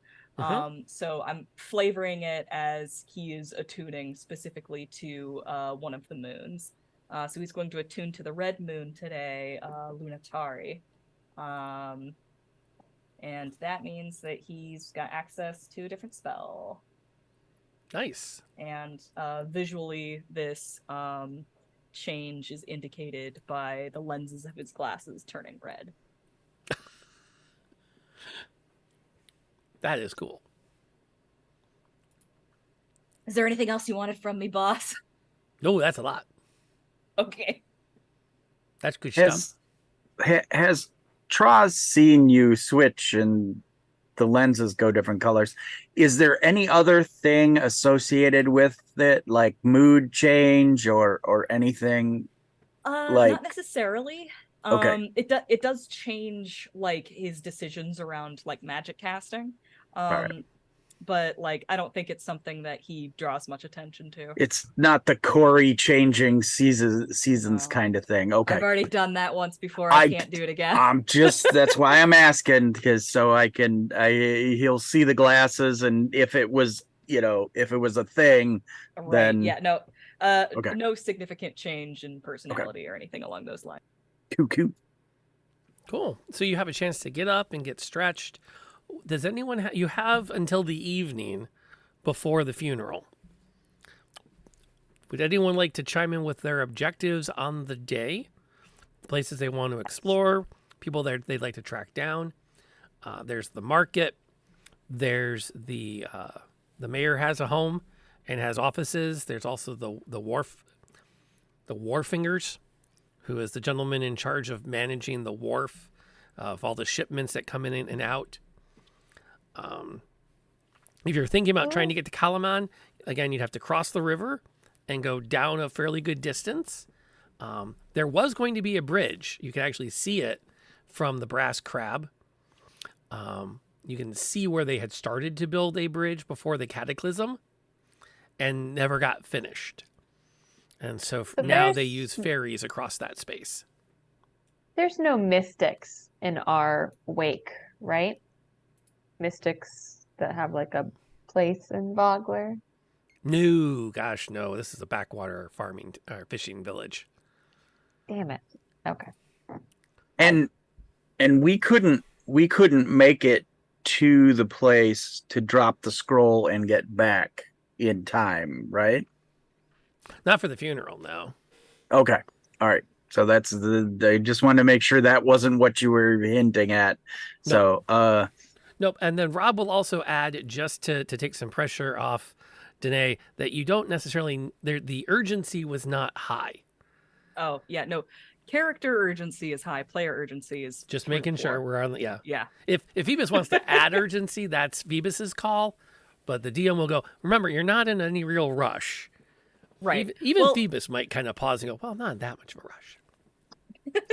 [SPEAKER 2] So I'm flavoring it as he is attuning specifically to one of the moons. So he's going to attune to the red moon today, Lunatari. And that means that he's got access to a different spell.
[SPEAKER 1] Nice.
[SPEAKER 2] And visually, this change is indicated by the lenses of his glasses turning red.
[SPEAKER 1] That is cool.
[SPEAKER 2] Is there anything else you wanted from me, boss?
[SPEAKER 1] No, that's a lot.
[SPEAKER 2] Okay.
[SPEAKER 1] That's good stuff.
[SPEAKER 5] Has Traz seen you switch and the lenses go different colors? Is there any other thing associated with it, like mood change or anything?
[SPEAKER 2] Not necessarily.
[SPEAKER 5] Okay.
[SPEAKER 2] It does change like his decisions around like magic casting.
[SPEAKER 5] Right.
[SPEAKER 2] But like I don't think it's something that he draws much attention to.
[SPEAKER 5] It's not the Corey changing seasons kind of thing. Okay.
[SPEAKER 2] I've already done that once before. I can't do it again.
[SPEAKER 5] I'm just that's why I'm asking, because so he'll see the glasses, and if it was a thing,
[SPEAKER 2] Right.
[SPEAKER 5] then
[SPEAKER 2] Yeah, no.
[SPEAKER 5] Okay.
[SPEAKER 2] No significant change in personality or anything along those lines.
[SPEAKER 1] Cool. So you have a chance to get up and get stretched. Does anyone you have until the evening before the funeral? Would anyone like to chime in with their objectives on the day? Places they want to explore, people that they'd like to track down. There's the market. There's the mayor has a home and has offices. There's also the wharfingers, who is the gentleman in charge of managing the wharf of all the shipments that come in and out. If you're thinking about trying to get to Kalaman, again, you'd have to cross the river and go down a fairly good distance. There was going to be a bridge. You can actually see it from the Brass Crab. You can see where they had started to build a bridge before the Cataclysm and never got finished. And so now they use ferries across that space.
[SPEAKER 4] There's no mystics in our wake, right? Mystics that have like a place in Vogler.
[SPEAKER 1] No, gosh, no. This is a backwater farming or fishing village.
[SPEAKER 4] Damn it. Okay.
[SPEAKER 5] And we couldn't make it to the place to drop the scroll and get back in time, right?
[SPEAKER 1] Not for the funeral, no.
[SPEAKER 5] Okay. All right. So that's I just wanted to make sure that wasn't what you were hinting at. So,
[SPEAKER 1] Nope. And then Rob will also add, just to take some pressure off Danae, that you don't necessarily, the urgency was not high.
[SPEAKER 2] Oh, yeah, no. Character urgency is high. Player urgency is
[SPEAKER 1] just making sure we're on the, yeah.
[SPEAKER 2] Yeah.
[SPEAKER 1] If Phoebus wants to add urgency, that's Phoebus's call. But the DM will go, remember, you're not in any real rush.
[SPEAKER 2] Right.
[SPEAKER 1] Even
[SPEAKER 2] Well-
[SPEAKER 1] Phoebus might kind of pause and go, well, not that much of a rush.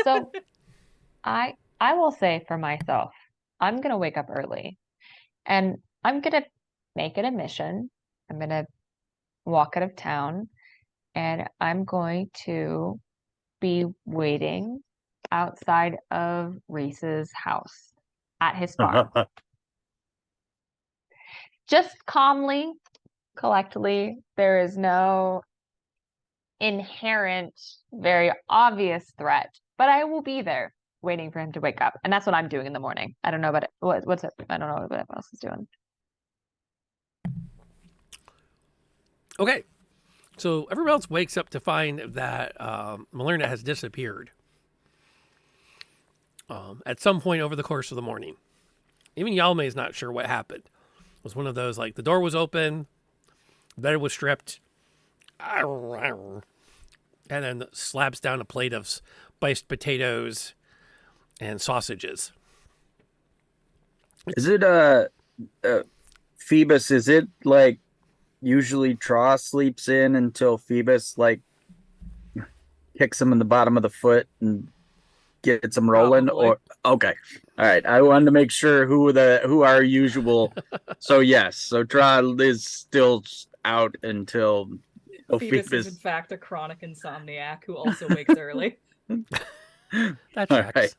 [SPEAKER 4] So I will say for myself, I'm gonna wake up early and I'm gonna make it a mission. I'm gonna walk out of town and I'm going to be waiting outside of Reese's house at his farm. Just calmly, collectedly. There is no inherent, very obvious threat, but I will be there waiting for him to wake up. And that's what I'm doing in the morning. I don't know about what's up. I don't know what everyone else is doing.
[SPEAKER 1] Okay. So everyone else wakes up to find that Malerna has disappeared at some point over the course of the morning. Even Yalme is not sure what happened. It was one of those, like, the door was open, the bed was stripped, and then slaps down a plate of spiced potatoes and sausages.
[SPEAKER 5] Is it Phoebus? Is it like usually Traw sleeps in until Phoebus like kicks him in the bottom of the foot and gets him rolling?
[SPEAKER 2] Probably.
[SPEAKER 5] Or okay, all right. I wanted to make sure who our usual. So yes, so Traw is still out until
[SPEAKER 2] Phoebus is in fact a chronic insomniac who also wakes early.
[SPEAKER 1] That
[SPEAKER 5] All
[SPEAKER 1] tracks.
[SPEAKER 5] right.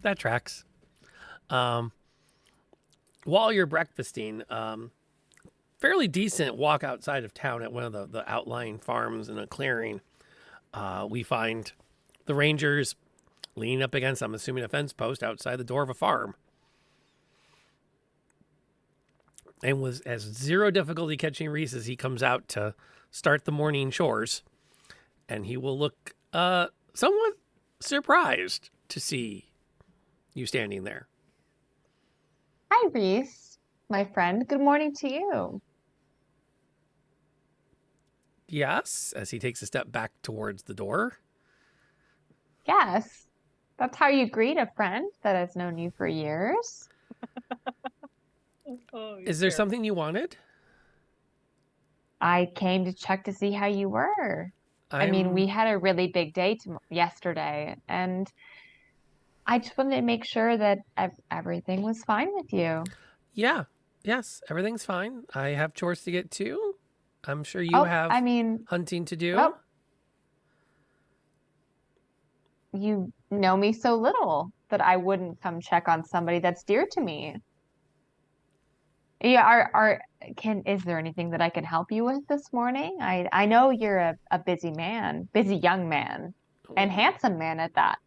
[SPEAKER 1] That tracks. While you're breakfasting, fairly decent walk outside of town at one of the outlying farms in a clearing. We find the rangers leaning up against, I'm assuming, a fence post outside the door of a farm. And has zero difficulty catching Reese as he comes out to start the morning chores. And he will look somewhat surprised to see you standing there.
[SPEAKER 4] Hi, Reese, my friend. Good morning to you.
[SPEAKER 1] Yes, as he takes a step back towards the door.
[SPEAKER 4] Yes, that's how you greet a friend that has known you for years.
[SPEAKER 1] Is there something you wanted?
[SPEAKER 4] I came to check to see how you were. I mean, we had a really big day yesterday, and I just wanted to make sure that everything was fine with you.
[SPEAKER 1] Yeah. Yes, everything's fine. I have chores to get to. I'm sure you have hunting to do.
[SPEAKER 4] You know me so little that I wouldn't come check on somebody that's dear to me. Yeah, is there anything that I can help you with this morning? I know you're a busy man, busy young man, and handsome man at that.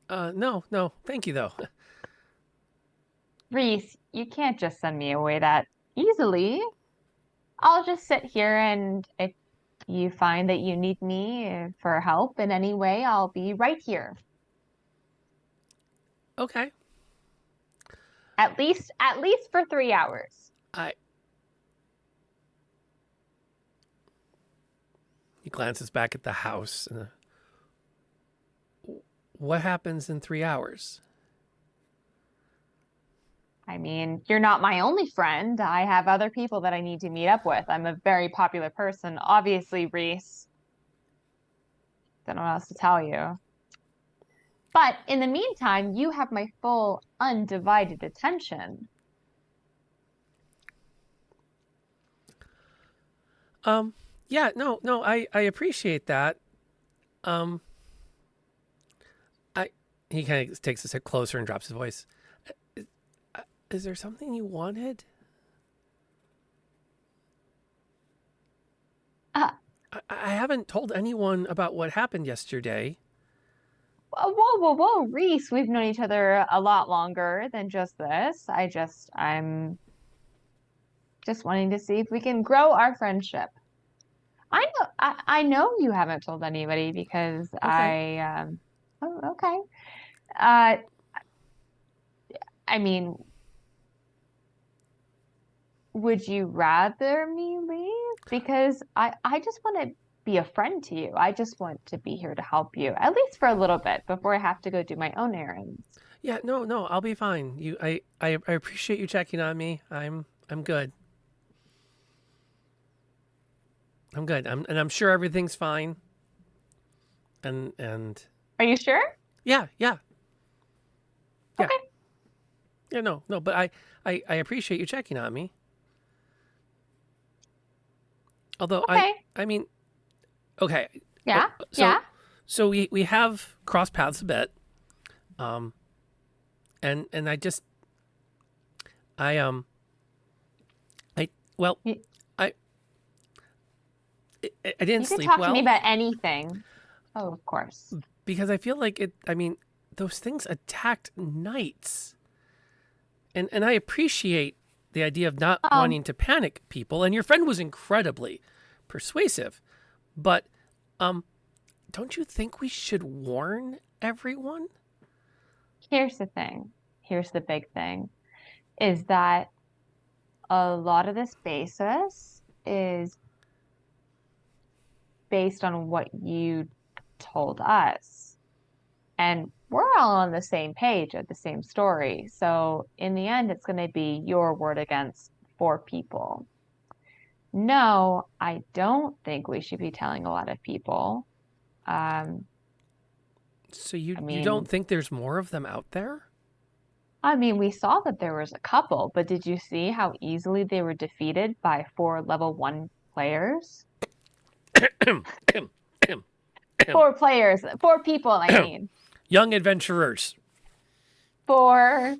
[SPEAKER 1] No, thank you though.
[SPEAKER 4] Reese, you can't just send me away that easily. I'll just sit here, and if you find that you need me for help in any way, I'll be right here.
[SPEAKER 1] Okay.
[SPEAKER 4] At least for 3 hours.
[SPEAKER 1] He glances back at the house. What happens in 3 hours?
[SPEAKER 4] I mean, you're not my only friend. I have other people that I need to meet up with. I'm a very popular person, obviously, Reese. Don't know what else to tell you. But in the meantime, you have my full, undivided attention.
[SPEAKER 1] Yeah, no, I appreciate that. He kind of takes a step closer and drops his voice. Is there something you wanted? I haven't told anyone about what happened yesterday.
[SPEAKER 4] Whoa, Reese, we've known each other a lot longer than just this. I'm just wanting to see if we can grow our friendship. I know you haven't told anybody because
[SPEAKER 1] Okay.
[SPEAKER 4] okay. I mean, would you rather me leave? Because I just want to be a friend to you. I just want to be here to help you, at least for a little bit before I have to go do my own errands.
[SPEAKER 1] Yeah, no, I'll be fine. I appreciate you checking on me. I'm good. I'm good. I'm sure everything's fine. And
[SPEAKER 4] Are you sure?
[SPEAKER 1] yeah.
[SPEAKER 4] Okay.
[SPEAKER 1] Yeah, no, but I appreciate you checking on me. Although
[SPEAKER 4] Okay.
[SPEAKER 1] I mean, okay.
[SPEAKER 4] Yeah.
[SPEAKER 1] So, So we have crossed paths a bit. And I just I didn't
[SPEAKER 4] You
[SPEAKER 1] sleep
[SPEAKER 4] can talk
[SPEAKER 1] well
[SPEAKER 4] to me about anything. Oh, of course.
[SPEAKER 1] because I feel like those things attacked knights. And I appreciate the idea of not wanting to panic people, and your friend was incredibly persuasive. But don't you think we should warn everyone?
[SPEAKER 4] Here's the thing. Here's the big thing. Is that a lot of this basis is based on what you told us. And we're all on the same page at the same story. So in the end, it's going to be your word against 4 people. No, I don't think we should be telling a lot of people.
[SPEAKER 1] So you don't think there's more of them out there?
[SPEAKER 4] I mean, we saw that there was a couple, but did you see how easily they were defeated by 4 level 1 players? 4 players, 4 people, I mean.
[SPEAKER 1] Young adventurers.
[SPEAKER 4] 4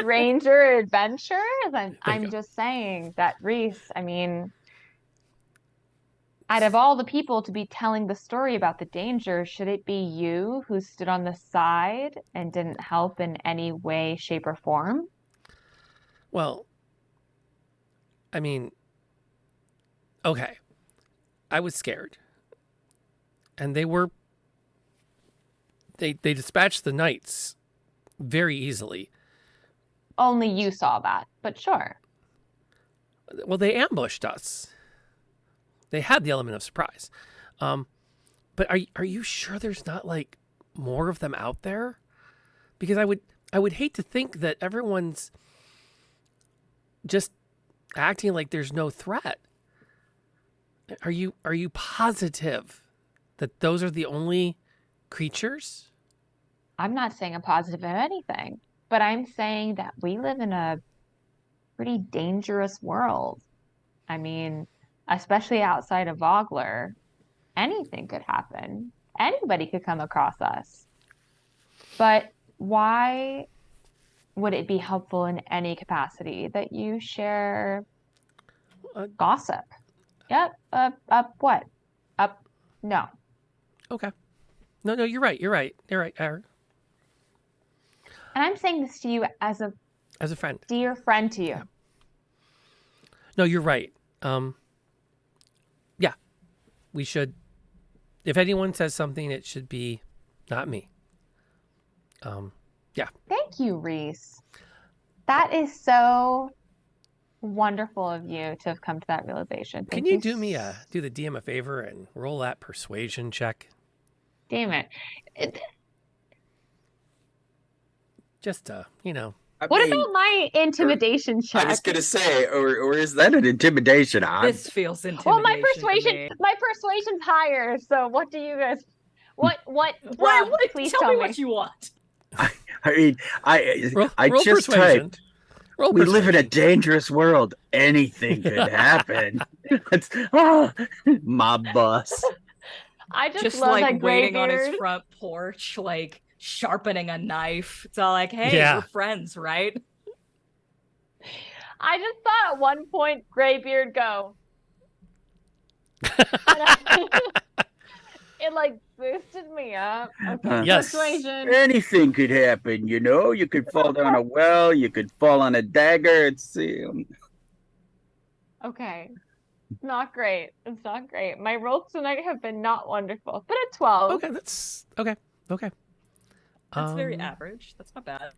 [SPEAKER 4] ranger adventurers? I'm just saying that, Reese, I mean, out of all the people to be telling the story about the danger, should it be you who stood on the side and didn't help in any way, shape, or form?
[SPEAKER 1] Well, I mean, okay. I was scared. And they dispatched the knights very easily.
[SPEAKER 4] Only you saw that, but sure.
[SPEAKER 1] Well, they ambushed us. They had the element of surprise. But are you sure there's not like more of them out there? Because I would hate to think that everyone's just acting like there's no threat. Are you positive that those are the only creatures?
[SPEAKER 4] I'm not saying I'm positive of anything, but I'm saying that we live in a pretty dangerous world. I mean, especially outside of Vogler, anything could happen. Anybody could come across us. But why would it be helpful in any capacity that you share gossip? Yep. What? No.
[SPEAKER 1] Okay. No, you're right. You're right, Aaron.
[SPEAKER 4] And I'm saying this to you as a
[SPEAKER 1] friend.
[SPEAKER 4] Dear friend to you.
[SPEAKER 1] Yeah. No, you're right. Yeah. We should, if anyone says something, it should be not me. Yeah.
[SPEAKER 4] Thank you, Reese. That is so wonderful of you to have come to that realization.
[SPEAKER 1] Can you do the DM a favor and roll that persuasion check?
[SPEAKER 4] Damn it.
[SPEAKER 1] Just
[SPEAKER 4] What about my intimidation check?
[SPEAKER 5] I was gonna say, or is that an intimidation?
[SPEAKER 2] This feels intimidating.
[SPEAKER 4] Well, my persuasion's higher. So what do you guys? What?
[SPEAKER 2] Rob,
[SPEAKER 4] please
[SPEAKER 2] tell me what you want.
[SPEAKER 5] I mean, I
[SPEAKER 1] roll
[SPEAKER 5] just
[SPEAKER 1] persuasion.
[SPEAKER 5] typed.
[SPEAKER 1] Roll
[SPEAKER 5] we live in a
[SPEAKER 1] persuasion.
[SPEAKER 5] dangerous world. Anything could happen. My boss.
[SPEAKER 4] I just
[SPEAKER 2] like
[SPEAKER 4] love that
[SPEAKER 2] waiting on his
[SPEAKER 4] graybeard.
[SPEAKER 2] front porch, like sharpening a knife. It's all like, hey,
[SPEAKER 1] Yeah.
[SPEAKER 2] we're friends, right?
[SPEAKER 4] I just thought at one point, graybeard go. It like boosted me up. Okay,
[SPEAKER 1] Yes.
[SPEAKER 4] persuasion.
[SPEAKER 5] Anything could happen, you know. You could fall down a well. You could fall on a dagger. It's
[SPEAKER 4] Okay. Not great. It's not great. My rolls tonight have been not wonderful, but a 12.
[SPEAKER 1] Okay, that's okay.
[SPEAKER 2] That's very average. That's not bad.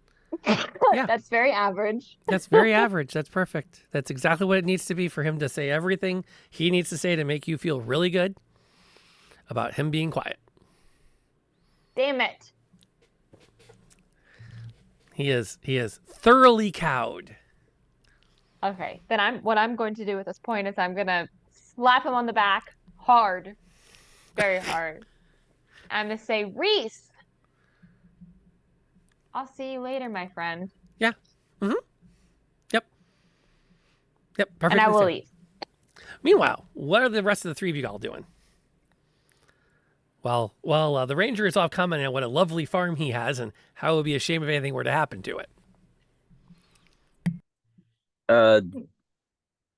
[SPEAKER 1] Yeah.
[SPEAKER 4] That's very average.
[SPEAKER 1] That's very average. That's perfect. That's exactly what it needs to be for him to say everything he needs to say to make you feel really good about him being quiet.
[SPEAKER 4] Damn it.
[SPEAKER 1] He is thoroughly cowed.
[SPEAKER 4] Okay, then what I'm going to do at this point is I'm gonna slap him on the back hard, very hard. I'm gonna say, Reese, I'll see you later, my friend.
[SPEAKER 1] Yeah. Mm-hmm. Yep. Perfect.
[SPEAKER 4] And I will leave.
[SPEAKER 1] Meanwhile, what are the rest of the three of you all doing? Well, the ranger is off commenting on what a lovely farm he has and how it would be a shame if anything were to happen to it.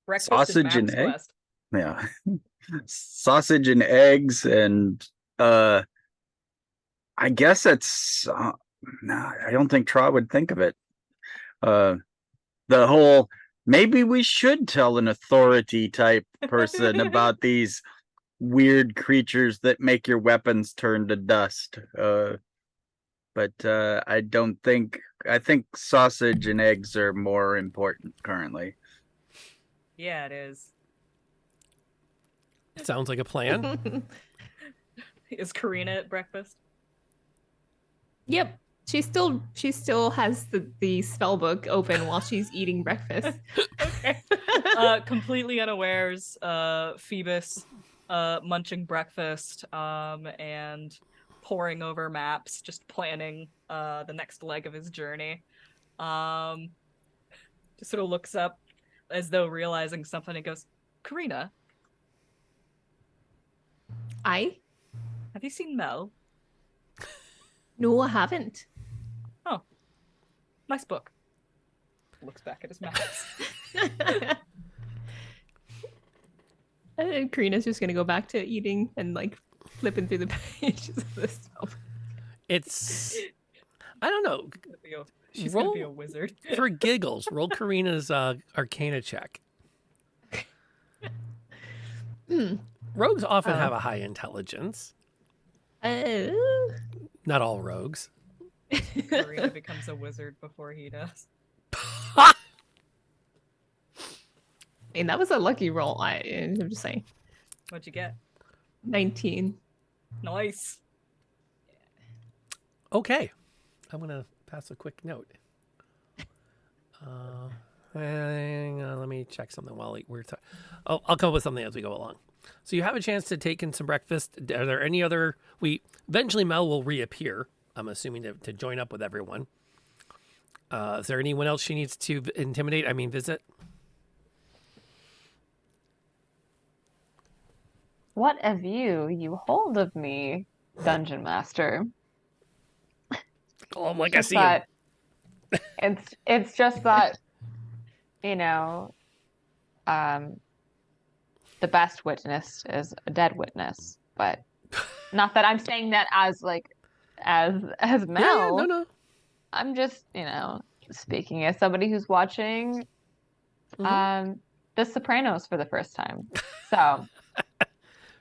[SPEAKER 2] Breakfast
[SPEAKER 5] Sausage and
[SPEAKER 2] Map's
[SPEAKER 5] egg.
[SPEAKER 2] Quest.
[SPEAKER 5] Yeah, sausage and eggs, and I guess it's. No, I don't think Tra would think of it. The whole. Maybe we should tell an authority type person about these weird creatures that make your weapons turn to dust. But I don't think. I think sausage and eggs are more important currently.
[SPEAKER 2] Yeah, it is.
[SPEAKER 1] Sounds like a plan.
[SPEAKER 2] Is Karina at breakfast?
[SPEAKER 3] Yep. She still has the spell book open while she's eating breakfast.
[SPEAKER 2] Okay. Completely unawares, Phoebus munching breakfast and poring over maps, just planning the next leg of his journey. Just sort of looks up as though realizing something and goes, Karina, have you seen Mel?
[SPEAKER 3] No, I haven't.
[SPEAKER 2] Oh, nice book. Looks back at his maps.
[SPEAKER 3] And Karina's just gonna go back to eating and like flipping through the pages of this spell.
[SPEAKER 1] It's, I don't know.
[SPEAKER 2] She's gonna be a wizard.
[SPEAKER 1] For giggles, roll Karina's Arcana check. Rogues often have a high intelligence. Not all rogues.
[SPEAKER 2] Karina becomes a wizard before he does.
[SPEAKER 3] I mean, that was a lucky roll. I'm just saying.
[SPEAKER 2] What'd you get? 19. Nice.
[SPEAKER 1] Okay. I'm going to pass a quick note. Hang on, let me check something while we're talking. Oh, I'll come up with something as we go along. So you have a chance to take in some breakfast. Are there any other... Eventually Mel will reappear, I'm assuming, to join up with everyone. Is there anyone else she needs to visit?
[SPEAKER 4] What a view you hold of me, Dungeon Master.
[SPEAKER 1] Oh, I'm like, I see him.
[SPEAKER 4] It's just that, the best witness is a dead witness, but not that I'm saying that as Mel.
[SPEAKER 1] Yeah, no.
[SPEAKER 4] I'm just, speaking as somebody who's watching The Sopranos for the first time. So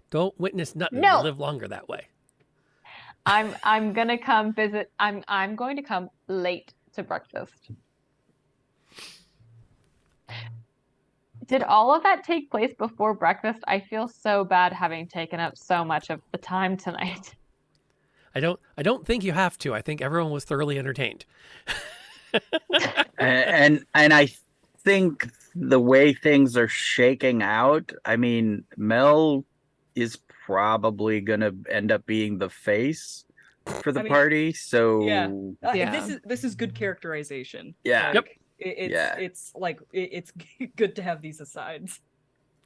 [SPEAKER 1] don't witness nothing.
[SPEAKER 4] No.
[SPEAKER 1] You'll live longer that way.
[SPEAKER 4] I'm gonna come visit. I'm going to come late to breakfast. Did all of that take place before breakfast? I feel so bad having taken up so much of the time tonight.
[SPEAKER 1] I don't think you have to. I think everyone was thoroughly entertained.
[SPEAKER 5] and I think the way things are shaking out, I mean, Mel is probably gonna end up being the face for the party. So
[SPEAKER 2] yeah, this is good characterization.
[SPEAKER 5] Yeah.
[SPEAKER 2] Like, it's like it's good to have these asides.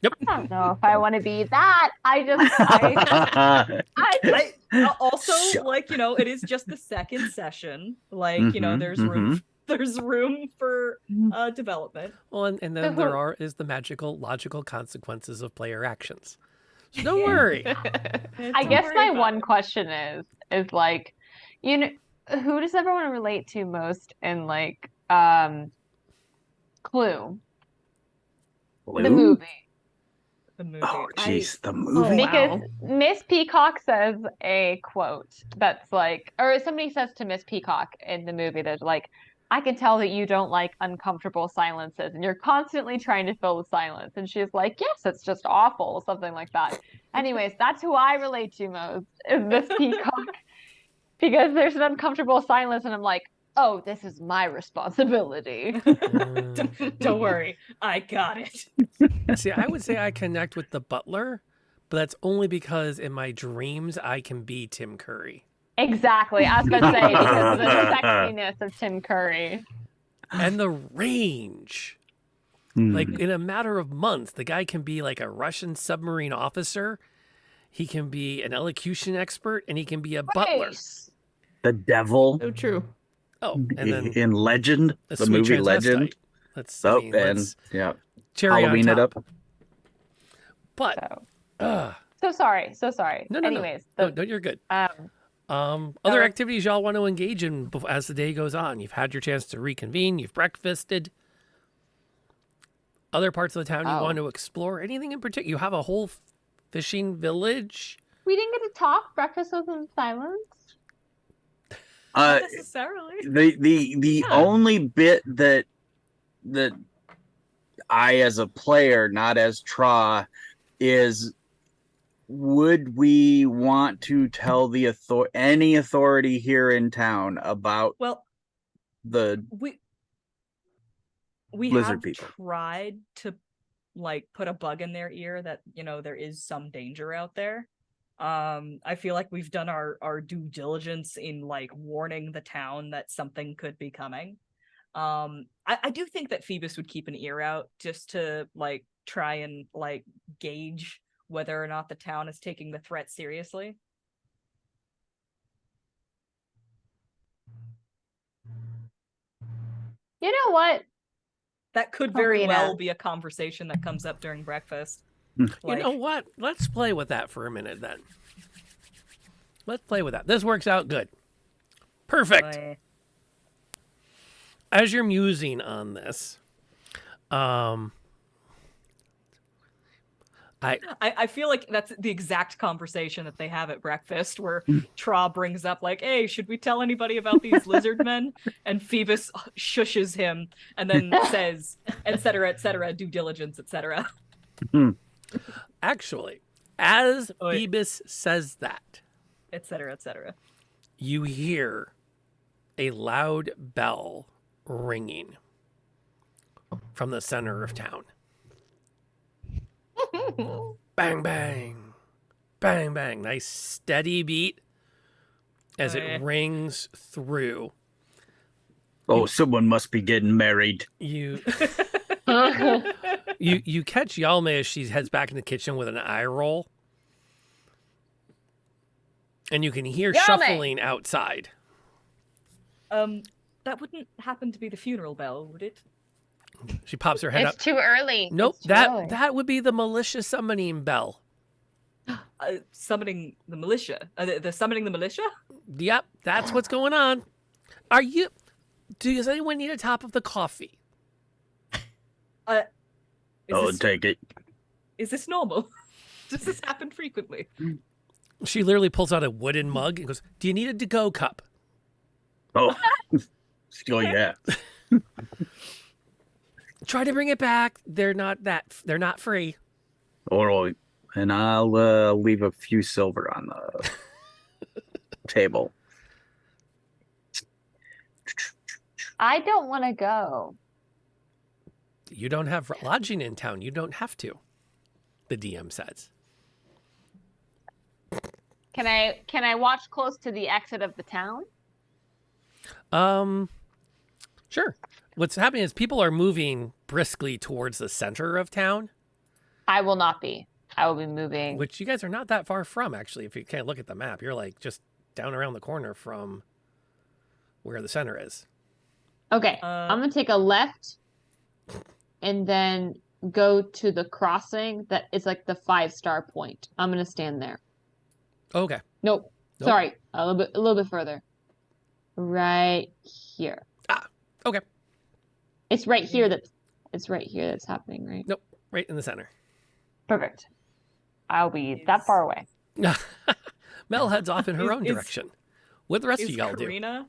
[SPEAKER 1] Yep.
[SPEAKER 4] I don't know if I want to be that. I
[SPEAKER 2] also like, it is just the second session. Like, there's room for development.
[SPEAKER 1] Well, and then there is the magical logical consequences of player actions. So don't worry.
[SPEAKER 4] I guess my one question is like, who does everyone relate to most in like Clue? The movie.
[SPEAKER 5] Oh, jeez, the movie.
[SPEAKER 4] Because Miss Peacock says a quote that's like, or somebody says to Miss Peacock in the movie, there's like, I can tell that you don't like uncomfortable silences and you're constantly trying to fill the silence. And she's like, yes, it's just awful, something like that. Anyways, that's who I relate to most, is Miss Peacock. Because there's an uncomfortable silence and I'm like, oh, this is my responsibility.
[SPEAKER 2] Don't worry, I got it.
[SPEAKER 1] See, I would say I connect with the butler, but that's only because in my dreams I can be Tim Curry.
[SPEAKER 4] Exactly. I was going to say, because of the sexiness of Tim Curry.
[SPEAKER 1] And the range. Like, in a matter of months, the guy can be like a Russian submarine officer. He can be an elocution expert, and he can be a butler.
[SPEAKER 5] The devil.
[SPEAKER 3] So true.
[SPEAKER 1] Oh, and then
[SPEAKER 5] in Legend,
[SPEAKER 1] a
[SPEAKER 5] the
[SPEAKER 1] sweet
[SPEAKER 5] movie
[SPEAKER 1] transvestite.
[SPEAKER 5] Legend.
[SPEAKER 1] Let's,
[SPEAKER 5] Oh,
[SPEAKER 1] I mean,
[SPEAKER 5] and
[SPEAKER 1] let's
[SPEAKER 5] yeah,
[SPEAKER 1] cherry
[SPEAKER 5] Halloween
[SPEAKER 1] on
[SPEAKER 5] it
[SPEAKER 1] top.
[SPEAKER 5] up.
[SPEAKER 1] But,
[SPEAKER 4] So sorry.
[SPEAKER 1] no.
[SPEAKER 4] Anyways,
[SPEAKER 1] No, you're good. Other activities y'all want to engage in as the day goes on. You've had your chance to reconvene. You've breakfasted. Other parts of the town you want to explore. Anything in particular? You have a whole fishing village.
[SPEAKER 4] we didn't get to talk. Breakfast was in silence.
[SPEAKER 2] Not necessarily.
[SPEAKER 5] The only bit that I, as a player, not as Tra, is, would we want to tell the any authority here in town about the
[SPEAKER 2] we
[SPEAKER 5] lizard
[SPEAKER 2] have
[SPEAKER 5] people?
[SPEAKER 2] tried to like put a bug in their ear that there is some danger out there. I feel like we've done our due diligence in like warning the town that something could be coming. I do think that Phoebus would keep an ear out just to like try and like gauge whether or not the town is taking the threat seriously.
[SPEAKER 4] You know what?
[SPEAKER 2] That could very well be a conversation that comes up during breakfast.
[SPEAKER 1] You know what? Let's play with that for a minute then. Let's play with that. This works out good. Perfect. As you're musing on this,
[SPEAKER 2] I feel like that's the exact conversation that they have at breakfast where Tra brings up like, hey, should we tell anybody about these lizard men? And Phoebus shushes him and then says, et cetera, due diligence, et cetera.
[SPEAKER 1] Actually, as Phoebus says that,
[SPEAKER 2] et cetera,
[SPEAKER 1] you hear a loud bell ringing from the center of town. Bang, bang, bang, bang. Nice steady beat as it rings through.
[SPEAKER 5] Oh, someone must be getting married.
[SPEAKER 1] You catch Yalme as she heads back in the kitchen with an eye roll. And you can hear shuffling outside.
[SPEAKER 2] That wouldn't happen to be the funeral bell, would it?
[SPEAKER 1] She pops her head up.
[SPEAKER 21] It's too early.
[SPEAKER 1] Nope, that would be the militia summoning bell.
[SPEAKER 2] Summoning the militia? The summoning the militia?
[SPEAKER 1] Yep, that's what's going on. Does anyone need a top of the coffee?
[SPEAKER 5] Take it.
[SPEAKER 2] Is this normal? Does this happen frequently?
[SPEAKER 1] She literally pulls out a wooden mug and goes, do you need a to-go cup?
[SPEAKER 5] Oh, yeah.
[SPEAKER 1] Try to bring it back. They're not free.
[SPEAKER 5] All right. And I'll leave a few silver on the table.
[SPEAKER 4] I don't want to go.
[SPEAKER 1] You don't have lodging in town. You don't have to, the DM says.
[SPEAKER 4] Can I watch close to the exit of the town?
[SPEAKER 1] Sure. What's happening is people are moving briskly towards the center of town.
[SPEAKER 4] I will not be. I will be moving.
[SPEAKER 1] Which you guys are not that far from, actually. If you can't look at the map, you're like just down around the corner from where the center is.
[SPEAKER 4] Okay. I'm going to take a left and then go to the crossing that is like the 5-star point. I'm going to stand there.
[SPEAKER 1] Okay.
[SPEAKER 4] Nope. Sorry. A little bit further. Right here.
[SPEAKER 1] Okay.
[SPEAKER 4] It's right here that's happening, right?
[SPEAKER 1] Nope. Right in the center.
[SPEAKER 4] Perfect. I'll be that far away.
[SPEAKER 1] Mel heads off in her own direction. What the rest of y'all do?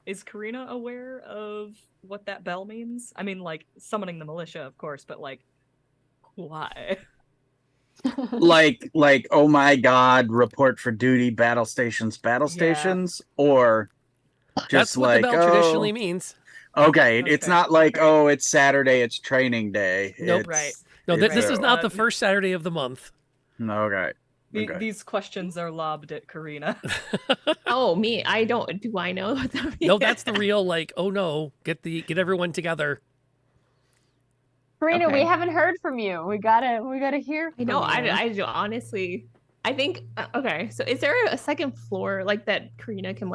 [SPEAKER 2] Is Karina aware of what that bell means? I mean, like, summoning the militia, of course, but, like, why?
[SPEAKER 5] like, oh my god, report for duty, battle stations, or
[SPEAKER 1] That's what the bell traditionally means.
[SPEAKER 5] Okay, it's not like it's Saturday, it's training day.
[SPEAKER 1] Nope. No, this is not the first Saturday of the month.
[SPEAKER 5] Okay.
[SPEAKER 2] These questions are lobbed at Karina.
[SPEAKER 3] Oh, me? I don't. Do I know what that means?
[SPEAKER 1] No, that's the real oh no, get everyone together.
[SPEAKER 4] Karina,
[SPEAKER 3] Okay.
[SPEAKER 4] we haven't heard from you. We gotta hear.
[SPEAKER 3] I know.
[SPEAKER 4] From you.
[SPEAKER 3] I honestly, I think. Okay, so is there a second floor that Karina can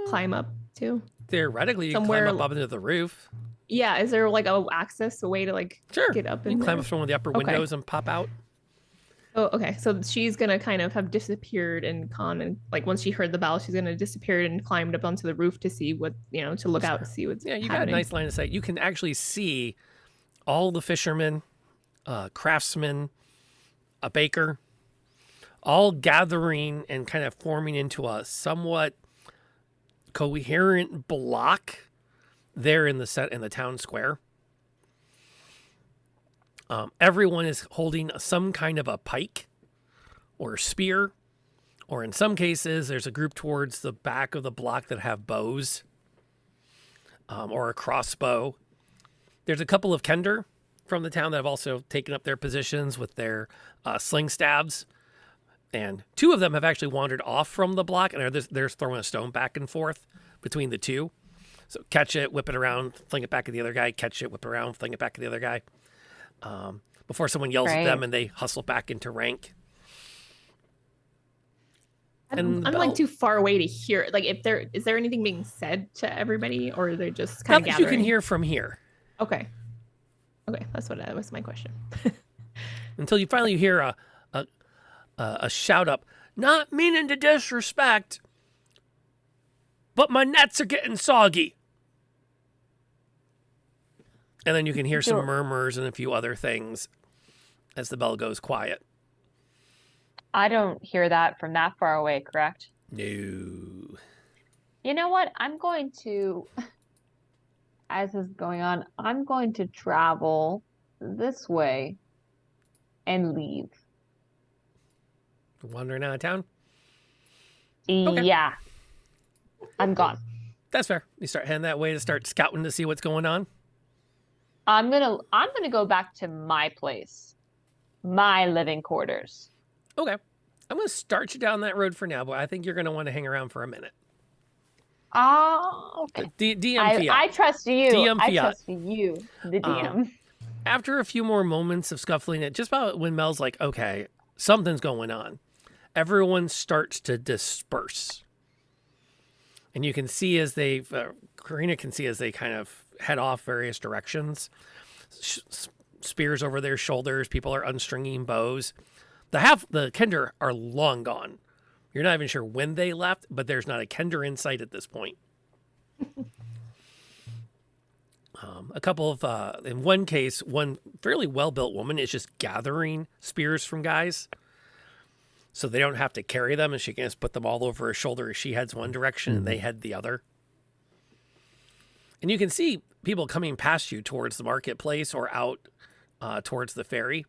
[SPEAKER 3] climb up to?
[SPEAKER 1] Theoretically, you can
[SPEAKER 3] Somewhere-
[SPEAKER 1] climb up into the roof.
[SPEAKER 3] Yeah, is there a way to get up
[SPEAKER 1] You
[SPEAKER 3] in
[SPEAKER 1] can climb
[SPEAKER 3] there?
[SPEAKER 1] up from one of the upper
[SPEAKER 3] Okay.
[SPEAKER 1] windows and pop out.
[SPEAKER 3] Oh, okay. So she's gonna kind of have disappeared and once she heard the bell, she's gonna disappear and climbed up onto the roof to see what to look out, see what's
[SPEAKER 1] Yeah, you got a
[SPEAKER 3] happening.
[SPEAKER 1] nice line of sight. You can actually see all the fishermen, craftsmen, a baker, all gathering and kind of forming into a somewhat coherent block there in the town square. Everyone is holding some kind of a pike or spear, or in some cases, there's a group towards the back of the block that have bows or a crossbow. There's a couple of Kender from the town that have also taken up their positions with their sling stabs. And two of them have actually wandered off from the block and they're throwing a stone back and forth between the two. So catch it, whip it around, fling it back at the other guy, catch it, whip it around, fling it back at the other guy. Before someone yells at them and they hustle back into rank.
[SPEAKER 3] I'm too far away to hear. Is there anything being said to everybody, or they're just kind of
[SPEAKER 1] Nothing
[SPEAKER 3] gathering?
[SPEAKER 1] you can hear from here.
[SPEAKER 3] Okay, that was my question.
[SPEAKER 1] Until you finally hear a shout up, not meaning to disrespect, but my nets are getting soggy. And then you can hear some murmurs and a few other things as the bell goes quiet.
[SPEAKER 4] I don't hear that from that far away, correct?
[SPEAKER 1] No.
[SPEAKER 4] You know what? I'm going to, as this is going on, I'm going to travel this way and leave.
[SPEAKER 1] Wandering out of town?
[SPEAKER 4] Yeah. I'm gone.
[SPEAKER 1] That's fair. You start heading that way to start scouting to see what's going on.
[SPEAKER 4] I'm gonna go back to my place, my living quarters.
[SPEAKER 1] Okay. I'm going to start you down that road for now, but I think you're going to want to hang around for a minute.
[SPEAKER 4] Okay.
[SPEAKER 1] DM Fiat.
[SPEAKER 4] I trust you.
[SPEAKER 1] DM
[SPEAKER 4] I
[SPEAKER 1] Fiat.
[SPEAKER 4] trust you, the DM.
[SPEAKER 1] After a few more moments of scuffling it, just about when Mel's like, okay, something's going on, everyone starts to disperse. And you can see as Karina can see as they kind of head off various directions, spears over their shoulders, people are unstringing bows. The Kender are long gone. You're not even sure when they left, but there's not a Kender in sight at this point. A couple of, in one case, one fairly well-built woman is just gathering spears from guys. So they don't have to carry them, and she can just put them all over her shoulder as she heads one direction and they head the other. And you can see people coming past you towards the marketplace or out towards the ferry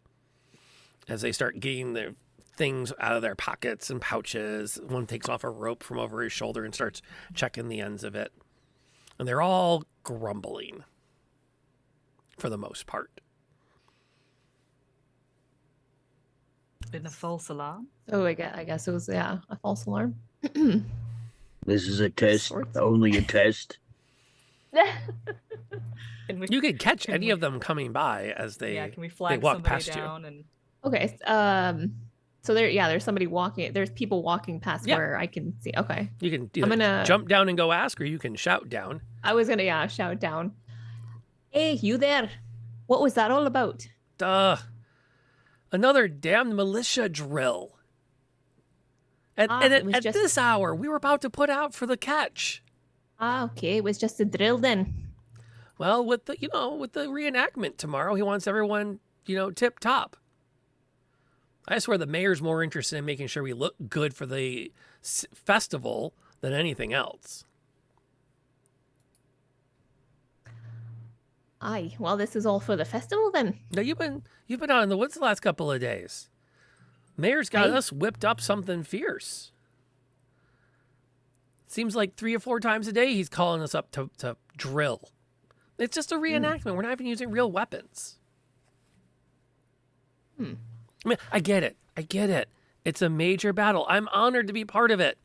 [SPEAKER 1] as they start getting their things out of their pockets and pouches. One takes off a rope from over his shoulder and starts checking the ends of it. And they're all grumbling for the most part.
[SPEAKER 2] Been a false alarm?
[SPEAKER 3] Oh, I guess it was a false alarm.
[SPEAKER 5] This is a test, only a test.
[SPEAKER 1] You could catch any of them coming by as they
[SPEAKER 2] can we flag
[SPEAKER 1] walk
[SPEAKER 2] somebody
[SPEAKER 1] past
[SPEAKER 2] down
[SPEAKER 1] you.
[SPEAKER 2] and
[SPEAKER 3] Okay. So there's somebody walking. There's people walking past where I can see. Okay.
[SPEAKER 1] You can
[SPEAKER 3] I'm
[SPEAKER 1] either
[SPEAKER 3] gonna
[SPEAKER 1] jump down and go ask, or you can shout down.
[SPEAKER 3] I was gonna shout down. Hey, you there? What was that all about?
[SPEAKER 1] Another damned militia drill. At this hour, we were about to put out for the catch.
[SPEAKER 3] Okay, it was just a drill then.
[SPEAKER 1] Well, with the reenactment tomorrow, he wants everyone, tip top. I swear the mayor's more interested in making sure we look good for the festival than anything else.
[SPEAKER 3] Aye, well, this is all for the festival then.
[SPEAKER 1] Now you've been out in the woods the last couple of days. Mayor's got us whipped up something fierce. Seems like 3 or 4 times a day he's calling us up to drill. It's just a reenactment. We're not even using real weapons. I mean, I get it. It's a major battle. I'm honored to be part of it.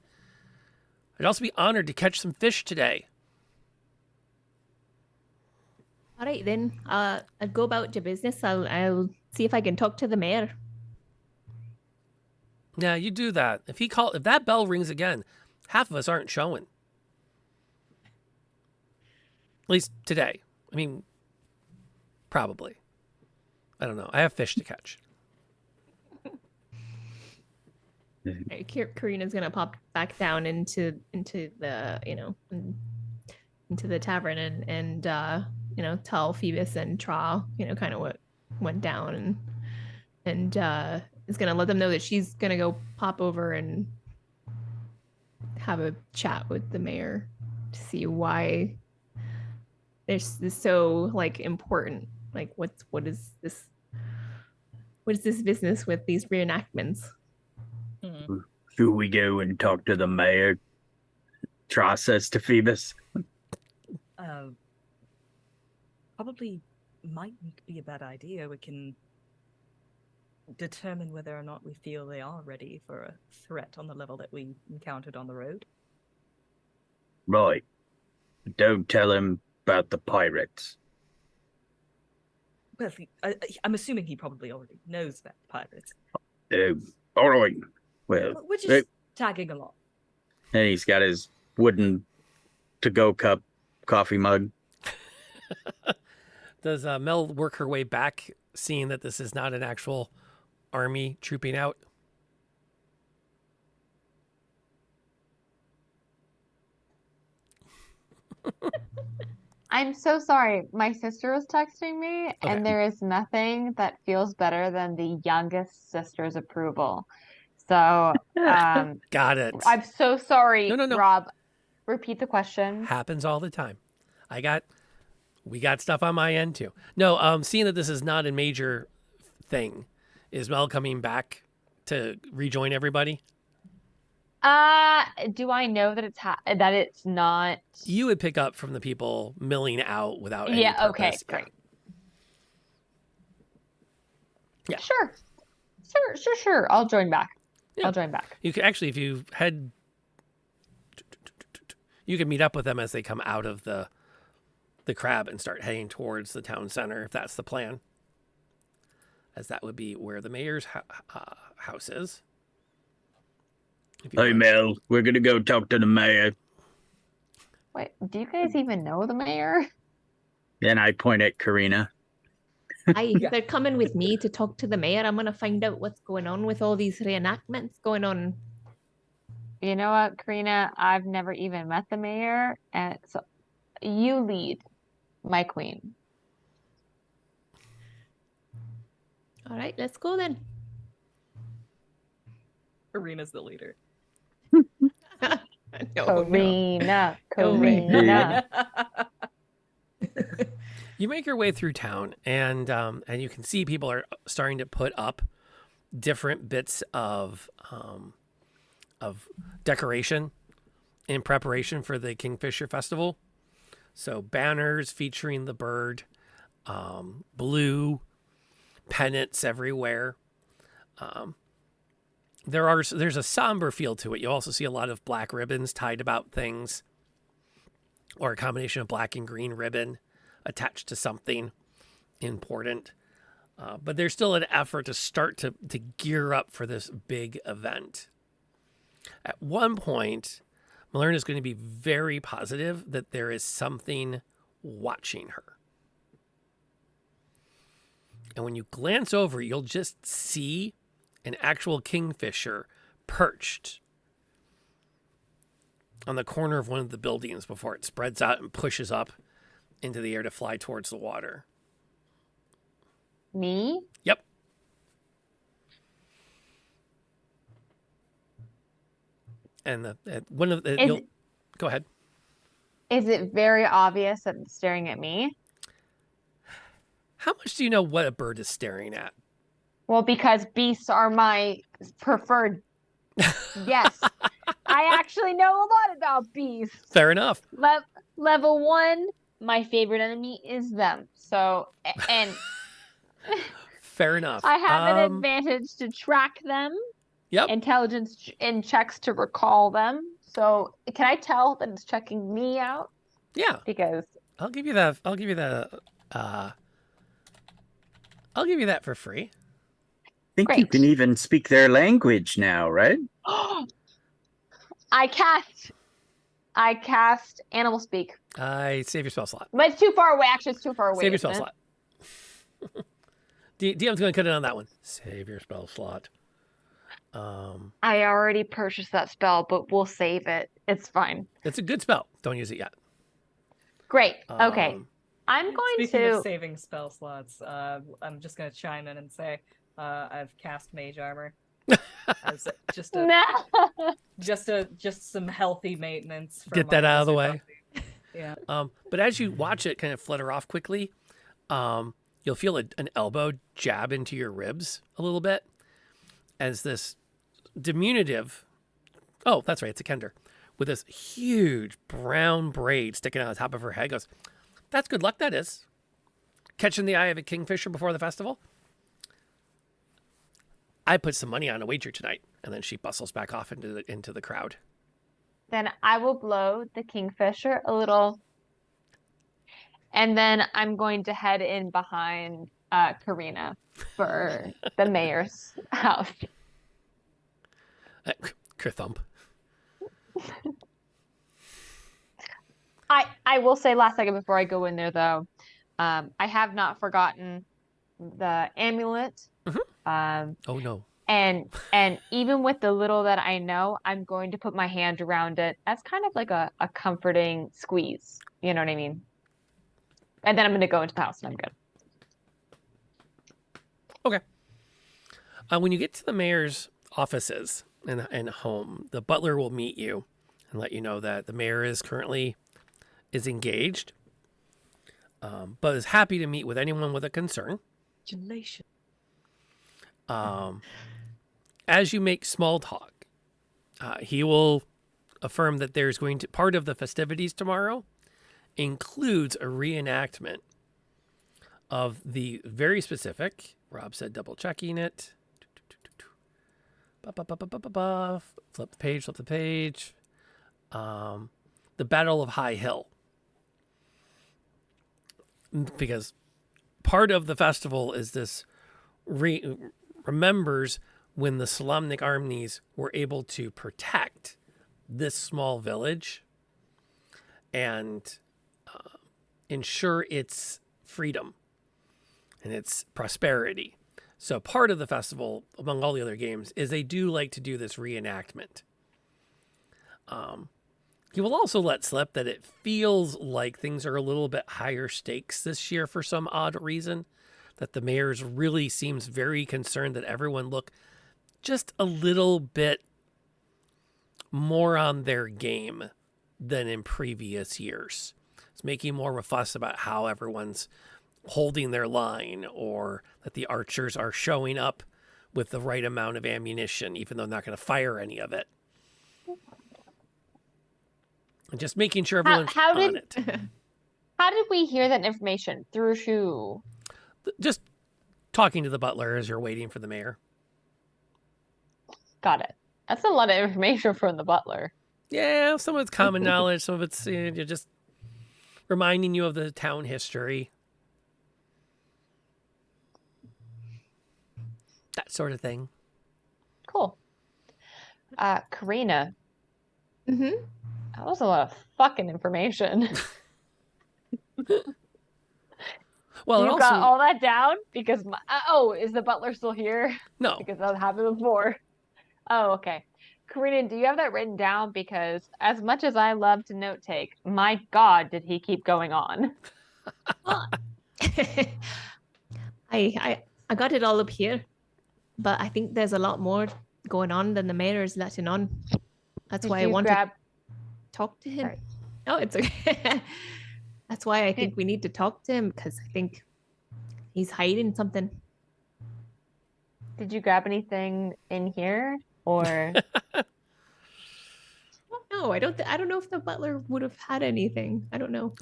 [SPEAKER 1] I'd also be honored to catch some fish today.
[SPEAKER 3] All right, then. I'll go about your business. I'll see if I can talk to the mayor.
[SPEAKER 1] Yeah, you do that. If that bell rings again, half of us aren't showing. At least today. I mean, probably. I don't know. I have fish to catch.
[SPEAKER 3] Karina's gonna pop back down into the into the tavern and tell Phoebus and Tra kind of what went down and is gonna let them know that she's gonna go pop over and have a chat with the mayor to see why this is so important. Like what is this business with these reenactments?
[SPEAKER 5] Should we go and talk to the mayor? Tra says to Phoebus.
[SPEAKER 2] Probably might be a bad idea. We can determine whether or not we feel they are ready for a threat on the level that we encountered on the road.
[SPEAKER 5] Right. Don't tell him about the pirates.
[SPEAKER 2] Well, I'm assuming he probably already knows about pirates.
[SPEAKER 5] All right. Well,
[SPEAKER 2] we're just tagging along.
[SPEAKER 5] And he's got his wooden to-go cup coffee mug.
[SPEAKER 1] Does Mel work her way back, seeing that this is not an actual army trooping out?
[SPEAKER 4] I'm so sorry. My sister was texting me, and there is nothing that feels better than the youngest sister's approval. So,
[SPEAKER 1] got it.
[SPEAKER 4] I'm so sorry,
[SPEAKER 1] No.
[SPEAKER 4] Rob. Repeat the question.
[SPEAKER 1] Happens all the time. We got stuff on my end too. No, seeing that this is not a major thing, is Mel coming back to rejoin everybody?
[SPEAKER 4] Do I know that it's not?
[SPEAKER 1] You would pick up from the people milling out without any
[SPEAKER 4] Yeah. Okay.
[SPEAKER 1] purpose.
[SPEAKER 4] Great.
[SPEAKER 1] Yeah.
[SPEAKER 4] Sure. I'll join back.
[SPEAKER 1] Yeah.
[SPEAKER 4] I'll join back.
[SPEAKER 1] You could actually, if you head, you can meet up with them as they come out of the crab and start heading towards the town center, if that's the plan. As that would be where the mayor's house is.
[SPEAKER 5] Hey, Mel, we're going to go talk to the mayor.
[SPEAKER 4] Wait, do you guys even know the mayor?
[SPEAKER 5] Then I point at Karina.
[SPEAKER 3] Hi, they're coming with me to talk to the mayor. I'm gonna find out what's going on with all these reenactments going on.
[SPEAKER 4] You know what, Karina? I've never even met the mayor, and so you lead, my queen.
[SPEAKER 3] All right, let's go then.
[SPEAKER 2] Karina's the leader.
[SPEAKER 4] Karina.
[SPEAKER 1] You make your way through town, and you can see people are starting to put up different bits of decoration in preparation for the Kingfisher Festival. So banners featuring the bird, blue pennants everywhere. There's a somber feel to it. You also see a lot of black ribbons tied about things, or a combination of black and green ribbon attached to something important. But there's still an effort to start to gear up for this big event. At one point, Malern is going to be very positive that there is something watching her. And when you glance over, you'll just see an actual kingfisher perched on the corner of one of the buildings before it spreads out and pushes up into the air to fly towards the water.
[SPEAKER 4] Me?
[SPEAKER 1] Yep. And one of the go ahead.
[SPEAKER 4] Is it very obvious that it's staring at me?
[SPEAKER 1] How much do you know what a bird is staring at?
[SPEAKER 4] Well, because beasts are my preferred. Yes. I actually actually know a lot about beasts.
[SPEAKER 1] Fair enough.
[SPEAKER 4] Level 1, my favorite enemy is them. So, and
[SPEAKER 1] Fair enough.
[SPEAKER 4] I have an advantage to track them.
[SPEAKER 1] Yep.
[SPEAKER 4] Intelligence and checks to recall them. So, can I tell that it's checking me out?
[SPEAKER 1] Yeah.
[SPEAKER 4] Because
[SPEAKER 1] I'll give you that. I'll give you that for free.
[SPEAKER 5] I think you can even speak their language now, right?
[SPEAKER 4] I cast Animal Speak.
[SPEAKER 1] Save your spell slot.
[SPEAKER 4] But it's too far away. Actually, it's too far away.
[SPEAKER 1] Save your spell
[SPEAKER 4] isn't it?
[SPEAKER 1] slot. DM's going to cut in on that one. Save your spell slot.
[SPEAKER 4] I already purchased that spell, but we'll save it. It's fine.
[SPEAKER 1] It's a good spell. Don't use it yet.
[SPEAKER 4] Great. Okay. I'm going
[SPEAKER 2] Speaking
[SPEAKER 4] to
[SPEAKER 2] of saving spell slots, I'm just going to chime in and say I've cast Mage Armor as just some healthy maintenance. For
[SPEAKER 1] Get that out of the way.
[SPEAKER 2] Yeah.
[SPEAKER 1] But as you watch it kind of flutter off quickly, you'll feel an elbow jab into your ribs a little bit as this diminutive, oh, that's right, it's a Kender, with this huge brown braid sticking out the top of her head, goes, that's good luck, that is. Catching the eye of a kingfisher before the festival. I put some money on a wager tonight. And then she bustles back off into the crowd.
[SPEAKER 4] Then I will blow the kingfisher a little. And then I'm going to head in behind Karina for the mayor's house.
[SPEAKER 1] Kerthump.
[SPEAKER 4] I will say last second before I go in there, though, I have not forgotten the amulet.
[SPEAKER 1] Mm-hmm. Oh, no.
[SPEAKER 4] And even with the little that I know, I'm going to put my hand around it as kind of like a comforting squeeze. You know what I mean? And then I'm going to go into the house and I'm good.
[SPEAKER 1] Okay. When you get to the mayor's offices and home, the butler will meet you and let you know that the mayor is currently engaged, but is happy to meet with anyone with a concern.
[SPEAKER 2] Congratulations.
[SPEAKER 1] As you make small talk, he will affirm that there's going to part of the festivities tomorrow includes a reenactment of the very specific. Rob said, double checking it. Flip the page. The Battle of High Hill. Because part of the festival is this remembers when the Solamnic armies were able to protect this small village and ensure its freedom and its prosperity. So part of the festival, among all the other games, is they do like to do this reenactment. He will also let slip that it feels like things are a little bit higher stakes this year for some odd reason. That the mayor's really seems very concerned that everyone look just a little bit more on their game than in previous years. It's making more of a fuss about how everyone's holding their line or that the archers are showing up with the right amount of ammunition, even though they're not going to fire any of it. And just making sure everyone's on it.
[SPEAKER 4] How did we hear that information? Through who?
[SPEAKER 1] Just talking to the butler as you're waiting for the mayor.
[SPEAKER 4] Got it. That's a lot of information from the butler.
[SPEAKER 1] Yeah, some of it's common knowledge, some of it's just reminding you of the town history. That sort of thing.
[SPEAKER 4] Cool. Karina.
[SPEAKER 3] Mm-hmm.
[SPEAKER 4] That was a lot of fucking information.
[SPEAKER 1] Well,
[SPEAKER 4] you got all that down because is the butler still here?
[SPEAKER 1] No,
[SPEAKER 4] because that happened before. Oh, okay. Karina, do you have that written down? Because as much as I love to note take, my God, did he keep going on?
[SPEAKER 3] I got it all up here, but I think there's a lot more going on than the mayor is letting on. That's why I want to talk to him.
[SPEAKER 4] Sorry.
[SPEAKER 3] Oh, it's okay. That's why I think we need to talk to him, because I think he's hiding something.
[SPEAKER 4] Did you grab anything in here? Or
[SPEAKER 3] no, know. I don't know if the butler would have had anything. I don't know.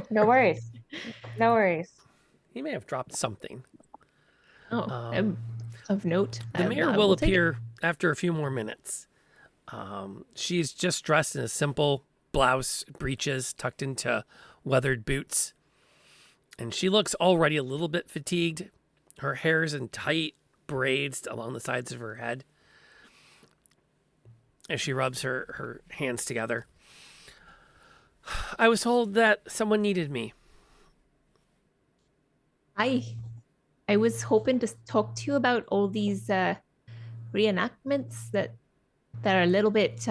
[SPEAKER 4] No worries. No worries.
[SPEAKER 1] He may have dropped something.
[SPEAKER 3] Of note.
[SPEAKER 1] The mayor will appear after a few more minutes. She's just dressed in a simple blouse, breeches tucked into weathered boots. And she looks already a little bit fatigued. Her hair's in tight braids along the sides of her head as she rubs her hands together. I was told that someone needed me.
[SPEAKER 3] I was hoping to talk to you about all these reenactments that are a little bit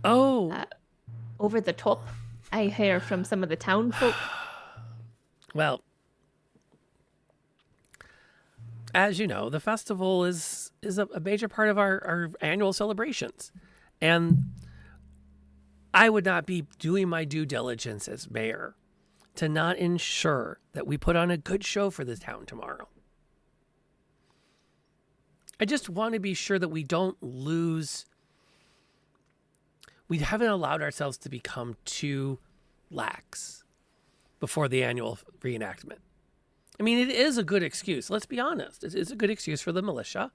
[SPEAKER 3] over the top. I hear from some of the town folk.
[SPEAKER 1] Well, as you know, the festival is a major part of our annual celebrations. And I would not be doing my due diligence as mayor to not ensure that we put on a good show for the town tomorrow. I just want to be sure that we don't lose. We haven't allowed ourselves to become too lax before the annual reenactment. I mean, it is a good excuse. Let's be honest. It is a good excuse for the militia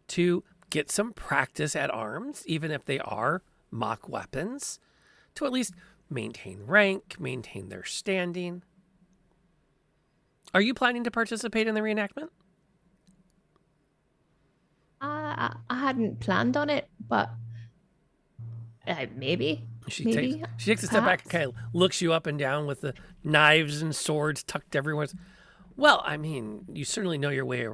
[SPEAKER 1] to get some practice at arms, even if they are mock weapons, to at least maintain rank, maintain their standing. Are you planning to participate in the reenactment?
[SPEAKER 3] I hadn't planned on it, but maybe.
[SPEAKER 1] She takes a step back and kind of looks you up and down with the knives and swords tucked everywhere. Well, I mean, you certainly know your way.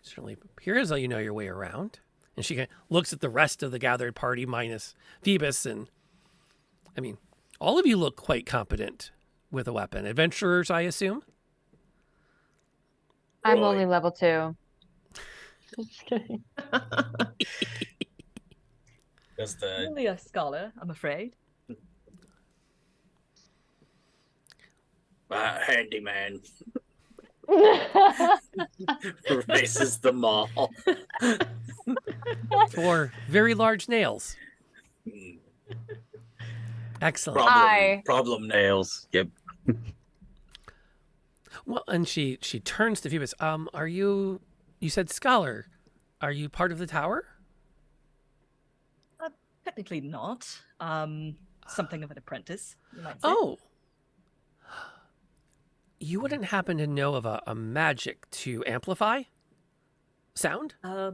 [SPEAKER 1] Certainly appears like you know your way around. And she kind of looks at the rest of the gathered party minus Phoebus, and I mean, all of you look quite competent with a weapon. Adventurers, I assume?
[SPEAKER 4] I'm only level 2. Just kidding.
[SPEAKER 2] Only a scholar, I'm afraid.
[SPEAKER 5] Handyman. Races them all.
[SPEAKER 1] 4 very large nails. Excellent.
[SPEAKER 5] Problem nails. Yep.
[SPEAKER 1] Well, and she turns to Phoebus. Are you said scholar. Are you part of the tower?
[SPEAKER 2] Technically not. Something of an apprentice, you might say.
[SPEAKER 1] Oh. You wouldn't happen to know of a magic to amplify sound?
[SPEAKER 2] I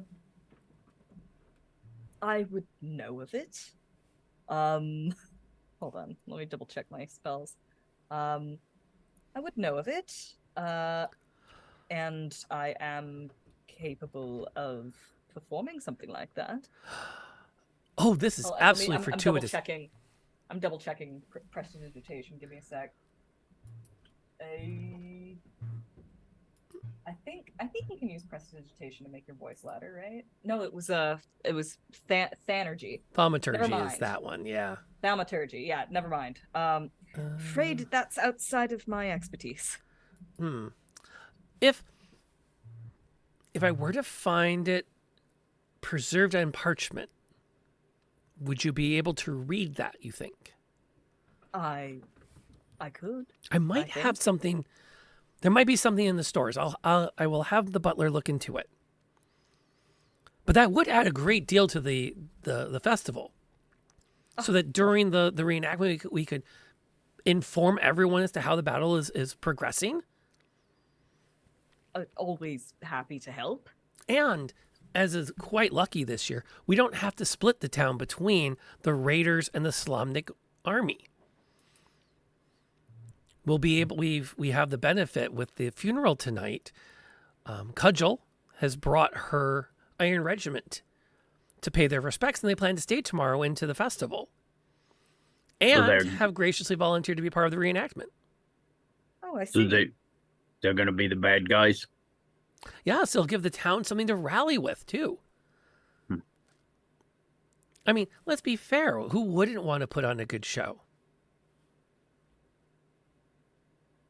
[SPEAKER 2] would know of it. Hold on, let me double check my spells. I would know of it. And I am capable of performing something like that.
[SPEAKER 1] Oh, this is absolutely fortuitous.
[SPEAKER 2] I'm double checking prestidigitation. Give me a sec. I think you can use prestidigitation to make your voice louder, right? No, it was Thanergy.
[SPEAKER 1] Thaumaturgy is that one, yeah.
[SPEAKER 2] Thaumaturgy, yeah. Never mind. Afraid that's outside of my expertise.
[SPEAKER 1] If I were to find it preserved on parchment, would you be able to read that, you think?
[SPEAKER 2] I could.
[SPEAKER 1] I might have something. There might be something in the stores. I will have the butler look into it. But that would add a great deal to the festival. So that during the reenactment we could inform everyone as to how the battle is progressing.
[SPEAKER 2] Always happy to help.
[SPEAKER 1] And as is quite lucky this year, we don't have to split the town between the raiders and the Slomnik army. We'll be able. We have the benefit with the funeral tonight. Cudgel has brought her Iron Regiment to pay their respects, and they plan to stay tomorrow into the festival, and have graciously volunteered to be part of the reenactment.
[SPEAKER 2] Oh, I see.
[SPEAKER 5] So they're going to be the bad guys.
[SPEAKER 1] Yeah, so it'll give the town something to rally with too. I mean, let's be fair. Who wouldn't want to put on a good show?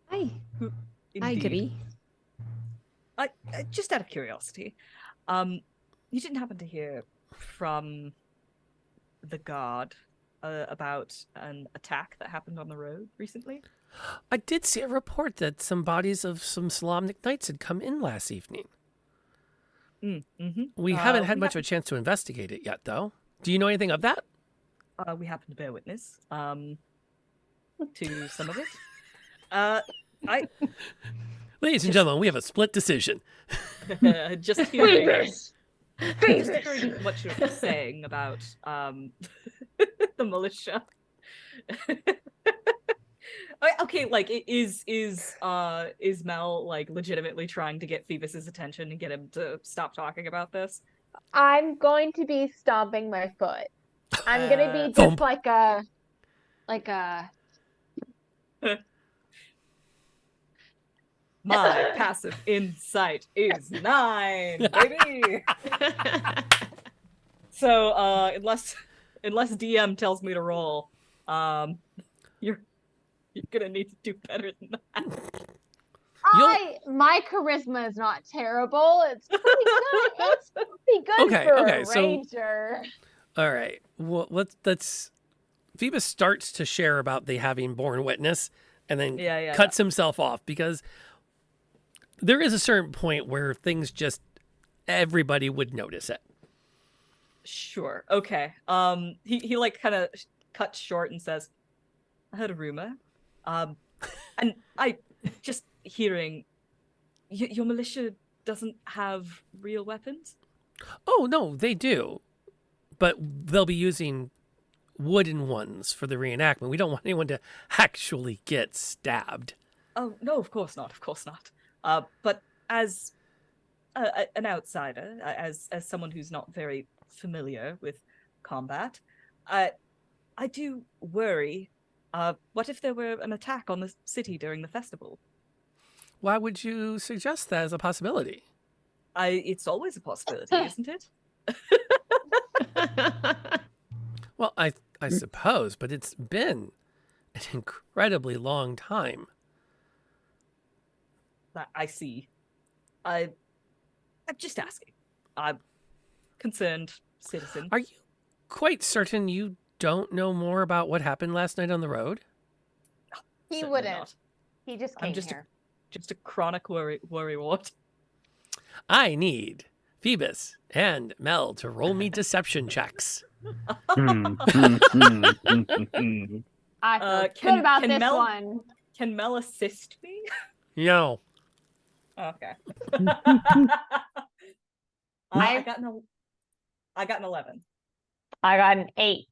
[SPEAKER 3] I agree.
[SPEAKER 2] I just out of curiosity, you didn't happen to hear from the guard about an attack that happened on the road recently?
[SPEAKER 1] I did see a report that some bodies of some Solamnic knights had come in last evening.
[SPEAKER 2] Mm-hmm.
[SPEAKER 1] We haven't had much of a chance to investigate it yet, though. Do you know anything of that?
[SPEAKER 2] We happen to bear witness to some of it.
[SPEAKER 1] Ladies and gentlemen, we have a split decision.
[SPEAKER 2] Just hearing what you're saying about the militia. Okay, like is Mel like legitimately trying to get Phoebus's attention and get him to stop talking about this?
[SPEAKER 4] I'm going to be stomping my foot. I'm gonna be just
[SPEAKER 1] thump.
[SPEAKER 4] like a
[SPEAKER 2] My passive insight is 9, baby. So unless DM tells me to roll, you're gonna need to do better than that.
[SPEAKER 4] my charisma is not terrible. It's pretty good. It's pretty good for a ranger.
[SPEAKER 1] All right. Well, let's. Phoebus starts to share about the having borne witness, and then cuts himself off because there is a certain point where things just everybody would notice it.
[SPEAKER 2] Sure. Okay. He like kind of cuts short and says, "I heard a rumor, and I just hearing your militia doesn't have real weapons."
[SPEAKER 1] Oh no, they do, but they'll be using wooden ones for the reenactment. We don't want anyone to actually get stabbed.
[SPEAKER 2] Oh no, of course not. Of course not. But as an outsider, as someone who's not very familiar with combat, I do worry. What if there were an attack on the city during the festival?
[SPEAKER 1] Why would you suggest that as a possibility?
[SPEAKER 2] It's always a possibility, isn't it?
[SPEAKER 1] Well, I suppose, but it's been an incredibly long time.
[SPEAKER 2] I see. I'm just asking. I'm concerned citizen.
[SPEAKER 1] Are you quite certain you don't know more about what happened last night on the road?
[SPEAKER 4] He
[SPEAKER 2] Certainly
[SPEAKER 4] wouldn't.
[SPEAKER 2] not.
[SPEAKER 4] He just came here.
[SPEAKER 2] Just a chronic worry wart.
[SPEAKER 1] I need Phoebus and Mel to roll me deception checks.
[SPEAKER 4] I feel good about this
[SPEAKER 2] Mel,
[SPEAKER 4] one.
[SPEAKER 2] Can Mel assist me?
[SPEAKER 1] No.
[SPEAKER 2] Okay. I got an 11.
[SPEAKER 4] I got an 8.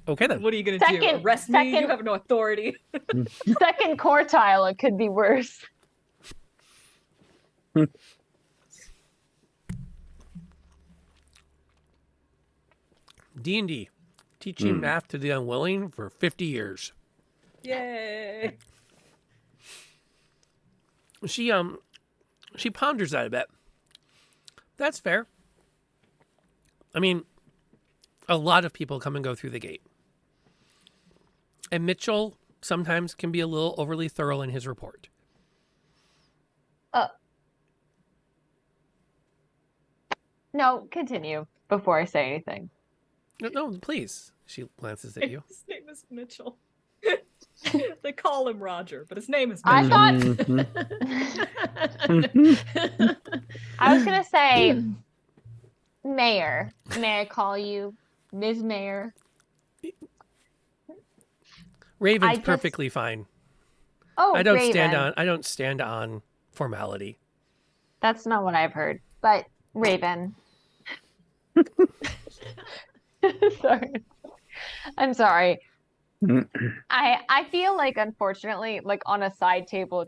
[SPEAKER 1] Okay then.
[SPEAKER 2] What are you gonna do? Arrest me? You have no authority.
[SPEAKER 4] Second quartile, it could be worse.
[SPEAKER 1] D&D, teaching math to the unwilling for 50 years.
[SPEAKER 2] Yay!
[SPEAKER 1] She ponders that a bit. That's fair. I mean, a lot of people come and go through the gate. And Mitchell sometimes can be a little overly thorough in his report.
[SPEAKER 4] No, continue before I say anything.
[SPEAKER 1] No, please. She glances at you.
[SPEAKER 2] His name is Mitchell. They call him Roger, but his name is Mitchell.
[SPEAKER 4] I was gonna say, Mayor. May I call you Ms. Mayor?
[SPEAKER 1] Raven's perfectly fine.
[SPEAKER 4] Oh,
[SPEAKER 1] I don't
[SPEAKER 4] Raven.
[SPEAKER 1] stand on formality.
[SPEAKER 4] That's not what I've heard. But Raven. Sorry. I'm sorry. I feel like, unfortunately, like on a side table,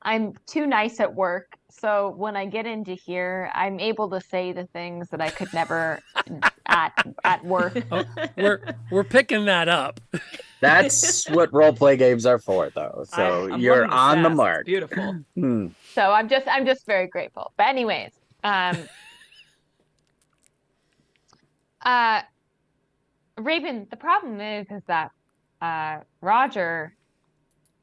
[SPEAKER 4] I'm too nice at work. So when I get into here, I'm able to say the things that I could never at work.
[SPEAKER 1] Oh, we're picking that up.
[SPEAKER 5] That's what role play games are for, though. So
[SPEAKER 2] I'm
[SPEAKER 5] you're
[SPEAKER 2] loving
[SPEAKER 5] on the
[SPEAKER 2] sass.
[SPEAKER 5] mark.
[SPEAKER 2] Beautiful.
[SPEAKER 4] So I'm just very grateful. But anyways, Raven, the problem is that Roger,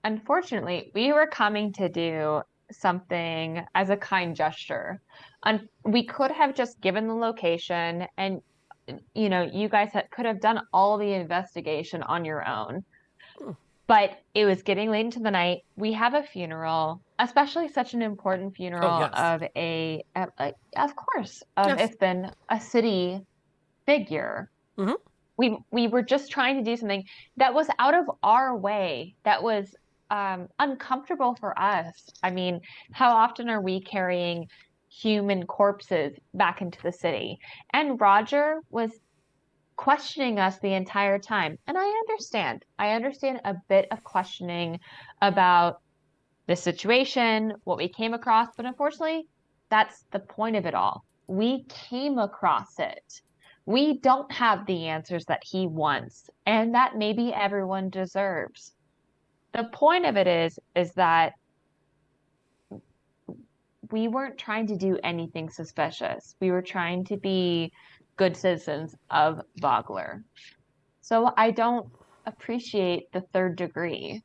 [SPEAKER 4] unfortunately, we were coming to do something as a kind gesture. And we could have just given the location and, you guys could have done all the investigation on your own. But it was getting late into the night. We have a funeral, especially such an important funeral of of course, it's been a city figure. We were just trying to do something that was out of our way, that was uncomfortable for us. I mean, how often are we carrying human corpses back into the city? And Roger was questioning us the entire time. And I understand a bit of questioning about the situation, what we came across, but unfortunately, that's the point of it all. We came across it. We don't have the answers that he wants, and that maybe everyone deserves. The point of it is that we weren't trying to do anything suspicious. We were trying to be good citizens of Vogler. So I don't appreciate the third degree,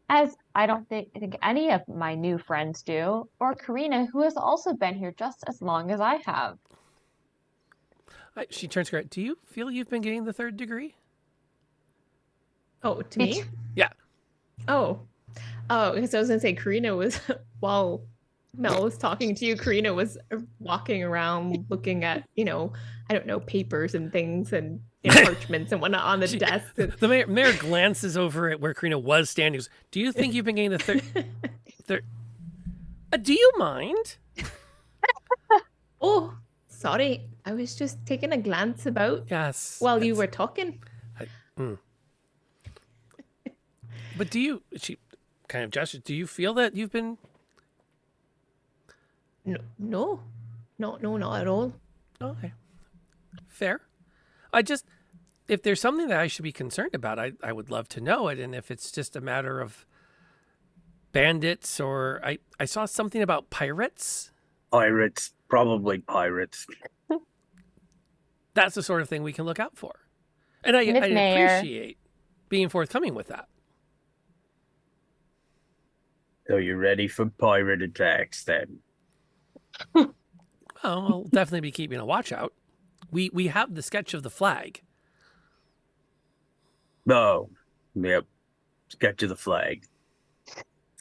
[SPEAKER 4] as I don't think any of my new friends do, or Karina, who has also been here just as long as I have.
[SPEAKER 1] She turns to her. Do you feel you've been getting the third degree?
[SPEAKER 3] Oh, to me?
[SPEAKER 1] Yeah.
[SPEAKER 3] Oh, because I was gonna say Karina was while Mel was talking to you, Karina was walking around looking at, I don't know, papers and things and parchments and whatnot on the desk. And...
[SPEAKER 1] The mayor glances over at where Karina was standing. Goes, do you think you've been getting the third? Do you mind?
[SPEAKER 3] Oh, sorry. I was just taking a glance about.
[SPEAKER 1] Yes.
[SPEAKER 3] While you were talking.
[SPEAKER 1] But she kind of gestures, do you feel that you've been...
[SPEAKER 3] No, not at all.
[SPEAKER 1] Okay. Fair. If there's something that I should be concerned about, I would love to know it. And if it's just a matter of bandits or I saw something about pirates.
[SPEAKER 5] Pirates, probably pirates.
[SPEAKER 1] That's the sort of thing we can look out for. And I appreciate being forthcoming with that.
[SPEAKER 5] So you're ready for pirate attacks then?
[SPEAKER 1] Well, I'll definitely be keeping a watch out. We have the sketch of the flag.
[SPEAKER 5] Oh, yep. Sketch of the flag.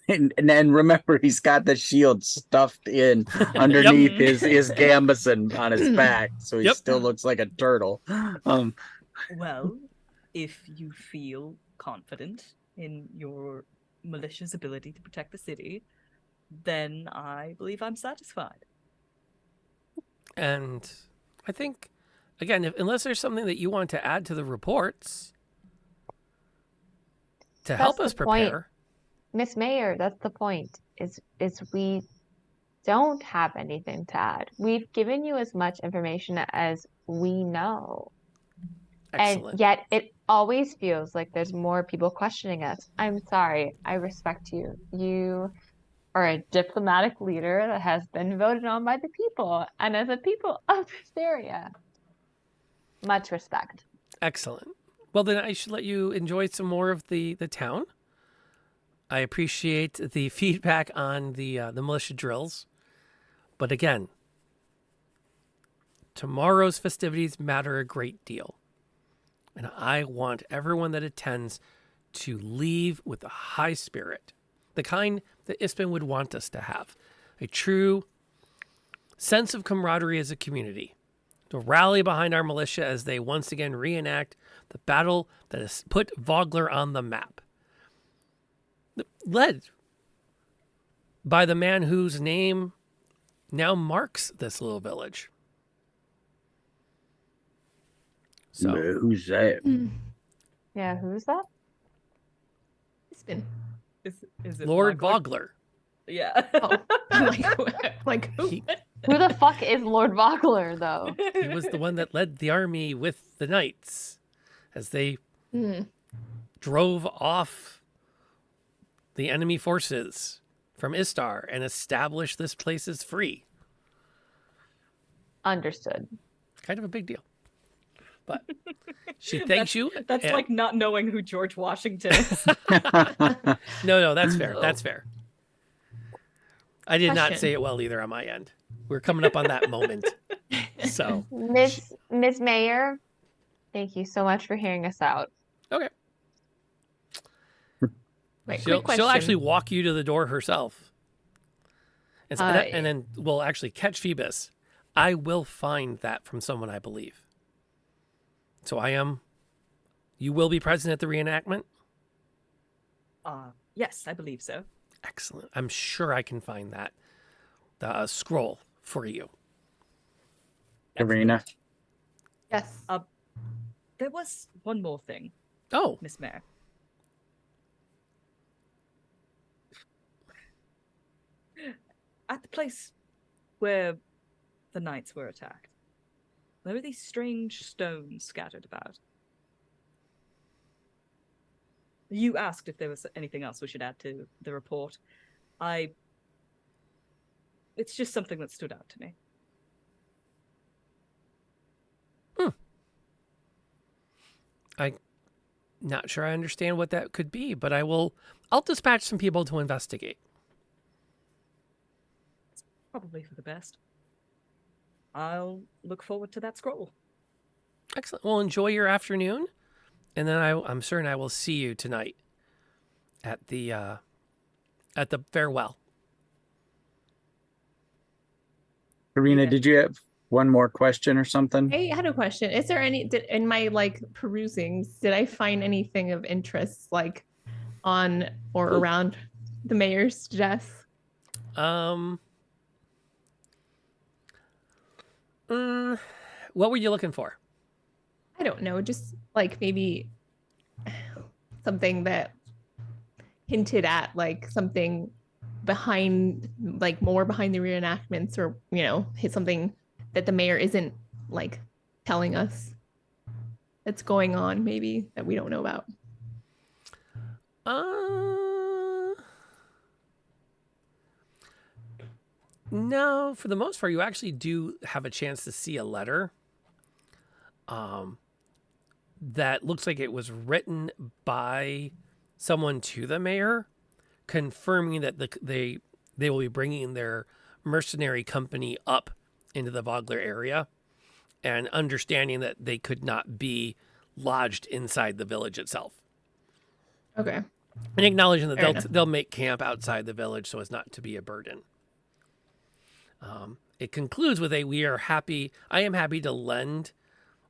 [SPEAKER 5] And then remember, he's got the shield stuffed in underneath his gambeson on his back, so he still looks like a turtle.
[SPEAKER 2] Well, if you feel confident in your militia's ability to protect the city, then I believe I'm satisfied.
[SPEAKER 1] And I think, again, unless there's something that you want to add to the reports to help us prepare.
[SPEAKER 4] Miss Mayor, that's the point, is we don't have anything to add. We've given you as much information as we know.
[SPEAKER 1] Excellent.
[SPEAKER 4] And yet it always feels like there's more people questioning us. I'm sorry. I respect you. You are a diplomatic leader that has been voted on by the people. And as a people of this area, much respect.
[SPEAKER 1] Excellent. Well, then I should let you enjoy some more of the town. I appreciate the feedback on the militia drills. But again, tomorrow's festivities matter a great deal. And I want everyone that attends to leave with a high spirit, the kind that Ispin would want us to have, a true sense of camaraderie as a community, to rally behind our militia as they once again reenact the battle that has put Vogler on the map, led by the man whose name now marks this little village. So
[SPEAKER 5] who's that?
[SPEAKER 4] Yeah, who's that?
[SPEAKER 3] Ispin.
[SPEAKER 2] Is it
[SPEAKER 1] Lord Vogler?
[SPEAKER 2] Yeah.
[SPEAKER 3] Oh, like who?
[SPEAKER 4] Who the fuck is Lord Vogler, though?
[SPEAKER 1] He was the one that led the army with the knights as they drove off the enemy forces from Istar and established this place as free. Understood. Kind of a big deal. But she thanks you.
[SPEAKER 2] That's like not knowing who George Washington is.
[SPEAKER 1] No, that's fair. That's fair. I did not
[SPEAKER 3] Question.
[SPEAKER 1] say it well either on my end. We're coming up on that moment. So,
[SPEAKER 4] Miss Mayor, thank you so much for hearing us out.
[SPEAKER 1] okay.
[SPEAKER 3] Wait,
[SPEAKER 1] She'll
[SPEAKER 3] quick question.
[SPEAKER 1] actually walk you to the door herself. And,
[SPEAKER 3] Uh,
[SPEAKER 1] and then we'll actually catch Phoebus. I will find that from someone I believe. So you will be present at the reenactment?
[SPEAKER 2] Yes, I believe so.
[SPEAKER 1] Excellent. I'm sure I can find that the scroll for you.
[SPEAKER 5] Karina.
[SPEAKER 3] Yes.
[SPEAKER 2] There was one more thing.
[SPEAKER 1] Oh.
[SPEAKER 2] Miss Mayor. At the place where the knights were attacked, there were these strange stones scattered about. You asked if there was anything else we should add to the report. It's just something that stood out to me.
[SPEAKER 1] I'm not sure I understand what that could be, but I'll dispatch some people to investigate.
[SPEAKER 2] It's probably for the best. I'll look forward to that scroll.
[SPEAKER 1] Excellent. Well, enjoy your afternoon, and then I'm certain I will see you tonight at the farewell.
[SPEAKER 5] Karina, did you have one more question or something?
[SPEAKER 3] I had a question. Is there in my perusings, did I find anything of interest on or around the mayor's desk?
[SPEAKER 1] What were you looking for?
[SPEAKER 3] I don't know, just maybe something that hinted at something behind, more behind the reenactments, or hit something that the mayor isn't telling us that's going on, maybe that we don't know about.
[SPEAKER 1] No, for the most part, you actually do have a chance to see a letter that looks like it was written by someone to the mayor, confirming that they will be bringing their mercenary company up into the Vogler area, and understanding that they could not be lodged inside the village itself.
[SPEAKER 3] Okay.
[SPEAKER 1] And acknowledging
[SPEAKER 3] Fair
[SPEAKER 1] that
[SPEAKER 3] enough.
[SPEAKER 1] they'll make camp outside the village so as not to be a burden. It concludes with I am happy to lend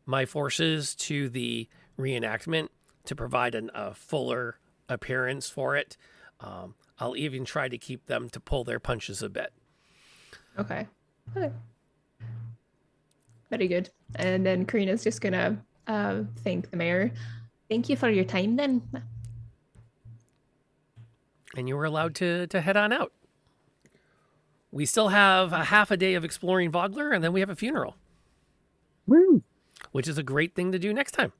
[SPEAKER 1] my forces to the reenactment to provide a fuller appearance for it. I'll even try to keep them to pull their punches a bit.
[SPEAKER 3] Okay. Very good. And then Karina's just gonna thank the mayor. Thank you for your time then.
[SPEAKER 1] And you were allowed to head on out. We still have a half a day of exploring Vogler, and then we have a funeral.
[SPEAKER 5] Woo!
[SPEAKER 1] Which is a great thing to do next time,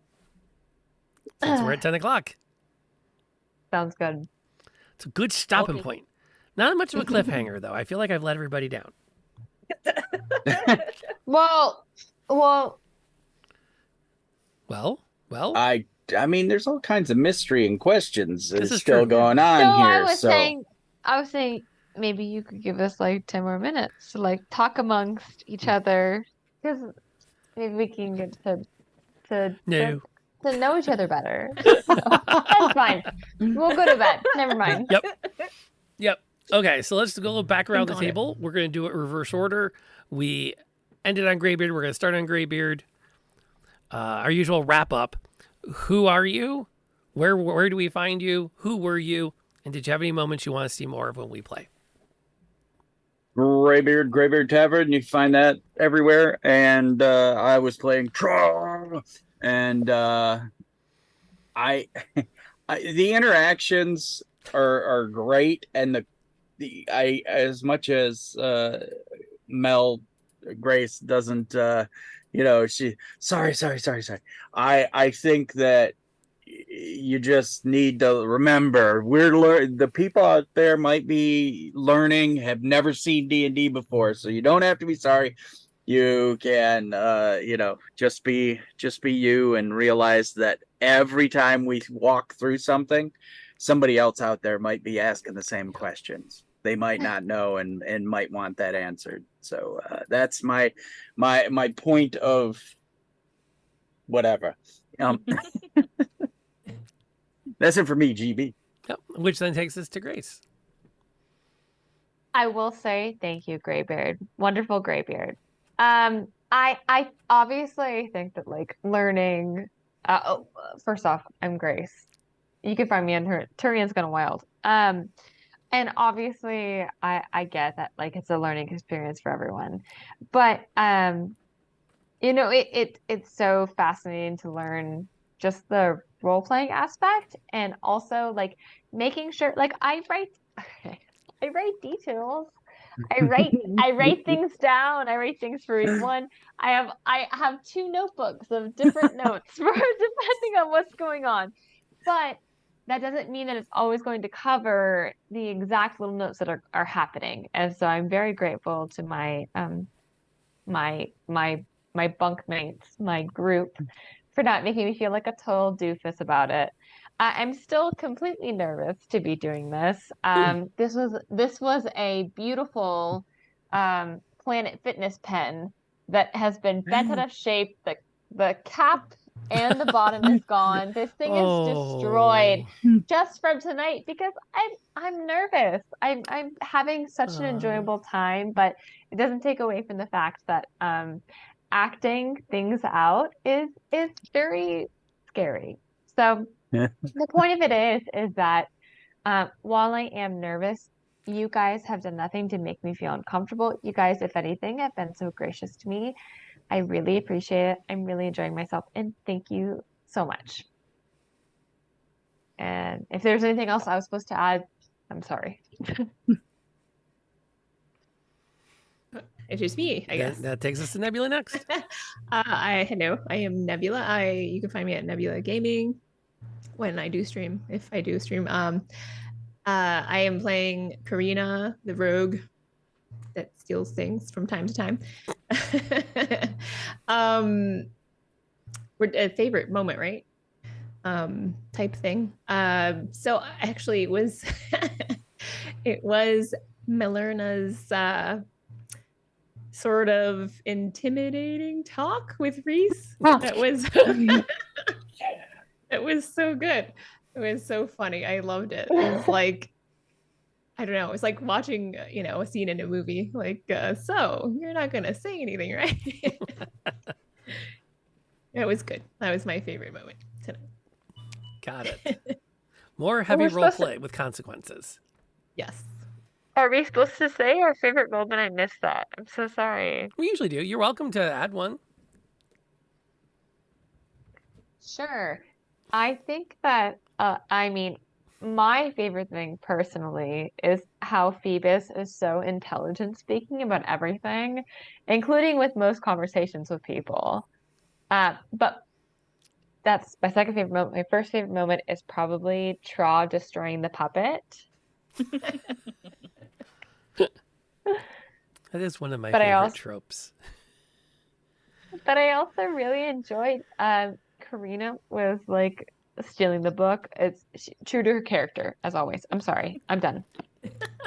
[SPEAKER 1] since we're at 10 o'clock.
[SPEAKER 4] Sounds good.
[SPEAKER 1] It's a good stopping point. Not much of a cliffhanger, though. I feel like I've let everybody down.
[SPEAKER 4] Well.
[SPEAKER 5] I mean, there's all kinds of mystery and questions
[SPEAKER 1] This is
[SPEAKER 5] still
[SPEAKER 1] true.
[SPEAKER 5] going on
[SPEAKER 4] So
[SPEAKER 5] here.
[SPEAKER 4] I was saying maybe you could give us 10 more minutes to talk amongst each other, because maybe we can get to know each other better. That's fine. We'll go to bed. Never mind.
[SPEAKER 1] Yep. Okay, so let's go back around the
[SPEAKER 3] Got it.
[SPEAKER 1] table. We're going to do it reverse order. We ended on Greybeard. We're going to start on Greybeard. Our usual wrap up. Who are you? Where do we find you? Who were you? And did you have any moments you want to see more of when we play?
[SPEAKER 5] Greybeard Tavern, you can find that everywhere. And I was playing Tra, and the interactions are great, and I as much as Mel Grace doesn't she sorry. I think that you just need to remember the people out there might be learning, have never seen D&D before, so you don't have to be sorry. You can just be you, and realize that every time we walk through something, somebody else out there might be asking the same questions. they might not know and might want that answered. So that's my point of whatever. That's it for me, GB.
[SPEAKER 1] Yep. Which then takes us to Grace.
[SPEAKER 4] I will say thank you, Graybeard. Wonderful Graybeard. I obviously think that like learning. First off, I'm Grace. You can find me on Turian's Gone Wild. And obviously, I get that like it's a learning experience for everyone, but you know, it's so fascinating to learn just the role playing aspect, and also like making sure like I write details. I write things down. I write things for each one. I have 2 notebooks of different notes for depending on what's going on. But that doesn't mean that it's always going to cover the exact little notes that are happening. And so I'm very grateful to my bunkmates, my group, for not making me feel like a total doofus about it. I'm still completely nervous to be doing this. This was a beautiful Planet Fitness pen that has been bent out of shape. The cap and the bottom is gone. This thing is destroyed just from tonight because I'm nervous. I'm having such an enjoyable time, but it doesn't take away from the fact that acting things out is very scary. So the point of it is that while I am nervous, you guys have done nothing to make me feel uncomfortable. You guys, if anything, have been so gracious to me. I really appreciate it. I'm really enjoying myself, and thank you so much. And if there's anything else I was supposed to add, I'm sorry.
[SPEAKER 3] It's just me, I guess.
[SPEAKER 1] That takes us to Nebula next.
[SPEAKER 3] Hello, I am Nebula. You can find me at Nebula Gaming when I do stream, if I do stream. I am playing Karina, the rogue that steals things from time to time. We're a favorite moment, right? Type thing. So actually it was Milerna's sort of intimidating talk with Reese. That was it was so good. It was so funny. I loved it. It was like, I don't know, it was like watching, a scene in a movie. Like, so you're not gonna say anything, right? It was good. That was my favorite moment tonight.
[SPEAKER 1] Got it. More heavy role play with consequences.
[SPEAKER 3] Yes.
[SPEAKER 4] Are we supposed to say our favorite moment? I missed that. I'm so sorry.
[SPEAKER 1] We usually do. You're welcome to add one.
[SPEAKER 4] Sure. I think that, my favorite thing personally is how Phoebus is so intelligent speaking about everything, including with most conversations with people. But that's my second favorite moment. My first favorite moment is probably Tra destroying the puppet.
[SPEAKER 1] That is one of my favorite tropes.
[SPEAKER 4] But I also really enjoyed Karina was like stealing the book. It's true to her character, as always. I'm sorry. I'm done.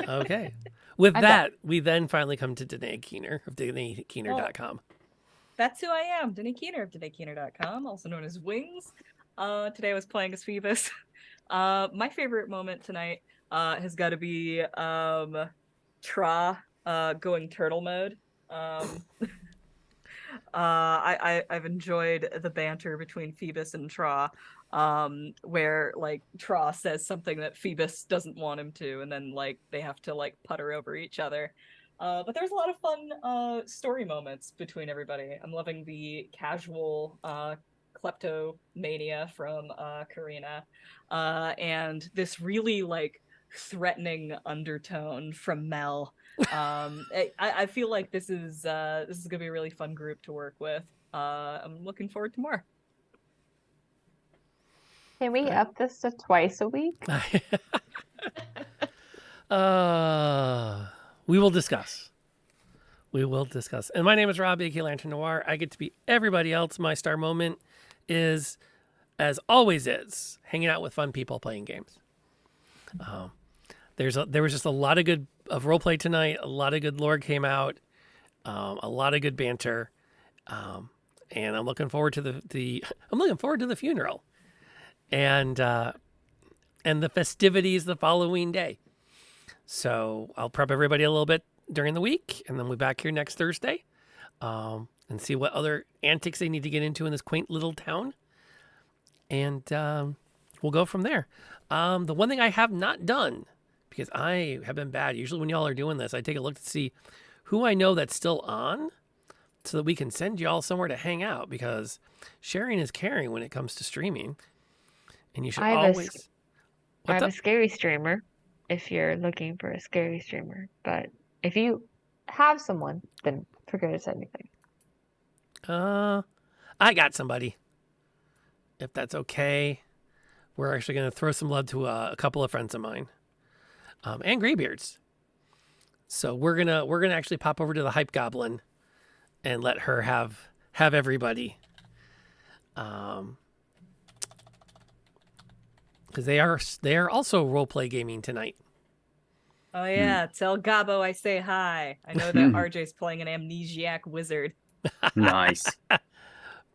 [SPEAKER 1] Okay. With that, we then finally come to Danae Keener of DanaeKeener.com.
[SPEAKER 2] That's who I am, Danae Keener of DanaeKeener.com, also known as Wings. Today I was playing as Phoebus. My favorite moment tonight has got to be Tra going turtle mode. I've enjoyed the banter between Phoebus and Tra, where like Tra says something that Phoebus doesn't want him to, and then like they have to like putter over each other. But there's a lot of fun story moments between everybody. I'm loving the casual kleptomania from Karina, and this really like threatening undertone from Mel. I feel like this is gonna be a really fun group to work with. I'm looking forward to more.
[SPEAKER 4] Can we up this to twice a week?
[SPEAKER 1] We will discuss. We will discuss. And my name is Rob, aka Lantern Noir. I get to be everybody else. My star moment is, as always is, hanging out with fun people playing games. There was just a lot of good roleplay tonight. A lot of good lore came out. A lot of good banter. And I'm looking forward to the funeral. And the festivities the following day. So I'll prep everybody a little bit during the week, and then we'll be back here next Thursday and see what other antics they need to get into in this quaint little town. And we'll go from there. The one thing I have not done, because I have been bad, usually when y'all are doing this, I take a look to see who I know that's still on so that we can send y'all somewhere to hang out, because sharing is caring when it comes to streaming. And you should always...
[SPEAKER 4] I have a scary streamer if you're looking for a scary streamer. But if you have someone, then forget to say anything.
[SPEAKER 1] I got somebody. If that's okay. We're actually going to throw some love to a couple of friends of mine. And Greybeards. So we're gonna actually pop over to the Hype Goblin and let her have everybody. Because they are also roleplay gaming tonight.
[SPEAKER 2] Oh yeah, tell Gabo I say hi. I know that RJ's playing an amnesiac wizard.
[SPEAKER 5] Nice.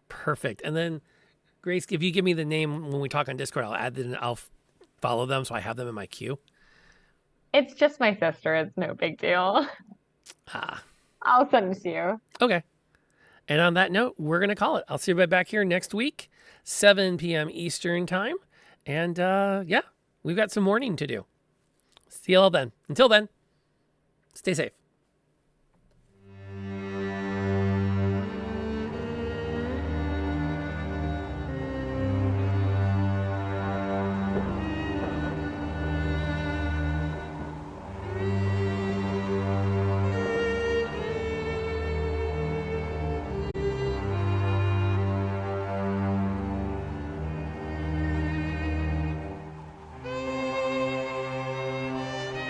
[SPEAKER 1] Perfect. And then Grace, if you give me the name when we talk on Discord, I'll add them. I'll follow them so I have them in my queue.
[SPEAKER 4] It's just my sister. It's no big deal. I'll send it to you.
[SPEAKER 1] Okay. And on that note, we're going to call it. I'll see you back here next week, 7 p.m. Eastern time. And yeah, we've got some morning to do. See you all then. Until then, stay safe.